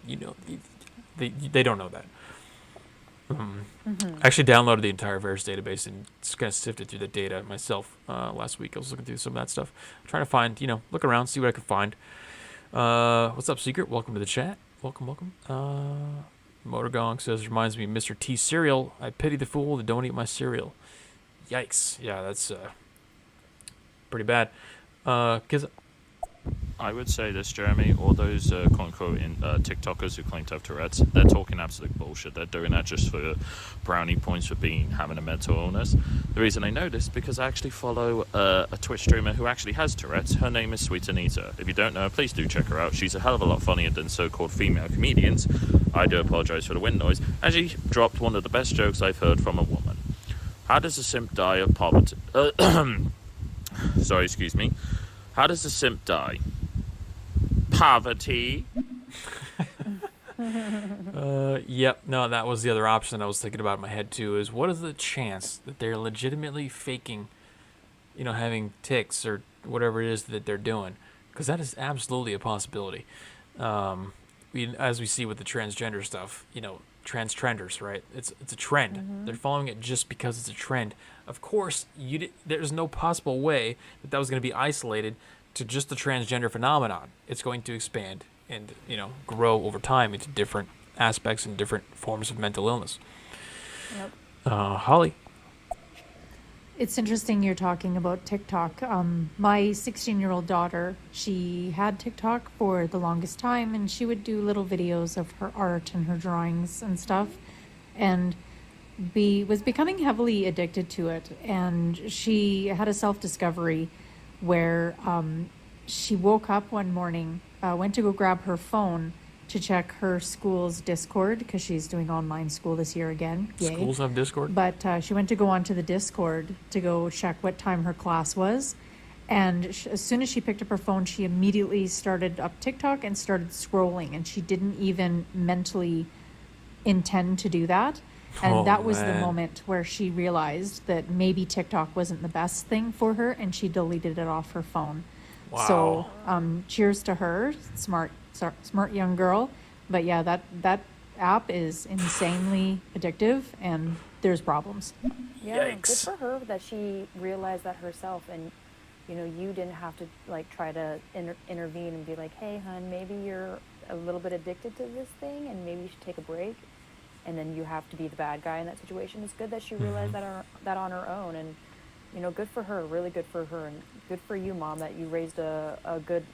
They don't know that. I actually downloaded the entire Verus database and just kind of sifted through the data myself last week. I was looking through some of that stuff, trying to find, look around, see what I could find. What's up, Secret? Welcome to the chat. Welcome. Motor Gong says, reminds me of Mr. T cereal. I pity the fool that don't eat my cereal. Yikes. Yeah, that's pretty bad. Because I would say this, Jeremy. All those quote-unquote TikTokers who claim to have Tourette's, they're talking absolute bullshit. They're doing that just for brownie points for having a mental illness. The reason I know this is because I actually follow a Twitch streamer who actually has Tourette's. Her name is Sweet Anita. If you don't know her, please do check her out. She's a hell of a lot funnier than so-called female comedians. I do apologize for the wind noise. And she dropped one of the best jokes I've heard from a woman. How does a simp die of poverty? Sorry, excuse me. How does a simp die? Poverty. Yep. No, that was the other option I was thinking about in my head too. Is what is the chance that they're legitimately faking, having tics or whatever it is that they're doing? Because that is absolutely a possibility. As we see with the transgender stuff, trans trenders, right? It's a trend. Mm-hmm. They're following it just because it's a trend. Of course, there's no possible way that was going to be isolated to just the transgender phenomenon. It's going to expand and grow over time into different aspects and different forms of mental illness. Yep. Holly. It's interesting you're talking about TikTok. My 16-year-old daughter, she had TikTok for the longest time, and she would do little videos of her art and her drawings and stuff, and was becoming heavily addicted to it. And she had a self-discovery where she woke up one morning, went to go grab her phone to check her school's Discord, because she's doing online school this year again. Yay. Schools have Discord? But she went to go onto the Discord to go check what time her class was. And as soon as she picked up her phone, she immediately started up TikTok and started scrolling. And she didn't even mentally intend to do that. And that was the moment where she realized that maybe TikTok wasn't the best thing for her, and she deleted it off her phone. Wow. So cheers to her, smart young girl. But yeah, that app is insanely addictive, and there's problems. Yeah, Yikes. Good for her that she realized that herself, and you didn't have to try to intervene and be like, hey hun, maybe you're a little bit addicted to this thing and maybe you should take a break. And then you have to be the bad guy in that situation. It's good that she realized that on her own, and good for her, really good for her, and good for you, Mom, that you raised a good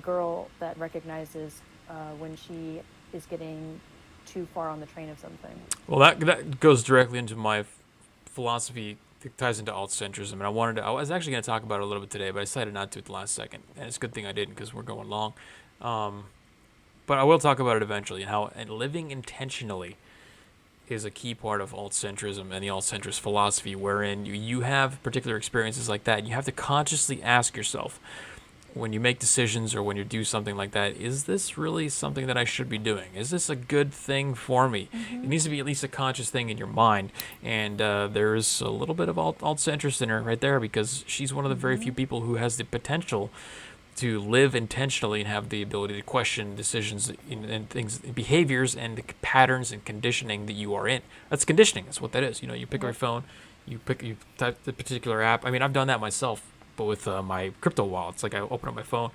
girl that recognizes when she is getting too far on the train of something. Well, that goes directly into my philosophy. It ties into alt-centrism, and I was actually going to talk about it a little bit today, but I decided not to at the last second, and it's a good thing I didn't, because we're going long. But I will talk about it eventually, and how living intentionally is a key part of alt-centrism and the alt-centrist philosophy, wherein you have particular experiences like that. You have to consciously ask yourself, when you make decisions or when you do something like that, is this really something that I should be doing? Is this a good thing for me? Mm-hmm. It needs to be at least a conscious thing in your mind. And there's a little bit of alt-centrist in her right there, because she's one of the very few people who has the potential to live intentionally and have the ability to question decisions and things, behaviors and patterns and conditioning that you are in. That's conditioning. That's what that is. You pick up your phone, you type the particular app. I mean, I've done that myself, but with my crypto wallet. It's like I open up my phone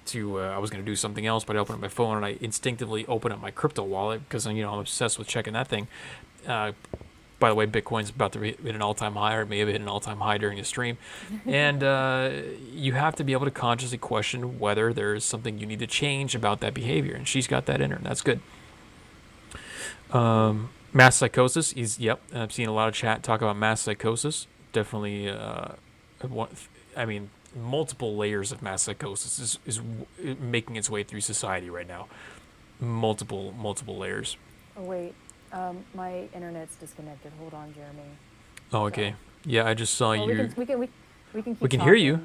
to, I was going to do something else, but I open up my phone and I instinctively open up my crypto wallet because, I'm obsessed with checking that thing. By the way, Bitcoin's about to hit an all-time high, or it may have hit an all-time high during the stream. And you have to be able to consciously question whether there's something you need to change about that behavior. And she's got that in her, and that's good. Mass psychosis is, I've seen a lot of chat talk about mass psychosis. Definitely, multiple layers of mass psychosis is making its way through society right now. Multiple layers. Oh, wait. My internet's disconnected. Hold on, Jeremy. Oh, okay. Yeah, I just saw you. We can keep We can talking. hear you.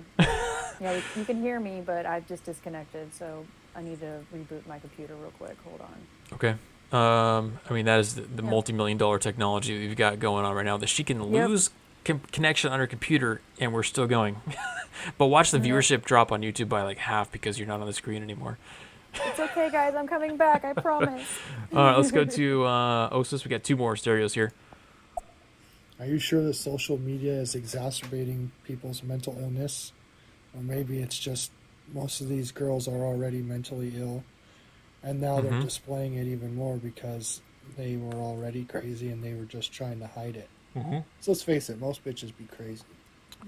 Yeah, you can hear me, but I've just disconnected, so I need to reboot my computer real quick. Hold on. Okay. That is the multi-million-dollar technology that we've got going on right now, that she can lose connection on her computer and we're still going. But watch the viewership drop on YouTube by half because you're not on the screen anymore. It's okay, guys. I'm coming back. I promise. All right, let's go to Osis. We got 2 more stereos here. Are you sure that social media is exacerbating people's mental illness? Or maybe it's just most of these girls are already mentally ill, and now they're displaying it even more because they were already crazy and they were just trying to hide it. So let's face it, most bitches be crazy.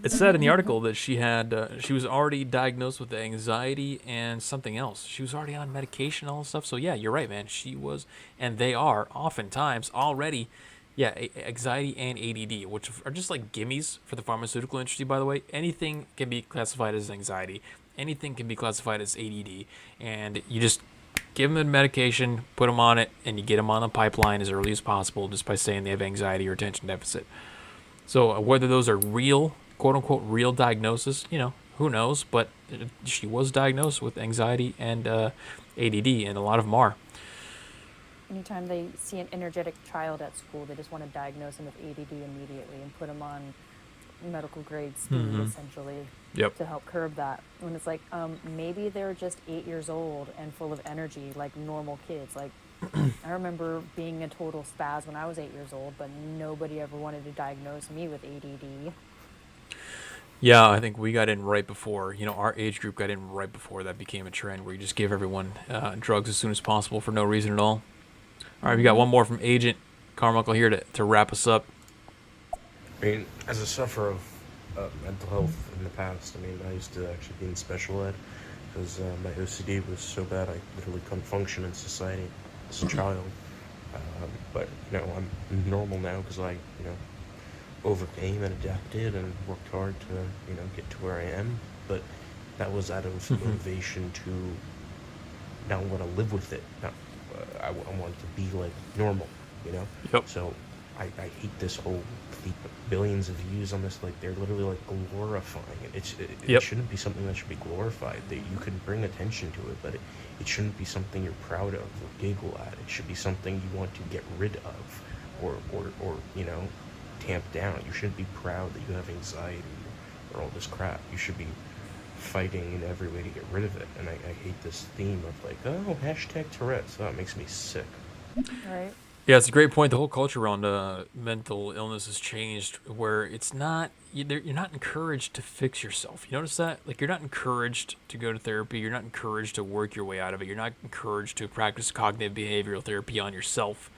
It said in the article that she was already diagnosed with anxiety and something else. She was already on medication and all this stuff. So yeah, you're right, man. She was, and they are oftentimes already, anxiety and ADD, which are just like gimmies for the pharmaceutical industry, by the way. Anything can be classified as anxiety. Anything can be classified as ADD. And you just give them the medication, put them on it, and you get them on the pipeline as early as possible just by saying they have anxiety or attention deficit. So whether those are real, quote-unquote, real diagnosis, who knows? But she was diagnosed with anxiety and ADD, and a lot of them are. Anytime they see an energetic child at school, they just want to diagnose them with ADD immediately and put them on medical grade speed, essentially, to help curb that. When it's like, maybe they're just 8 years old and full of energy like normal kids. Like, I remember being a total spaz when I was 8 years old, but nobody ever wanted to diagnose me with ADD. Yeah, I think we got in right before, our age group got in right before that became a trend where you just give everyone drugs as soon as possible for no reason at all. All right, we got one more from Agent Carmichael here to wrap us up. I mean, as a sufferer of mental health in the past, I used to actually be in special ed because my OCD was so bad I literally couldn't function in society as a child. But, I'm normal now because I, overcame and adapted and worked hard to, get to where I am. But that was out of motivation to now want to live with it. Now, I want to be like normal, Yep. So I hate this whole billions of views on this. Like, they're literally like glorifying it. It shouldn't be something that should be glorified. That you can bring attention to it, but it shouldn't be something you're proud of or giggle at. It should be something you want to get rid of, or tamp down. You shouldn't be proud that you have anxiety or all this crap. You should be fighting in every way to get rid of it. And I hate this theme of like, hashtag Tourette's. Oh, it makes me sick. Right. Yeah, it's a great point. The whole culture around mental illness has changed where it's not, you're not encouraged to fix yourself. You notice that? Like, you're not encouraged to go to therapy. You're not encouraged to work your way out of it. You're not encouraged to practice cognitive behavioral therapy on yourself.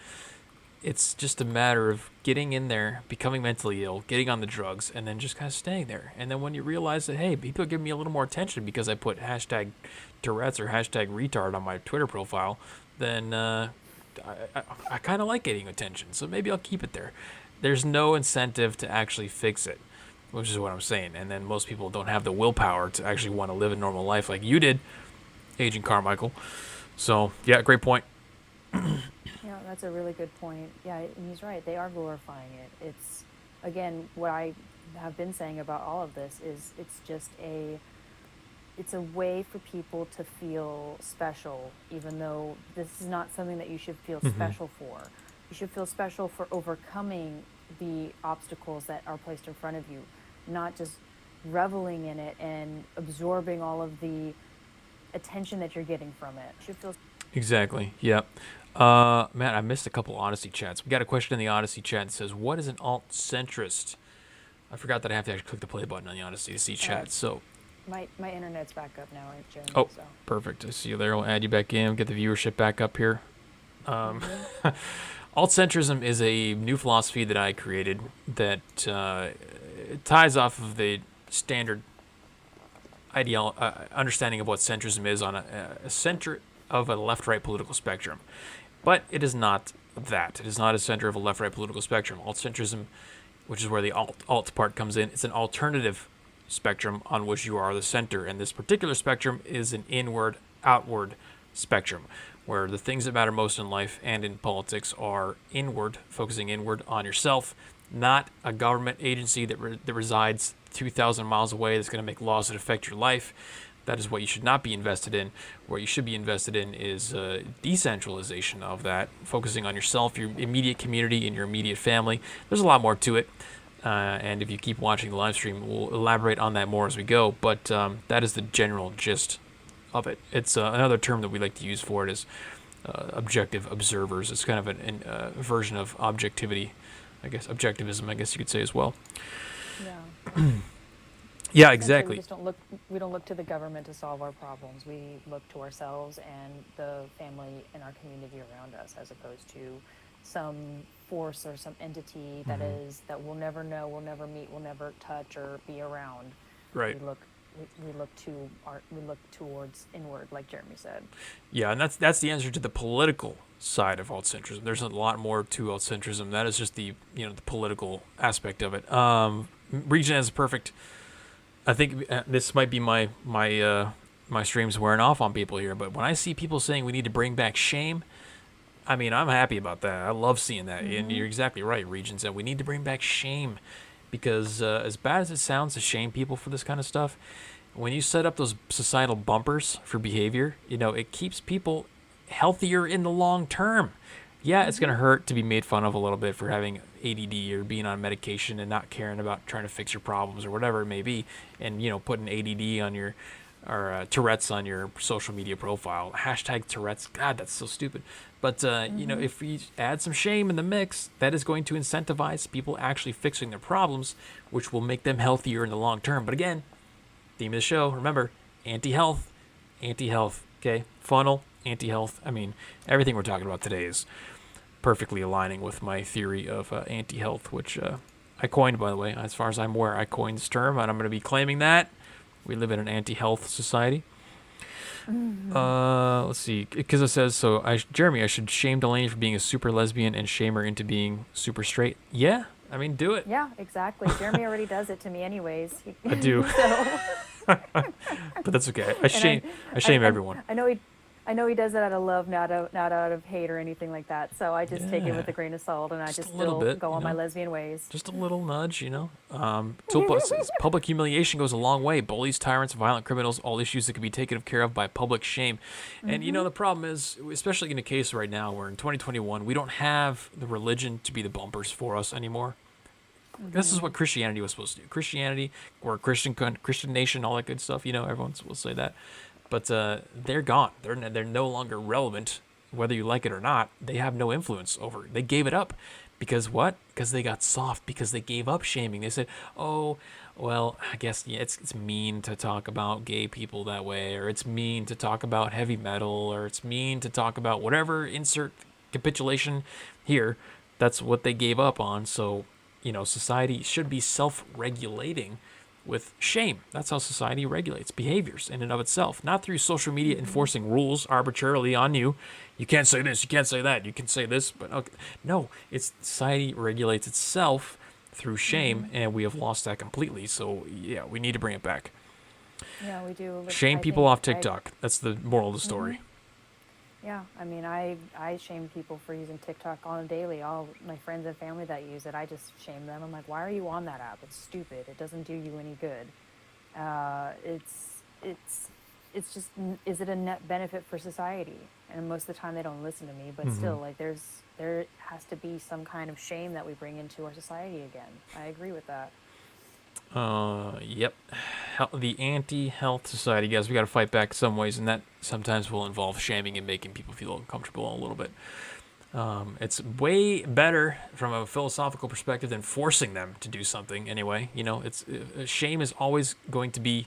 It's just a matter of getting in there, becoming mentally ill, getting on the drugs, and then just kind of staying there. And then when you realize that, hey, people are giving me a little more attention because I put hashtag Tourette's or hashtag retard on my Twitter profile, then I kind of like getting attention, so maybe I'll keep it there. There's no incentive to actually fix it, which is what I'm saying. And then most people don't have the willpower to actually want to live a normal life like you did, Agent Carmichael. So, yeah, great point. Yeah, that's a really good point. Yeah, and he's right. They are glorifying it. It's, again, what I have been saying about all of this is it's a way for people to feel special, even though this is not something that you should feel special for. You should feel special for overcoming the obstacles that are placed in front of you, not just reveling in it and absorbing all of the attention that you're getting from it. You should feel Exactly. Yep. Man, I missed a couple Odyssey chats. We got a question in the Odyssey chat that says, "What is an alt-centrist?" I forgot that I have to actually click the play button on the Odyssey to see chat. So, my internet's back up now, right, Jeremy? oh, So. perfect. I see you there. I'll add you back in. Get the viewership back up here. Alt-centrism is a new philosophy that I created that ties off of the standard understanding of what centrism is on a center of a left-right political spectrum. But it is not that. It is not a center of a left-right political spectrum. Alt-centrism, which is where the alt part comes in, it's an alternative spectrum on which you are the center. And this particular spectrum is an inward-outward spectrum, where the things that matter most in life and in politics are inward, focusing inward on yourself, not a government agency that resides 2,000 miles away that's going to make laws that affect your life. That is what you should not be invested in. What you should be invested in is decentralization of that, focusing on yourself, your immediate community, and your immediate family. There's a lot more to it, and if you keep watching the live stream, we'll elaborate on that more as we go, but that is the general gist of it. It's another term that we like to use for it is objective observers. It's kind of a version of objectivity, I guess, objectivism, I guess you could say as well. Yeah. Yeah, Essentially, exactly. We just don't look. We don't look to the government to solve our problems. We look to ourselves and the family and our community around us, as opposed to some force or some entity that is that we'll never know, we'll never meet, we'll never touch or be around. Right. We look towards inward, like Jeremy said. Yeah, and that's the answer to the political side of alt-centrism. There's a lot more to alt-centrism. That is just the the political aspect of it. Region is perfect. I think this might be my streams wearing off on people here, but when I see people saying we need to bring back shame, I mean, I'm happy about that. I love seeing that. And you're exactly right, Regions, that we need to bring back shame because as bad as it sounds to shame people for this kind of stuff, when you set up those societal bumpers for behavior, it keeps people healthier in the long term. Yeah, it's going to hurt to be made fun of a little bit for having ADD or being on medication and not caring about trying to fix your problems or whatever it may be, and putting ADD on your or Tourette's on your social media profile. Hashtag Tourette's. God, that's so stupid. But if we add some shame in the mix, that is going to incentivize people actually fixing their problems, which will make them healthier in the long term. But again, theme of the show, remember, anti-health, okay? Funnel, anti-health. I mean, everything we're talking about today is perfectly aligning with my theory of anti-health, which I coined, by the way. As far as I'm aware, I coined this term, and I'm going to be claiming that. We live in an anti-health society. Let's see. Because it says, Jeremy, I should shame Delaney for being a super lesbian and shame her into being super straight. Yeah, I mean, do it. Yeah, I Jeremy already does it to me anyways. I do. But that's okay. I shame everyone. I know he does it out of love, not out of hate or anything like that. So I just take it with a grain of salt, and I just still go on my lesbian ways. Just a little nudge, Public humiliation goes a long way. Bullies, tyrants, violent criminals, all issues that can be taken care of by public shame. And the problem is, especially in a case right now, where in 2021 we don't have the religion to be the bumpers for us anymore. This is what Christianity was supposed to do. Christianity, or Christian nation, all that good stuff. Everyone will say that. But they're gone. They're no longer relevant, whether you like it or not. They have no influence over it. They gave it up. Because what? Because they got soft. Because they gave up shaming. They said, oh, well, I guess it's mean to talk about gay people that way, or it's mean to talk about heavy metal, or it's mean to talk about whatever, insert capitulation here. That's what they gave up on. So, society should be self-regulating with shame. That's how society regulates behaviors in and of itself, not through social media enforcing rules arbitrarily on you. You can't say this, you can't say that, you can say this, but okay. No, it's society regulates itself through shame, and we have lost that completely. So yeah, we need to bring it back. Yeah, we do. Shame people off TikTok. That's the moral of the story. Yeah, I mean, I shame people for using TikTok on a daily. All my friends and family that use it, I just shame them. I'm like, why are you on that app? It's stupid. It doesn't do you any good. It's just, is it a net benefit for society? And most of the time they don't listen to me, but still, like, there has to be some kind of shame that we bring into our society again. I agree with that. Yep. The anti-health society, guys, we got to fight back some ways, and that sometimes will involve shaming and making people feel uncomfortable a little bit. It's way better from a philosophical perspective than forcing them to do something anyway. Shame is always going to be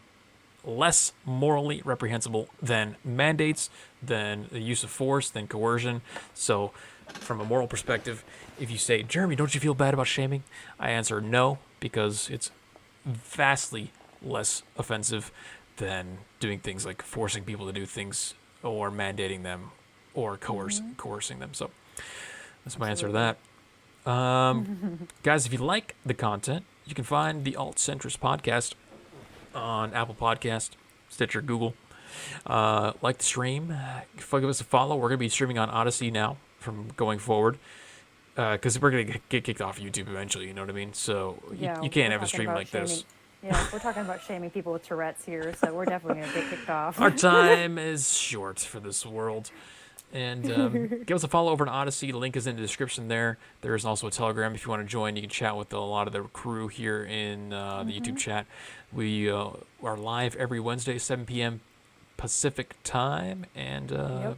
less morally reprehensible than mandates, than the use of force, than coercion. So from a moral perspective, if you say, Jeremy, don't you feel bad about shaming? I answer no, because it's vastly less offensive than doing things like forcing people to do things or mandating them or coercing them. So that's my answer to that. Guys, if you like the content, you can find the Alt Centrist podcast on Apple Podcast, Stitcher, Google. Like the stream, give us a follow. We're going to be streaming on Odyssey now from going forward. Because we're going to get kicked off YouTube eventually, you know what I mean? So you can't have a stream like this. Yeah, we're talking about shaming people with Tourette's here, so we're definitely going to get kicked off. Our time is short for this world. And give us a follow over on Odyssey. The link is in the description there. There is also a Telegram if you want to join. You can chat with a lot of the crew here in the YouTube chat. We are live every Wednesday, 7 p.m. Pacific time. And Yep.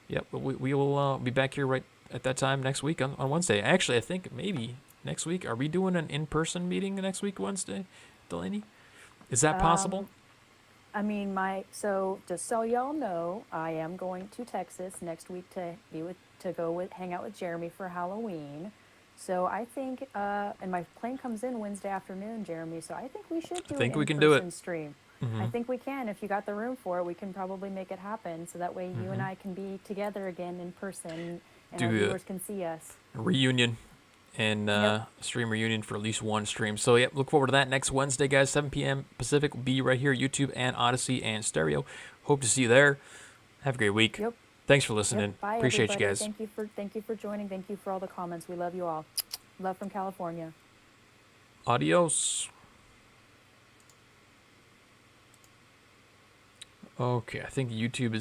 yep, we will be back here right at that time next week on Wednesday. Actually, I think maybe next week. Are we doing an in-person meeting next week, Wednesday, Delaney? Is that possible? I mean, so just so y'all know, I am going to Texas next week to hang out with Jeremy for Halloween. So I think, and my plane comes in Wednesday afternoon, Jeremy. So I think we should do think an we can do it. in-person stream. I think we can. If you got the room for it, we can probably make it happen. So that way you and I can be together again in person, and Do our a viewers can see us. reunion and stream reunion for at least one stream. So, yep, look forward to that next Wednesday, guys. 7 p.m. Pacific will be right here, YouTube and Odyssey and Stereo. Hope to see you there. Have a great week. Yep. Thanks for listening. Yep. Bye, Appreciate everybody. you guys. Thank you for joining. Thank you for all the comments. We love you all. Love from California. Adios. Okay, I think YouTube is